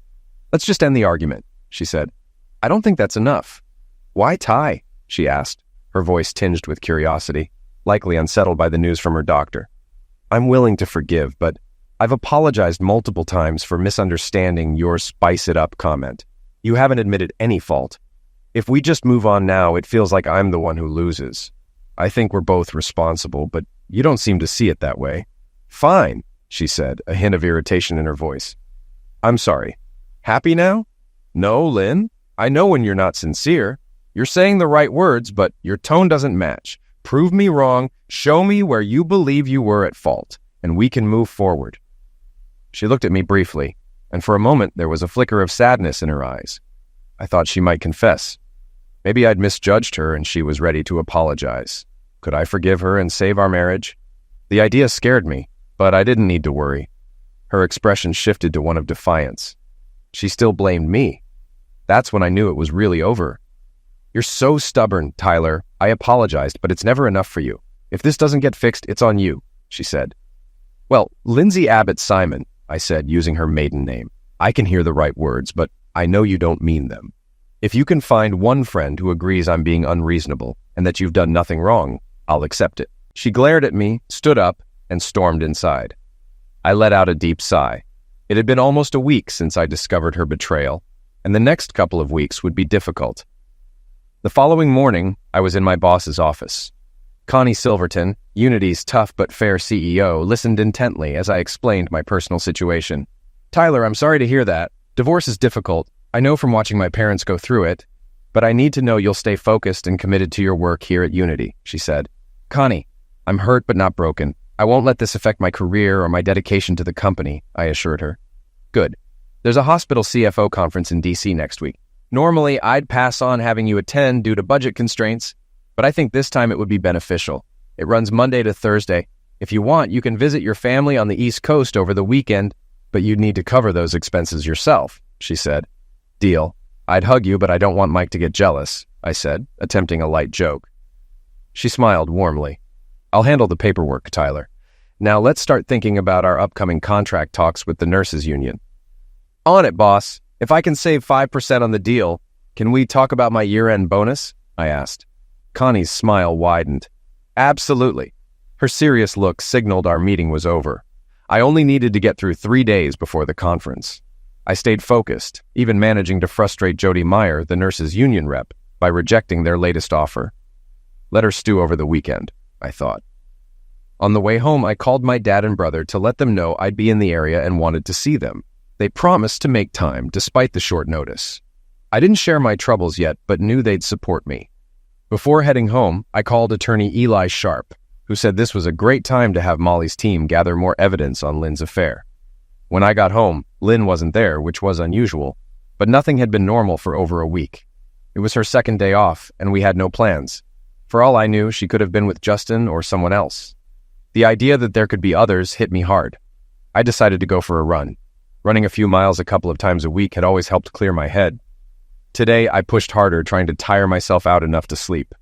Let's just end the argument, she said. I don't think that's enough. Why Ty? She asked, her voice tinged with curiosity, likely unsettled by the news from her doctor. I'm willing to forgive, but I've apologized multiple times for misunderstanding your spice it up comment. You haven't admitted any fault. If we just move on now, it feels like I'm the one who loses. I think we're both responsible, but you don't seem to see it that way. Fine, she said, a hint of irritation in her voice. I'm sorry. Happy now? No, Lynn. I know when you're not sincere. You're saying the right words, but your tone doesn't match. Prove me wrong, show me where you believe you were at fault, and we can move forward. She looked at me briefly, and for a moment there was a flicker of sadness in her eyes. I thought she might confess. Maybe I'd misjudged her and she was ready to apologize. Could I forgive her and save our marriage? The idea scared me, but I didn't need to worry. Her expression shifted to one of defiance. She still blamed me. That's when I knew it was really over. You're so stubborn, Tyler. I apologized, but it's never enough for you. If this doesn't get fixed, it's on you, she said. Well, Lindsay Abbott Simon, I said, using her maiden name. I can hear the right words, but I know you don't mean them. If you can find one friend who agrees I'm being unreasonable and that you've done nothing wrong, I'll accept it. She glared at me, stood up, and stormed inside. I let out a deep sigh. It had been almost a week since I discovered her betrayal, and the next couple of weeks would be difficult. The following morning, I was in my boss's office. Connie Silverton, Unity's tough but fair CEO, listened intently as I explained my personal situation. Tyler, I'm sorry to hear that. Divorce is difficult. I know from watching my parents go through it, but I need to know you'll stay focused and committed to your work here at Unity, she said. Connie, I'm hurt but not broken. I won't let this affect my career or my dedication to the company, I assured her. Good. There's a hospital CFO conference in DC next week. Normally, I'd pass on having you attend due to budget constraints, but I think this time it would be beneficial. It runs Monday to Thursday. If you want, you can visit your family on the East Coast over the weekend, but you'd need to cover those expenses yourself, she said. Deal. I'd hug you, but I don't want Mike to get jealous, I said, attempting a light joke. She smiled warmly. I'll handle the paperwork, Tyler. Now let's start thinking about our upcoming contract talks with the nurses union. On it, boss. If I can save 5% on the deal, can we talk about my year-end bonus? I asked. Connie's smile widened. Absolutely. Her serious look signaled our meeting was over. I only needed to get through 3 days before the conference. I stayed focused, even managing to frustrate Jody Meyer, the nurses union rep, by rejecting their latest offer. Let her stew over the weekend, I thought. On the way home, I called my dad and brother to let them know I'd be in the area and wanted to see them. They promised to make time, despite the short notice. I didn't share my troubles yet, but knew they'd support me. Before heading home, I called attorney Eli Sharp, who said this was a great time to have Molly's team gather more evidence on Lynn's affair. When I got home, Lynn wasn't there, which was unusual, but nothing had been normal for over a week. It was her second day off, and we had no plans. For all I knew, she could have been with Justin or someone else. The idea that there could be others hit me hard. I decided to go for a run. Running a few miles a couple of times a week had always helped clear my head. Today, I pushed harder, trying to tire myself out enough to sleep.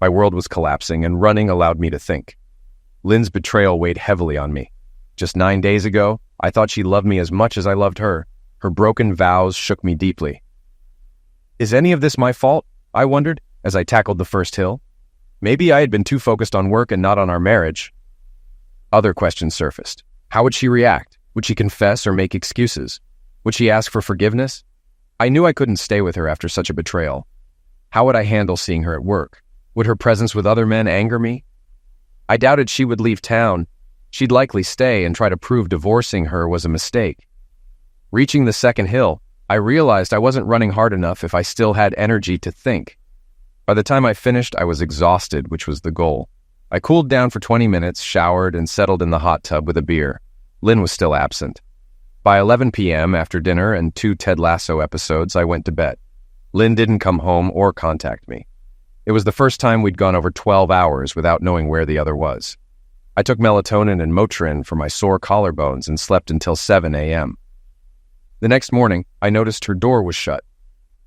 My world was collapsing, and running allowed me to think. Lynn's betrayal weighed heavily on me. Just 9 days ago, I thought she loved me as much as I loved her. Her broken vows shook me deeply. Is any of this my fault? I wondered, as I tackled the first hill. Maybe I had been too focused on work and not on our marriage. Other questions surfaced. How would she react? Would she confess or make excuses? Would she ask for forgiveness? I knew I couldn't stay with her after such a betrayal. How would I handle seeing her at work? Would her presence with other men anger me? I doubted she would leave town. She'd likely stay and try to prove divorcing her was a mistake. Reaching the second hill, I realized I wasn't running hard enough if I still had energy to think. By the time I finished, I was exhausted, which was the goal. I cooled down for 20 minutes, showered, and settled in the hot tub with a beer. Lynn was still absent. By 11 p.m., after dinner and 2 Ted Lasso episodes, I went to bed. Lynn didn't come home or contact me. It was the first time we'd gone over 12 hours without knowing where the other was. I took melatonin and Motrin for my sore collarbones and slept until 7 a.m. The next morning, I noticed her door was shut.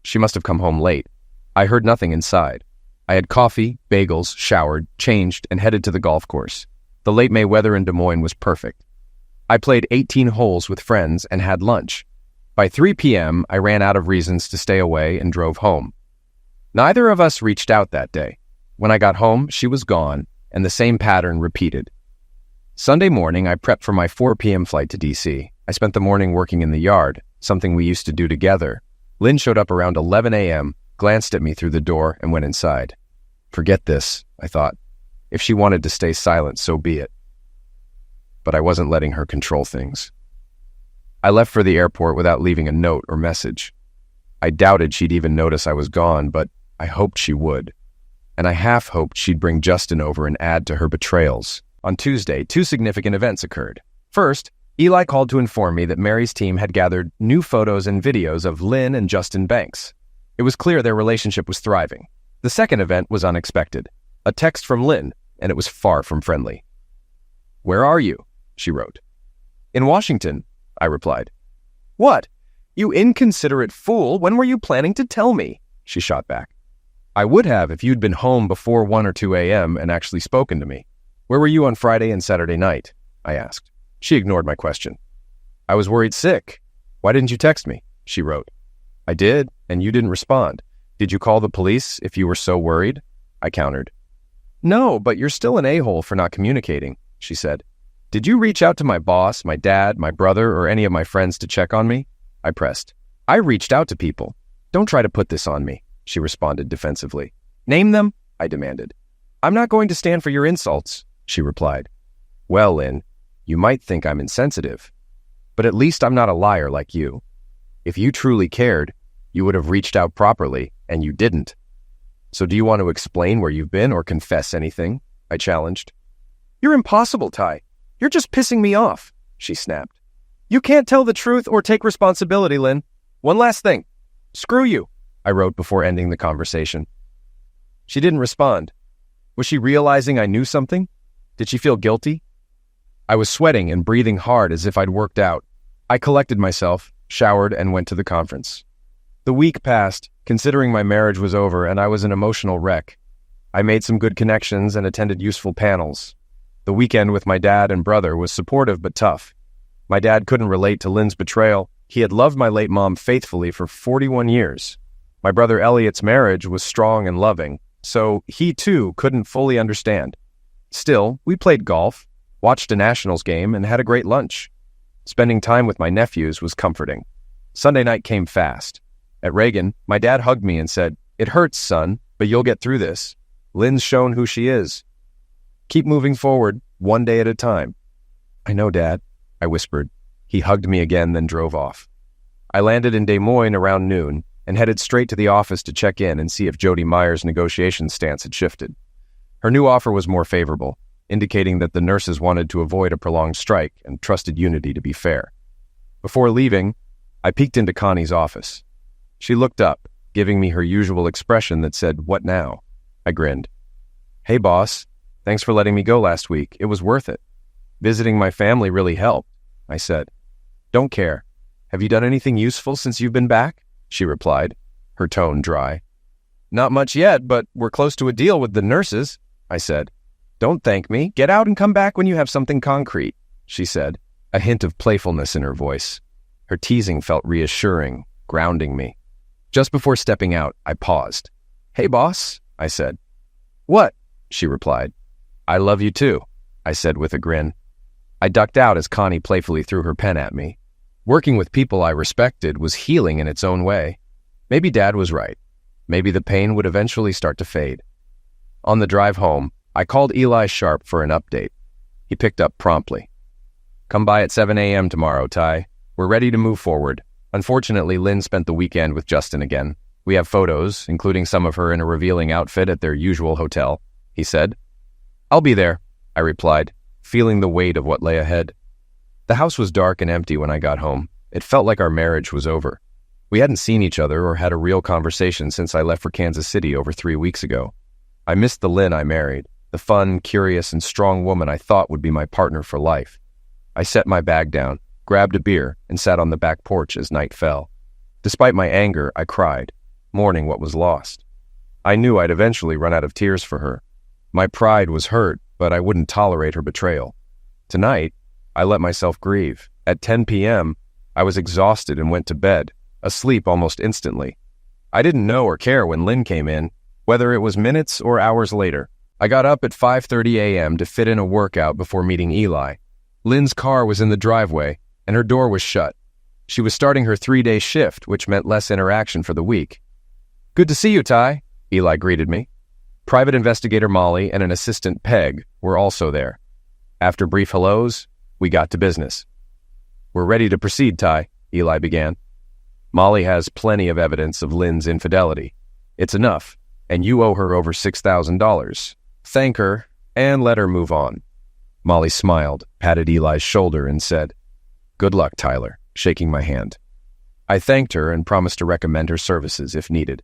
She must have come home late. I heard nothing inside. I had coffee, bagels, showered, changed, and headed to the golf course. The late May weather in Des Moines was perfect. I played 18 holes with friends and had lunch. By 3 p.m., I ran out of reasons to stay away and drove home. Neither of us reached out that day. When I got home, she was gone, and the same pattern repeated. Sunday morning, I prepped for my 4 p.m. flight to D.C. I spent the morning working in the yard, something we used to do together. Lynn showed up around 11 a.m., glanced at me through the door, and went inside. Forget this, I thought. If she wanted to stay silent, so be it. but I wasn't letting her control things. I left for the airport without leaving a note or message. I doubted she'd even notice I was gone, but I hoped she would. And I half hoped she'd bring Justin over and add to her betrayals. On Tuesday, two significant events occurred. First, Eli called to inform me that Mary's team had gathered new photos and videos of Lynn and Justin Banks. It was clear their relationship was thriving. The second event was unexpected. A text from Lynn, and it was far from friendly. "Where are you?" she wrote. "In Washington," I replied. "What? You inconsiderate fool, when were you planning to tell me?" she shot back. "I would have if you'd been home before 1 or 2 a.m. and actually spoken to me. Where were you on Friday and Saturday night?" I asked. She ignored my question. "I was worried sick. Why didn't you text me?" she wrote. "I did, and you didn't respond. Did you call the police if you were so worried?" I countered. "No, but you're still an a-hole for not communicating," she said. "Did you reach out to my boss, my dad, my brother, or any of my friends to check on me?" I pressed. "I reached out to people. Don't try to put this on me," she responded defensively. "Name them," I demanded. "I'm not going to stand for your insults," she replied. "Well, Lynn, you might think I'm insensitive, but at least I'm not a liar like you. If you truly cared, you would have reached out properly, and you didn't. So do you want to explain where you've been or confess anything?" I challenged. "You're impossible, Ty. You're just pissing me off," she snapped. "You can't tell the truth or take responsibility, Lynn. One last thing. Screw you," I wrote before ending the conversation. She didn't respond. Was she realizing I knew something? Did she feel guilty? I was sweating and breathing hard as if I'd worked out. I collected myself, showered, and went to the conference. The week passed, considering my marriage was over, and I was an emotional wreck. I made some good connections and attended useful panels. The weekend with my dad and brother was supportive but tough. My dad couldn't relate to Lynn's betrayal. He had loved my late mom faithfully for 41 years. My brother Elliot's marriage was strong and loving, so he too couldn't fully understand. Still, we played golf, watched a Nationals game, and had a great lunch. Spending time with my nephews was comforting. Sunday night came fast. At Reagan, my dad hugged me and said, "It hurts, son, but you'll get through this. Lynn's shown who she is. Keep moving forward, one day at a time." "I know, Dad," I whispered. He hugged me again, then drove off. I landed in Des Moines around noon and headed straight to the office to check in and see if Jody Meyer's negotiation stance had shifted. Her new offer was more favorable, indicating that the nurses wanted to avoid a prolonged strike and trusted unity to be fair. Before leaving, I peeked into Connie's office. She looked up, giving me her usual expression that said, "What now?" I grinned. "Hey, boss. Thanks for letting me go last week. It was worth it. Visiting my family really helped," I said. "Don't care. Have you done anything useful since you've been back?" she replied, her tone dry. "Not much yet, but we're close to a deal with the nurses," I said. "Don't thank me. Get out and come back when you have something concrete," she said, a hint of playfulness in her voice. Her teasing felt reassuring, grounding me. Just before stepping out, I paused. "Hey, boss," I said. "What?" she replied. "I love you too," I said with a grin. I ducked out as Connie playfully threw her pen at me. Working with people I respected was healing in its own way. Maybe Dad was right. Maybe the pain would eventually start to fade. On the drive home, I called Eli Sharp for an update. He picked up promptly. "Come by at 7 a.m. tomorrow, Ty. We're ready to move forward. Unfortunately, Lynn spent the weekend with Justin again. We have photos, including some of her in a revealing outfit at their usual hotel," he said. "I'll be there," I replied, feeling the weight of what lay ahead. The house was dark and empty when I got home. It felt like our marriage was over. We hadn't seen each other or had a real conversation since I left for Kansas City over 3 weeks ago. I missed the Lynn I married, the fun, curious, and strong woman I thought would be my partner for life. I set my bag down, grabbed a beer, and sat on the back porch as night fell. Despite my anger, I cried, mourning what was lost. I knew I'd eventually run out of tears for her. My pride was hurt, but I wouldn't tolerate her betrayal. Tonight, I let myself grieve. At 10 p.m., I was exhausted and went to bed, asleep almost instantly. I didn't know or care when Lynn came in, whether it was minutes or hours later. I got up at 5:30 a.m. to fit in a workout before meeting Eli. Lynn's car was in the driveway, and her door was shut. She was starting her 3-day shift, which meant less interaction for the week. "Good to see you, Ty," Eli greeted me. Private investigator Molly and an assistant, Peg, were also there. After brief hellos, We got to business. "We're ready to proceed, Ty," Eli began. "Molly has plenty of evidence of Lynn's infidelity. It's enough, and you owe her over $6,000. Thank her, and let her move on." Molly smiled, patted Eli's shoulder, and said, "Good luck, Tyler," shaking my hand. I thanked her and promised to recommend her services if needed.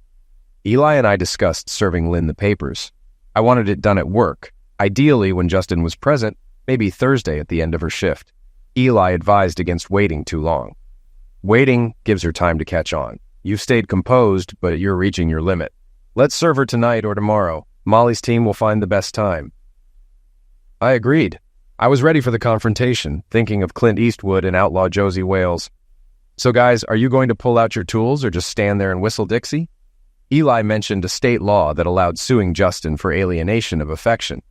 Eli and I discussed serving Lynn the papers. I wanted it done at work, ideally when Justin was present, maybe Thursday at the end of her shift. Eli advised against waiting too long. "Waiting gives her time to catch on. You've stayed composed, but you're reaching your limit. Let's serve her tonight or tomorrow. Molly's team will find the best time." I agreed. I was ready for the confrontation, thinking of Clint Eastwood and outlaw Josie Wales. "So guys, are you going to pull out your tools or just stand there and whistle Dixie?" Eli mentioned a state law that allowed suing Justin for alienation of affection.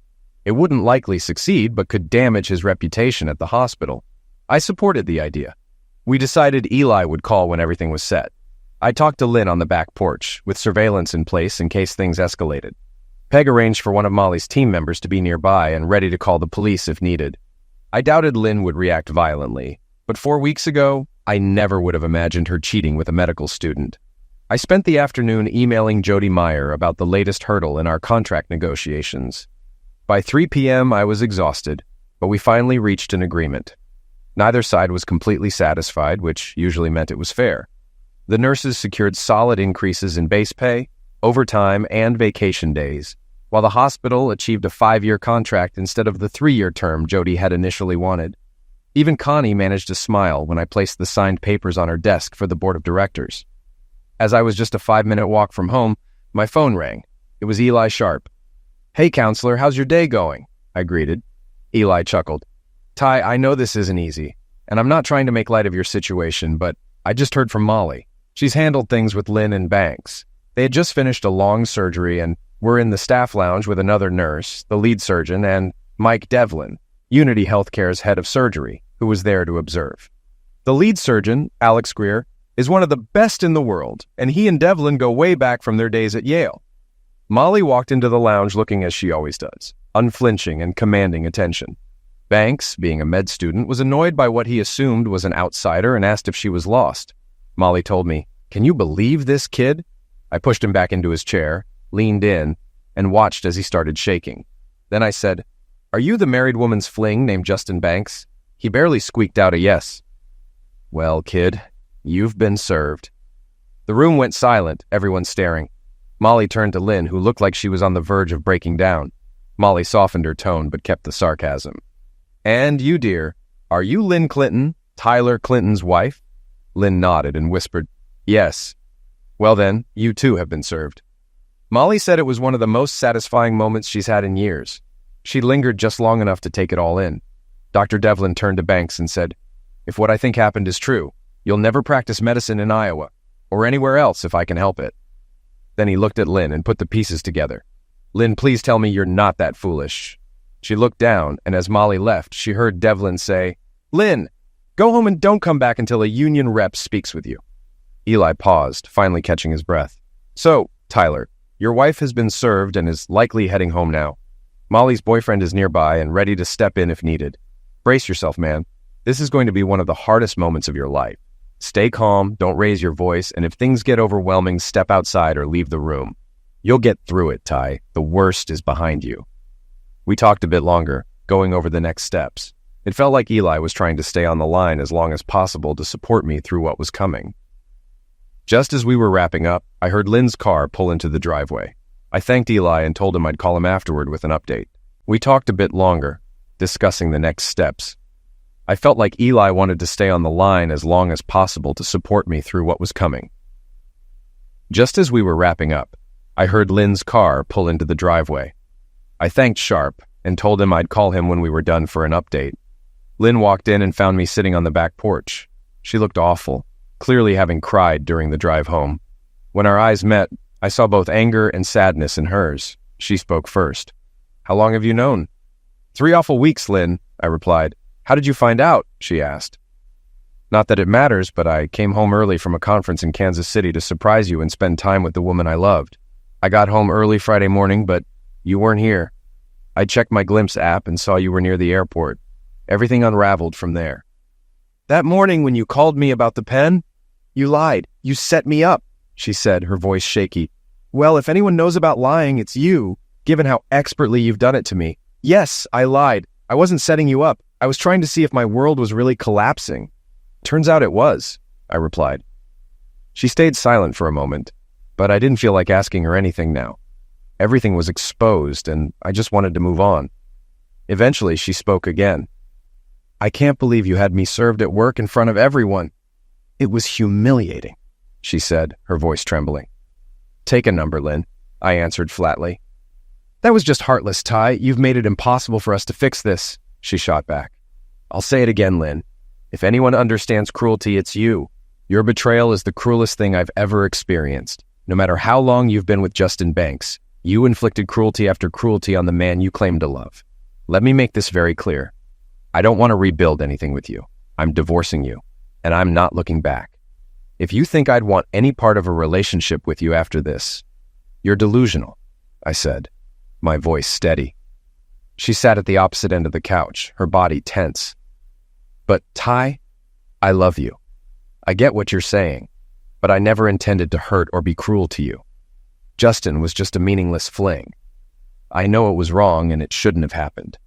It wouldn't likely succeed, but could damage his reputation at the hospital. I supported the idea. We decided Eli would call when everything was set. I talked to Lynn on the back porch, with surveillance in place in case things escalated. Peg arranged for one of Molly's team members to be nearby and ready to call the police if needed. I doubted Lynn would react violently, but 4 weeks ago, I never would have imagined her cheating with a medical student. I spent the afternoon emailing Jody Meyer about the latest hurdle in our contract negotiations. By 3 p.m., I was exhausted, but we finally reached an agreement. Neither side was completely satisfied, which usually meant it was fair. The nurses secured solid increases in base pay, overtime, and vacation days, while the hospital achieved a 5-year contract instead of the 3-year term Jody had initially wanted. Even Connie managed to smile when I placed the signed papers on her desk for the board of directors. As I was just a 5-minute walk from home, my phone rang. It was Eli Sharp. "Hey, counselor, how's your day going?" I greeted. Eli chuckled. "Ty, I know this isn't easy, and I'm not trying to make light of your situation, but I just heard from Molly. She's handled things with Lynn and Banks. They had just finished a long surgery and were in the staff lounge with another nurse, the lead surgeon, and Mike Devlin, Unity Healthcare's head of surgery, who was there to observe. The lead surgeon, Alex Greer, is one of the best in the world, and he and Devlin go way back from their days at Yale." Molly walked into the lounge looking as she always does, unflinching and commanding attention. Banks, being a med student, was annoyed by what he assumed was an outsider and asked if she was lost. Molly told me, "Can you believe this kid?" I pushed him back into his chair, leaned in, and watched as he started shaking. Then I said, "Are you the married woman's fling named Justin Banks?" He barely squeaked out a yes. "Well, kid, you've been served." The room went silent, everyone staring. Molly turned to Lynn, who looked like she was on the verge of breaking down. Molly softened her tone, but kept the sarcasm. "And you, dear, are you Lynn Clinton, Tyler Clinton's wife?" Lynn nodded and whispered, "Yes." "Well then, you too have been served." Molly said it was one of the most satisfying moments she's had in years. She lingered just long enough to take it all in. Dr. Devlin turned to Banks and said, "If what I think happened is true, you'll never practice medicine in Iowa, or anywhere else if I can help it." Then he looked at Lynn and put the pieces together. "Lynn, please tell me you're not that foolish." She looked down, and as Molly left, she heard Devlin say, "Lynn, go home and don't come back until a union rep speaks with you." Eli paused, finally catching his breath. "So, Tyler, your wife has been served and is likely heading home now. Molly's boyfriend is nearby and ready to step in if needed. Brace yourself, man. This is going to be one of the hardest moments of your life. Stay calm, don't raise your voice, and if things get overwhelming, step outside or leave the room. You'll get through it, Ty. The worst is behind you." We talked a bit longer, going over the next steps. It felt like Eli was trying to stay on the line as long as possible to support me through what was coming. Just as we were wrapping up, I heard Lynn's car pull into the driveway. I thanked Eli and told him I'd call him afterward with an update. We talked a bit longer, discussing the next steps. I felt like Eli wanted to stay on the line as long as possible to support me through what was coming. Just as we were wrapping up, I heard Lynn's car pull into the driveway. I thanked Sharp and told him I'd call him when we were done for an update. Lynn walked in and found me sitting on the back porch. She looked awful, clearly having cried during the drive home. When our eyes met, I saw both anger and sadness in hers. She spoke first. "How long have you known?" "3 awful weeks, Lynn," I replied. "How did you find out?" she asked. "Not that it matters, but I came home early from a conference in Kansas City to surprise you and spend time with the woman I loved. I got home early Friday morning, but you weren't here. I checked my Glimpse app and saw you were near the airport. Everything unraveled from there. "That morning when you called me about the pen, you lied. You set me up," she said, her voice shaky. "Well, if anyone knows about lying, it's you, given how expertly you've done it to me. Yes, I lied. I wasn't setting you up. I was trying to see if my world was really collapsing." "Turns out it was," I replied. She stayed silent for a moment, but I didn't feel like asking her anything now. Everything was exposed, and I just wanted to move on. Eventually, she spoke again. "I can't believe you had me served at work in front of everyone. It was humiliating," she said, her voice trembling. "Take a number, Lynn," I answered flatly. "That was just heartless, Ty. You've made it impossible for us to fix this," she shot back. "I'll say it again, Lynn. If anyone understands cruelty, it's you. Your betrayal is the cruelest thing I've ever experienced. No matter how long you've been with Justin Banks, you inflicted cruelty after cruelty on the man you claim to love. Let me make this very clear. I don't want to rebuild anything with you. I'm divorcing you, and I'm not looking back. If you think I'd want any part of a relationship with you after this, you're delusional," I said, my voice steady. She sat at the opposite end of the couch, her body tense. "But Ty, I love you. I get what you're saying, but I never intended to hurt or be cruel to you. Justin was just a meaningless fling. I know it was wrong and it shouldn't have happened.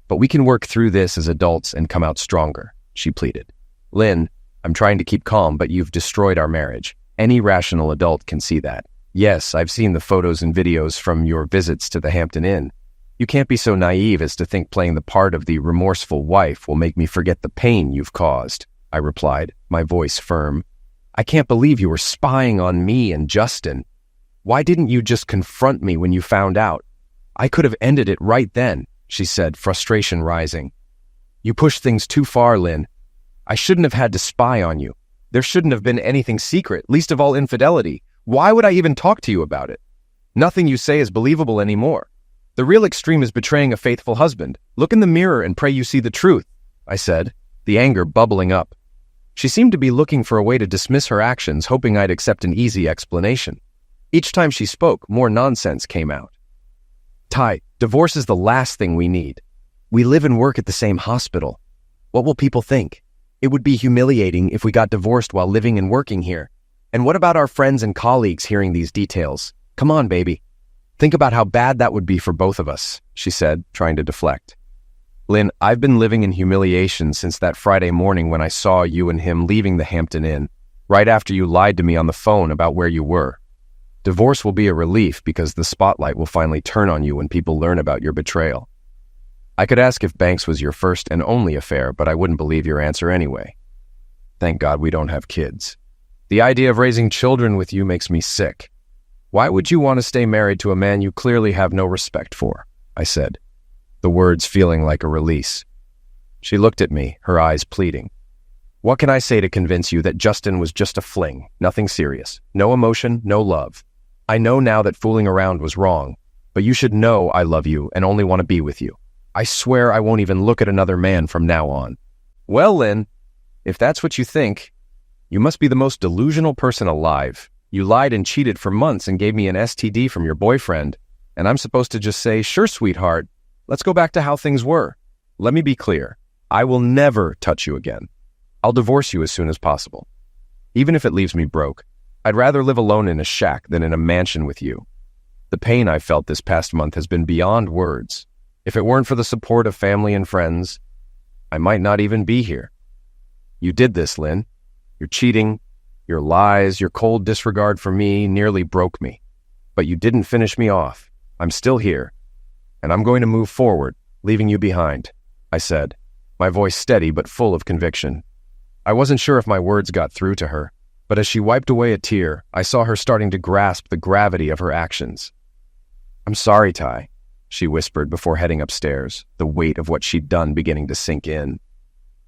But we can work through this as adults and come out stronger," she pleaded. "Lynn, I'm trying to keep calm, but you've destroyed our marriage. Any rational adult can see that. Yes, I've seen the photos and videos from your visits to the Hampton Inn. You can't be so naive as to think playing the part of the remorseful wife will make me forget the pain you've caused," I replied, my voice firm. "I can't believe you were spying on me and Justin. Why didn't you just confront me when you found out? I could have ended it right then," she said, frustration rising. "You pushed things too far, Lynn. I shouldn't have had to spy on you. There shouldn't have been anything secret, least of all infidelity. Why would I even talk to you about it? Nothing you say is believable anymore. The real extreme is betraying a faithful husband. Look in the mirror and pray you see the truth," I said, the anger bubbling up. She seemed to be looking for a way to dismiss her actions, hoping I'd accept an easy explanation. Each time she spoke, more nonsense came out. "Ty, divorce is the last thing we need. We live and work at the same hospital. What will people think? It would be humiliating if we got divorced while living and working here. And what about our friends and colleagues hearing these details? Come on, baby. Think about how bad that would be for both of us," she said, trying to deflect. "Lynn, I've been living in humiliation since that Friday morning when I saw you and him leaving the Hampton Inn, right after you lied to me on the phone about where you were. Divorce will be a relief because the spotlight will finally turn on you when people learn about your betrayal. I could ask if Banks was your first and only affair, but I wouldn't believe your answer anyway. Thank God we don't have kids. The idea of raising children with you makes me sick. Why would you want to stay married to a man you clearly have no respect for?" I said, the words feeling like a release. She looked at me, her eyes pleading. "What can I say to convince you that Justin was just a fling, nothing serious, no emotion, no love? I know now that fooling around was wrong, but you should know I love you and only want to be with you. I swear I won't even look at another man from now on." "Well, Lynn, if that's what you think, you must be the most delusional person alive. You lied and cheated for months and gave me an STD from your boyfriend, and I'm supposed to just say, 'Sure, sweetheart, let's go back to how things were.' Let me be clear. I will never touch you again. I'll divorce you as soon as possible. Even if it leaves me broke, I'd rather live alone in a shack than in a mansion with you. The pain I've felt this past month has been beyond words. If it weren't for the support of family and friends, I might not even be here. You did this, Lynn. Your cheating, your lies, your cold disregard for me nearly broke me. But you didn't finish me off. I'm still here, and I'm going to move forward, leaving you behind," I said, my voice steady but full of conviction. I wasn't sure if my words got through to her, but as she wiped away a tear, I saw her starting to grasp the gravity of her actions. "I'm sorry, Ty," she whispered before heading upstairs, the weight of what she'd done beginning to sink in.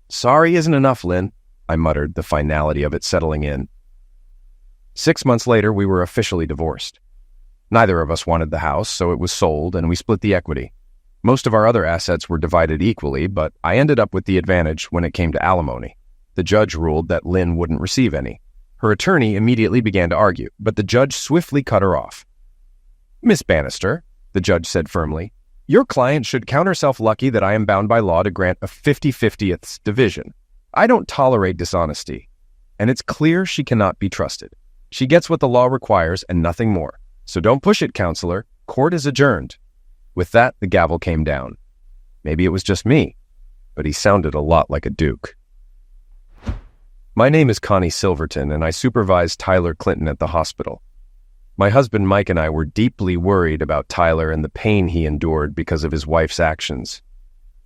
"Sorry isn't enough, Lynn," I muttered, the finality of it settling in. 6 months later, we were officially divorced. Neither of us wanted the house, so it was sold and we split the equity. Most of our other assets were divided equally, but I ended up with the advantage when it came to alimony. The judge ruled that Lynn wouldn't receive any. Her attorney immediately began to argue, but the judge swiftly cut her off. "Miss Bannister," the judge said firmly, Your client should count herself lucky that I am bound by law to grant a 50/50th division. I don't tolerate dishonesty, and it's clear she cannot be trusted. She gets what the law requires and nothing more. So don't push it, counselor. Court is adjourned." With that, the gavel came down. Maybe it was just me, but he sounded a lot like a duke. My name is Connie Silverton, and I supervise Tyler Clinton at the hospital. My husband Mike and I were deeply worried about Tyler and the pain he endured because of his wife's actions.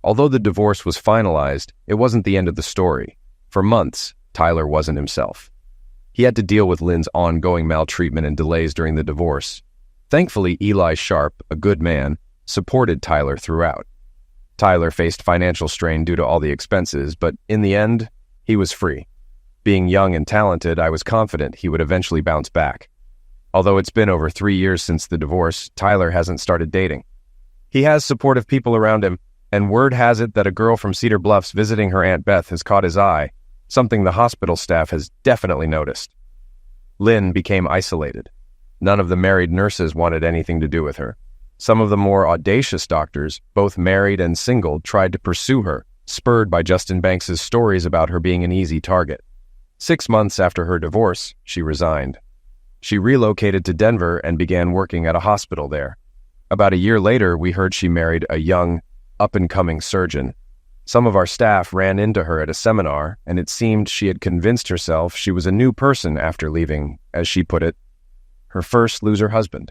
Although the divorce was finalized, it wasn't the end of the story. For months, Tyler wasn't himself. He had to deal with Lynn's ongoing maltreatment and delays during the divorce. Thankfully, Eli Sharp, a good man, supported Tyler throughout. Tyler faced financial strain due to all the expenses, but in the end, he was free. Being young and talented, I was confident he would eventually bounce back. Although it's been over 3 years since the divorce, Tyler hasn't started dating. He has supportive people around him, and word has it that a girl from Cedar Bluffs visiting her Aunt Beth has caught his eye, something the hospital staff has definitely noticed. Lynn became isolated. None of the married nurses wanted anything to do with her. Some of the more audacious doctors, both married and single, tried to pursue her, spurred by Justin Banks's stories about her being an easy target. 6 months after her divorce, she resigned. She relocated to Denver and began working at a hospital there. About a year later, we heard she married a young, up-and-coming surgeon. Some of our staff ran into her at a seminar, and it seemed she had convinced herself she was a new person after leaving, as she put it, her first loser husband.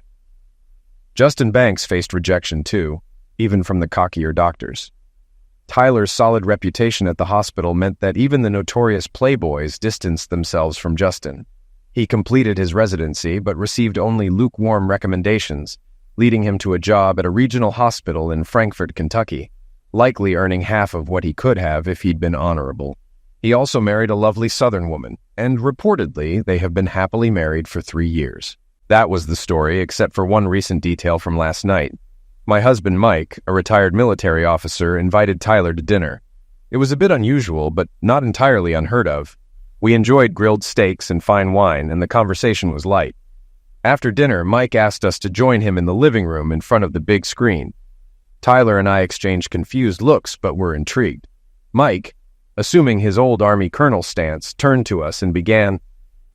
Justin Banks faced rejection too, even from the cockier doctors. Tyler's solid reputation at the hospital meant that even the notorious playboys distanced themselves from Justin. He completed his residency but received only lukewarm recommendations, leading him to a job at a regional hospital in Frankfort, Kentucky, likely earning half of what he could have if he'd been honorable. He also married a lovely Southern woman, and reportedly they have been happily married for 3 years. That was the story, except for one recent detail from last night. My husband Mike, a retired military officer, invited Tyler to dinner. It was a bit unusual, but not entirely unheard of. We enjoyed grilled steaks and fine wine, and the conversation was light. After dinner, Mike asked us to join him in the living room in front of the big screen. Tyler and I exchanged confused looks, but were intrigued. Mike, assuming his old Army colonel stance, turned to us and began,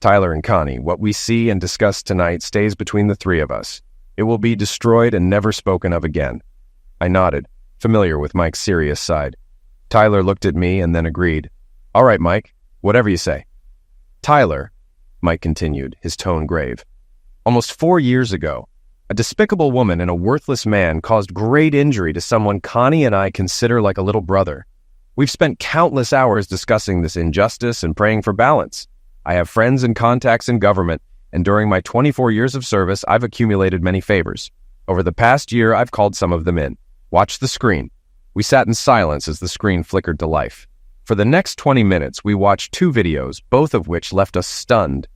"Tyler and Connie, what we see and discuss tonight stays between the 3 of us. It will be destroyed and never spoken of again." I nodded, familiar with Mike's serious side. Tyler looked at me and then agreed. "All right, Mike, whatever you say." "Tyler," Mike continued, his tone grave, "almost 4 years ago, a despicable woman and a worthless man caused great injury to someone Connie and I consider like a little brother. We've spent countless hours discussing this injustice and praying for balance. I have friends and contacts in government, and during my 24 years of service, I've accumulated many favors. Over the past year, I've called some of them in. Watch the screen." We sat in silence as the screen flickered to life. For the next 20 minutes, we watched 2 videos, both of which left us stunned.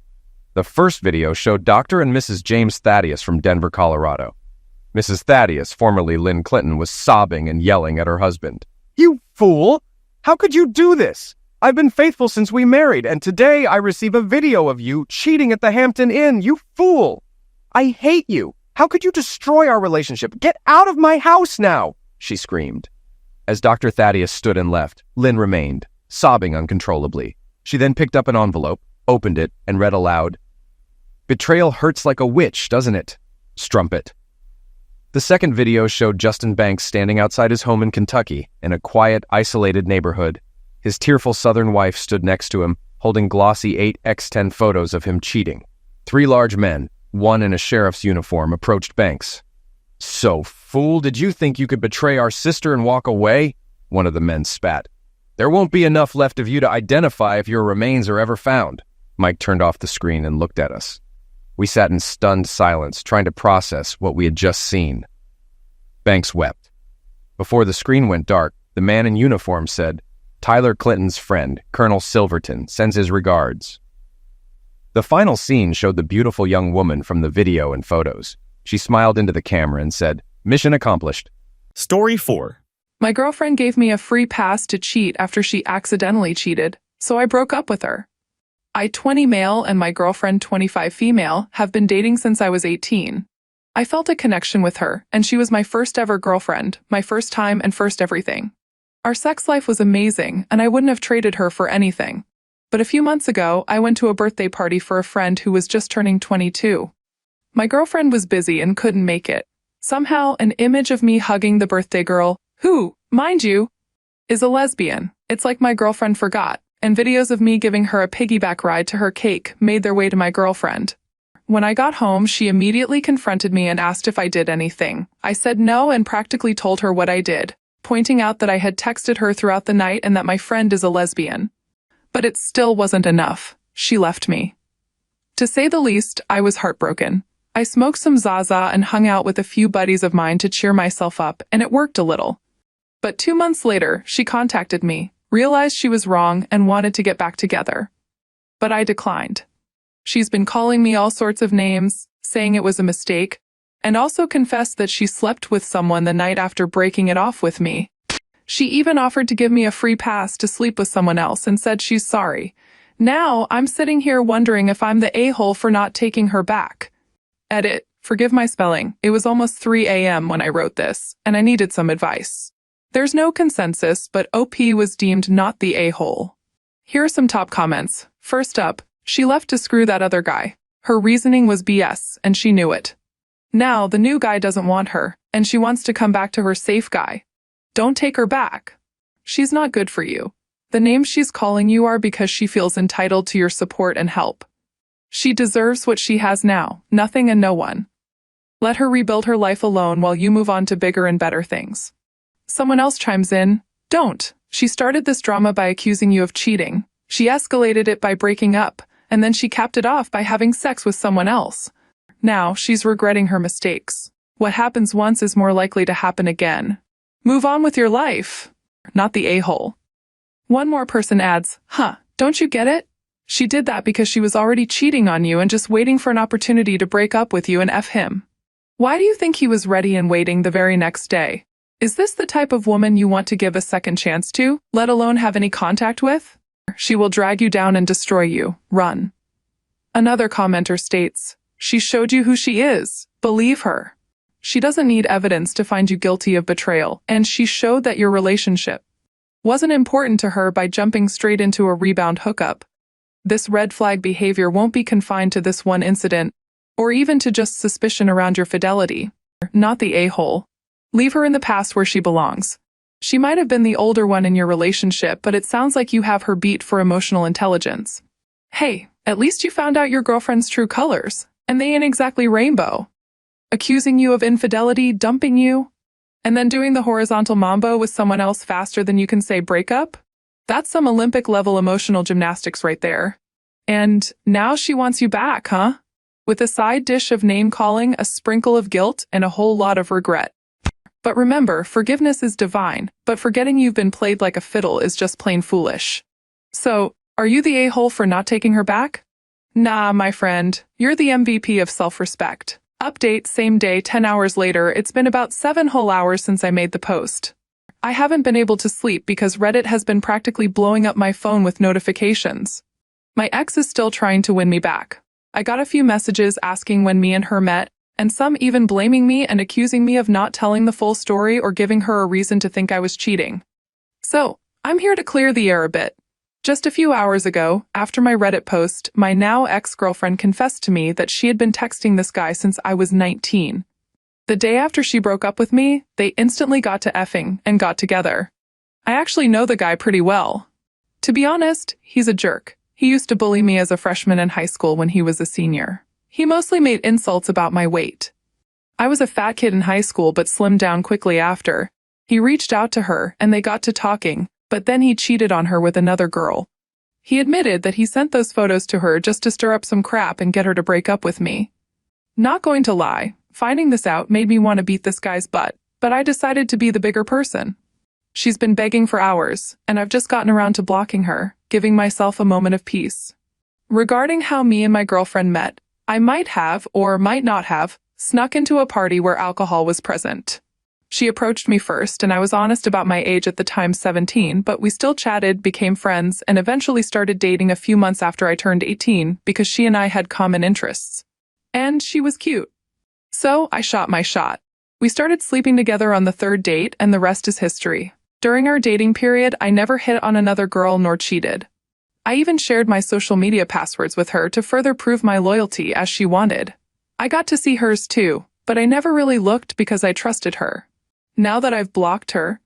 The first video showed Dr. and Mrs. James Thaddeus from Denver, Colorado. Mrs. Thaddeus, formerly Lynn Clinton, was sobbing and yelling at her husband. "You fool! How could you do this? I've been faithful since we married, and today I receive a video of you cheating at the Hampton Inn. You fool! I hate you. How could you destroy our relationship? Get out of my house now!" she screamed. As Dr. Thaddeus stood and left, Lynn remained, sobbing uncontrollably. She then picked up an envelope, opened it, and read aloud, "Betrayal hurts like a witch, doesn't it? Strumpet." The second video showed Justin Banks standing outside his home in Kentucky, in a quiet, isolated neighborhood. His tearful Southern wife stood next to him, holding glossy 8x10 photos of him cheating. 3 large men, one in a sheriff's uniform, approached Banks. "So, fool, did you think you could betray our sister and walk away?" one of the men spat. "There won't be enough left of you to identify if your remains are ever found." Mike turned off the screen and looked at us. We sat in stunned silence, trying to process what we had just seen. Banks wept. Before the screen went dark, the man in uniform said, "Tyler Clinton's friend, Colonel Silverton, sends his regards." The final scene showed the beautiful young woman from the video and photos. She smiled into the camera and said, "Mission accomplished." Story 4. My girlfriend gave me a free pass to cheat after she accidentally cheated, so I broke up with her. I, 20 male, and my girlfriend, 25 female, have been dating since I was 18. I felt a connection with her, and she was my first ever girlfriend, my first time and first everything. Our sex life was amazing, and I wouldn't have traded her for anything. But a few months ago, I went to a birthday party for a friend who was just turning 22. My girlfriend was busy and couldn't make it. Somehow, an image of me hugging the birthday girl, who, mind you, is a lesbian. It's like my girlfriend forgot, and videos of me giving her a piggyback ride to her cake made their way to my girlfriend. When I got home, she immediately confronted me and asked if I did anything. I said no and practically told her what I did, pointing out that I had texted her throughout the night and that my friend is a lesbian. But it still wasn't enough. She left me. To say the least, I was heartbroken. I smoked some Zaza and hung out with a few buddies of mine to cheer myself up, and it worked a little. But 2 months later, she contacted me, realized she was wrong, and wanted to get back together. But I declined. She's been calling me all sorts of names, saying it was a mistake, and also confessed that she slept with someone the night after breaking it off with me. She even offered to give me a free pass to sleep with someone else and said she's sorry. Now, I'm sitting here wondering if I'm the a-hole for not taking her back. Edit. Forgive my spelling. It was almost 3 a.m. when I wrote this, and I needed some advice. There's no consensus, but OP was deemed not the a-hole. Here are some top comments. First up, she left to screw that other guy. Her reasoning was BS, and she knew it. Now, the new guy doesn't want her, and she wants to come back to her safe guy. Don't take her back. She's not good for you. The names she's calling you are because she feels entitled to your support and help. She deserves what she has now, nothing and no one. Let her rebuild her life alone while you move on to bigger and better things. Someone else chimes in, don't. She started this drama by accusing you of cheating. She escalated it by breaking up, and then she capped it off by having sex with someone else. Now, she's regretting her mistakes. What happens once is more likely to happen again. Move on with your life, not the a-hole. One more person adds, don't you get it? She did that because she was already cheating on you and just waiting for an opportunity to break up with you and F him. Why do you think he was ready and waiting the very next day? Is this the type of woman you want to give a second chance to, let alone have any contact with? She will drag you down and destroy you. Run. Another commenter states, she showed you who she is. Believe her. She doesn't need evidence to find you guilty of betrayal, and she showed that your relationship wasn't important to her by jumping straight into a rebound hookup. This red flag behavior won't be confined to this one incident, or even to just suspicion around your fidelity. Not the a-hole. Leave her in the past where she belongs. She might have been the older one in your relationship, but it sounds like you have her beat for emotional intelligence. Hey, at least you found out your girlfriend's true colors, and they ain't exactly rainbow. Accusing you of infidelity, dumping you, and then doing the horizontal mambo with someone else faster than you can say breakup? That's some Olympic-level emotional gymnastics right there. And now she wants you back, huh? With a side dish of name-calling, a sprinkle of guilt, and a whole lot of regret. But remember, forgiveness is divine, but forgetting you've been played like a fiddle is just plain foolish. So, are you the a-hole for not taking her back? Nah, my friend, you're the MVP of self-respect. Update, same day, 10 hours later, it's been about 7 whole hours since I made the post. I haven't been able to sleep because Reddit has been practically blowing up my phone with notifications. My ex is still trying to win me back. I got a few messages asking when me and her met, and some even blaming me and accusing me of not telling the full story or giving her a reason to think I was cheating. So, I'm here to clear the air a bit. Just a few hours ago, after my Reddit post, my now ex-girlfriend confessed to me that she had been texting this guy since I was 19. The day after she broke up with me, they instantly got to effing and got together. I actually know the guy pretty well. To be honest, he's a jerk. He used to bully me as a freshman in high school when he was a senior. He mostly made insults about my weight. I was a fat kid in high school but slimmed down quickly after. He reached out to her and they got to talking, but then he cheated on her with another girl. He admitted that he sent those photos to her just to stir up some crap and get her to break up with me. Not going to lie, finding this out made me want to beat this guy's butt, but I decided to be the bigger person. She's been begging for hours, and I've just gotten around to blocking her, giving myself a moment of peace. Regarding how me and my girlfriend met, I might have, or might not have, snuck into a party where alcohol was present. She approached me first, and I was honest about my age at the time, 17, but we still chatted, became friends, and eventually started dating a few months after I turned 18 because she and I had common interests. And she was cute. So I shot my shot. We started sleeping together on the third date, and the rest is history. During our dating period, I never hit on another girl nor cheated. I even shared my social media passwords with her to further prove my loyalty as she wanted. I got to see hers too, but I never really looked because I trusted her. Now that I've blocked her,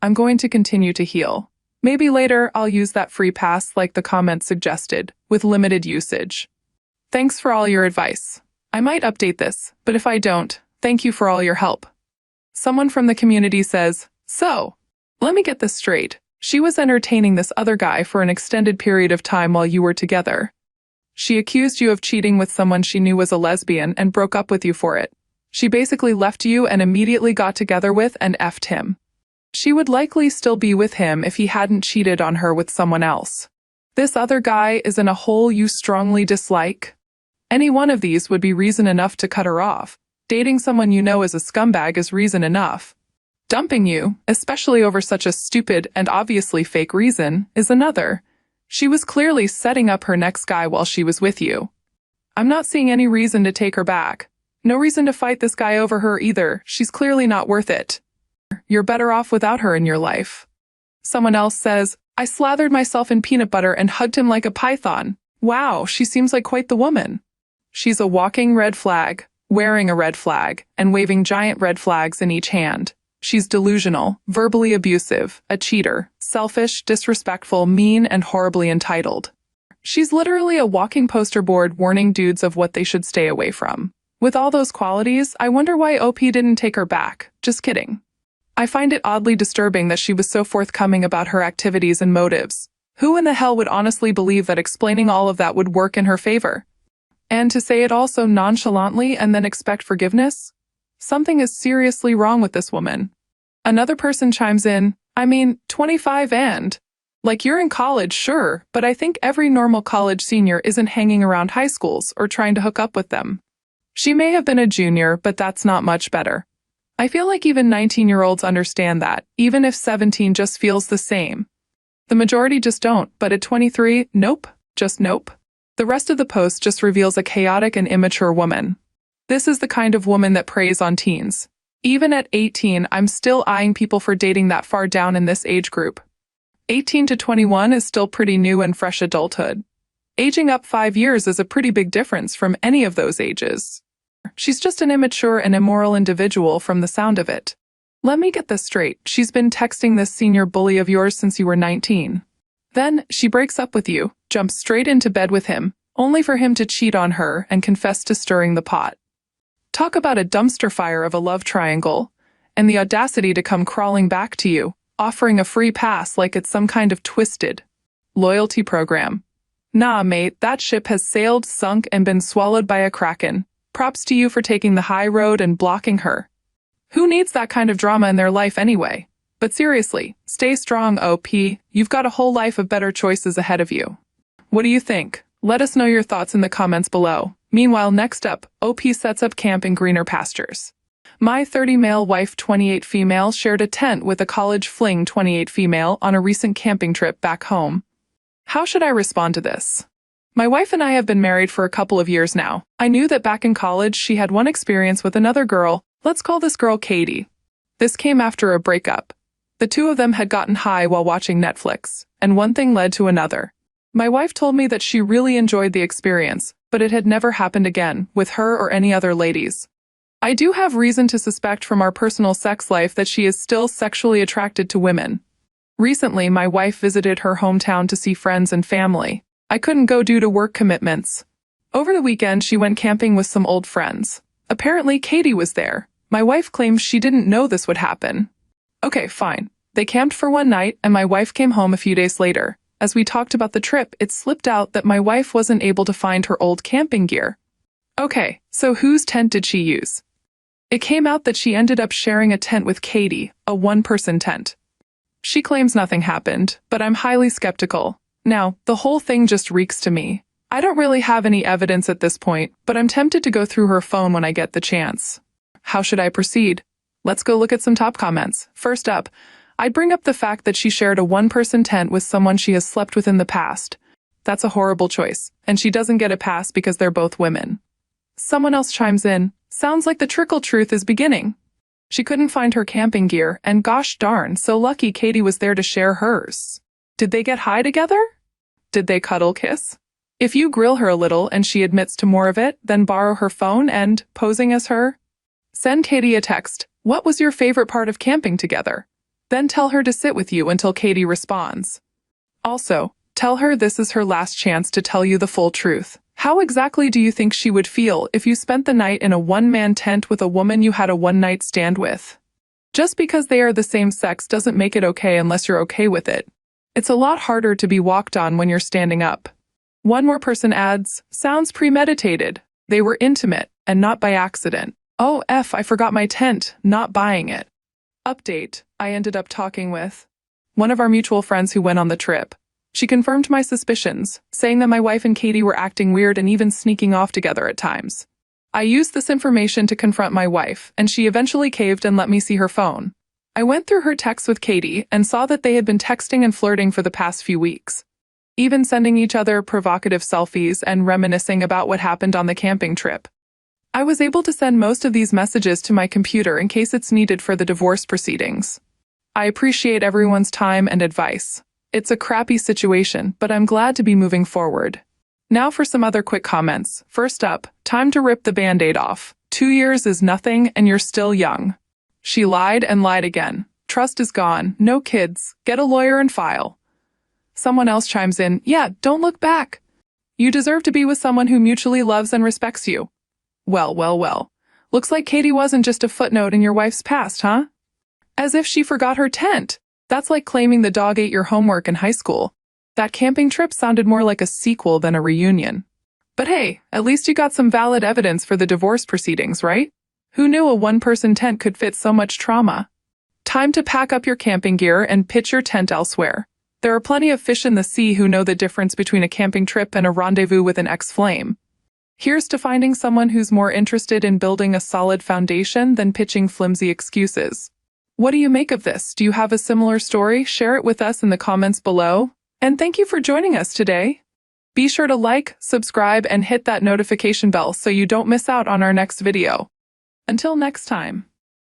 I'm going to continue to heal. Maybe later I'll use that free pass like the comments suggested, with limited usage. Thanks for all your advice. I might update this, but if I don't, thank you for all your help. Someone from the community says, so, let me get this straight. She was entertaining this other guy for an extended period of time while you were together. She accused you of cheating with someone she knew was a lesbian and broke up with you for it. She basically left you and immediately got together with and effed him. She would likely still be with him if he hadn't cheated on her with someone else. This other guy is in a hole you strongly dislike. Any one of these would be reason enough to cut her off. Dating someone you know is a scumbag is reason enough. Dumping you, especially over such a stupid and obviously fake reason, is another. She was clearly setting up her next guy while she was with you. I'm not seeing any reason to take her back. No reason to fight this guy over her either. She's clearly not worth it. You're better off without her in your life. Someone else says, I slathered myself in peanut butter and hugged him like a python. Wow, she seems like quite the woman. She's a walking red flag, wearing a red flag, and waving giant red flags in each hand. She's delusional, verbally abusive, a cheater, selfish, disrespectful, mean, and horribly entitled. She's literally a walking poster board warning dudes of what they should stay away from. With all those qualities, I wonder why OP didn't take her back. Just kidding. I find it oddly disturbing that she was so forthcoming about her activities and motives. Who in the hell would honestly believe that explaining all of that would work in her favor? And to say it all so nonchalantly and then expect forgiveness? Something is seriously wrong with this woman. Another person chimes in, 25 and... Like you're in college, sure, but I think every normal college senior isn't hanging around high schools or trying to hook up with them. She may have been a junior, but that's not much better. I feel like even 19-year-olds understand that, even if 17 just feels the same. The majority just don't, but at 23, nope, just nope. The rest of the post just reveals a chaotic and immature woman. This is the kind of woman that preys on teens. Even at 18, I'm still eyeing people for dating that far down in this age group. 18 to 21 is still pretty new and fresh adulthood. Aging up 5 years is a pretty big difference from any of those ages. She's just an immature and immoral individual from the sound of it. Let me get this straight. She's been texting this senior bully of yours since you were 19. Then, she breaks up with you, jumps straight into bed with him, only for him to cheat on her and confess to stirring the pot. Talk about a dumpster fire of a love triangle, and the audacity to come crawling back to you, offering a free pass like it's some kind of twisted loyalty program. Nah, mate, that ship has sailed, sunk, and been swallowed by a kraken. Props to you for taking the high road and blocking her. Who needs that kind of drama in their life anyway? But seriously, stay strong, OP. You've got a whole life of better choices ahead of you. What do you think? Let us know your thoughts in the comments below. Meanwhile, next up, OP sets up camp in greener pastures. My 30 male wife 28 female shared a tent with a college fling 28 female on a recent camping trip back home. How should I respond to this? My wife and I have been married for a couple of years now. I knew that back in college she had one experience with another girl. Let's call this girl Katie. This came after a breakup. The two of them had gotten high while watching Netflix, and one thing led to another. My wife told me that she really enjoyed the experience, but it had never happened again, with her or any other ladies. I do have reason to suspect from our personal sex life that she is still sexually attracted to women. Recently, my wife visited her hometown to see friends and family. I couldn't go due to work commitments. Over the weekend, she went camping with some old friends. Apparently, Katie was there. My wife claims she didn't know this would happen. Okay, fine. They camped for one night, and my wife came home a few days later. As we talked about the trip, it slipped out that my wife wasn't able to find her old camping gear. Okay, so whose tent did she use? It came out that she ended up sharing a tent with Katie, a one-person tent. She claims nothing happened, but I'm highly skeptical. Now, the whole thing just reeks to me. I don't really have any evidence at this point, but I'm tempted to go through her phone when I get the chance. How should I proceed? Let's go look at some top comments. First up, I'd bring up the fact that she shared a one-person tent with someone she has slept with in the past. That's a horrible choice, and she doesn't get a pass because they're both women. Someone else chimes in, Sounds like the trickle truth is beginning. She couldn't find her camping gear, and gosh darn, so lucky Katie was there to share hers. Did they get high together? Did they cuddle kiss? If you grill her a little and she admits to more of it, then borrow her phone and, posing as her, send Katie a text, "What was your favorite part of camping together?" Then tell her to sit with you until Katie responds. Also, tell her this is her last chance to tell you the full truth. How exactly do you think she would feel if you spent the night in a one-man tent with a woman you had a one-night stand with? Just because they are the same sex doesn't make it okay unless you're okay with it. It's a lot harder to be walked on when you're standing up. One more person adds, sounds premeditated. They were intimate, and not by accident. Oh, I forgot my tent, not buying it. Update, I ended up talking with one of our mutual friends who went on the trip. She confirmed my suspicions, saying that my wife and Katie were acting weird and even sneaking off together at times. I used this information to confront my wife, and she eventually caved and let me see her phone. I went through her texts with Katie and saw that they had been texting and flirting for the past few weeks, even sending each other provocative selfies and reminiscing about what happened on the camping trip. I was able to send most of these messages to my computer in case it's needed for the divorce proceedings. I appreciate everyone's time and advice. It's a crappy situation, but I'm glad to be moving forward. Now for some other quick comments. First up, time to rip the Band-Aid off. 2 years is nothing and you're still young. She lied and lied again. Trust is gone. No kids. Get a lawyer and file. Someone else chimes in, yeah, don't look back. You deserve to be with someone who mutually loves and respects you. Well. Looks like Katie wasn't just a footnote in your wife's past, huh? As if she forgot her tent. That's like claiming the dog ate your homework in high school. That camping trip sounded more like a sequel than a reunion. But hey, at least you got some valid evidence for the divorce proceedings, right? Who knew a one-person tent could fit so much trauma? Time to pack up your camping gear and pitch your tent elsewhere. There are plenty of fish in the sea who know the difference between a camping trip and a rendezvous with an ex-flame. Here's to finding someone who's more interested in building a solid foundation than pitching flimsy excuses. What do you make of this? Do you have a similar story? Share it with us in the comments below. And thank you for joining us today. Be sure to like, subscribe, and hit that notification bell so you don't miss out on our next video. Until next time.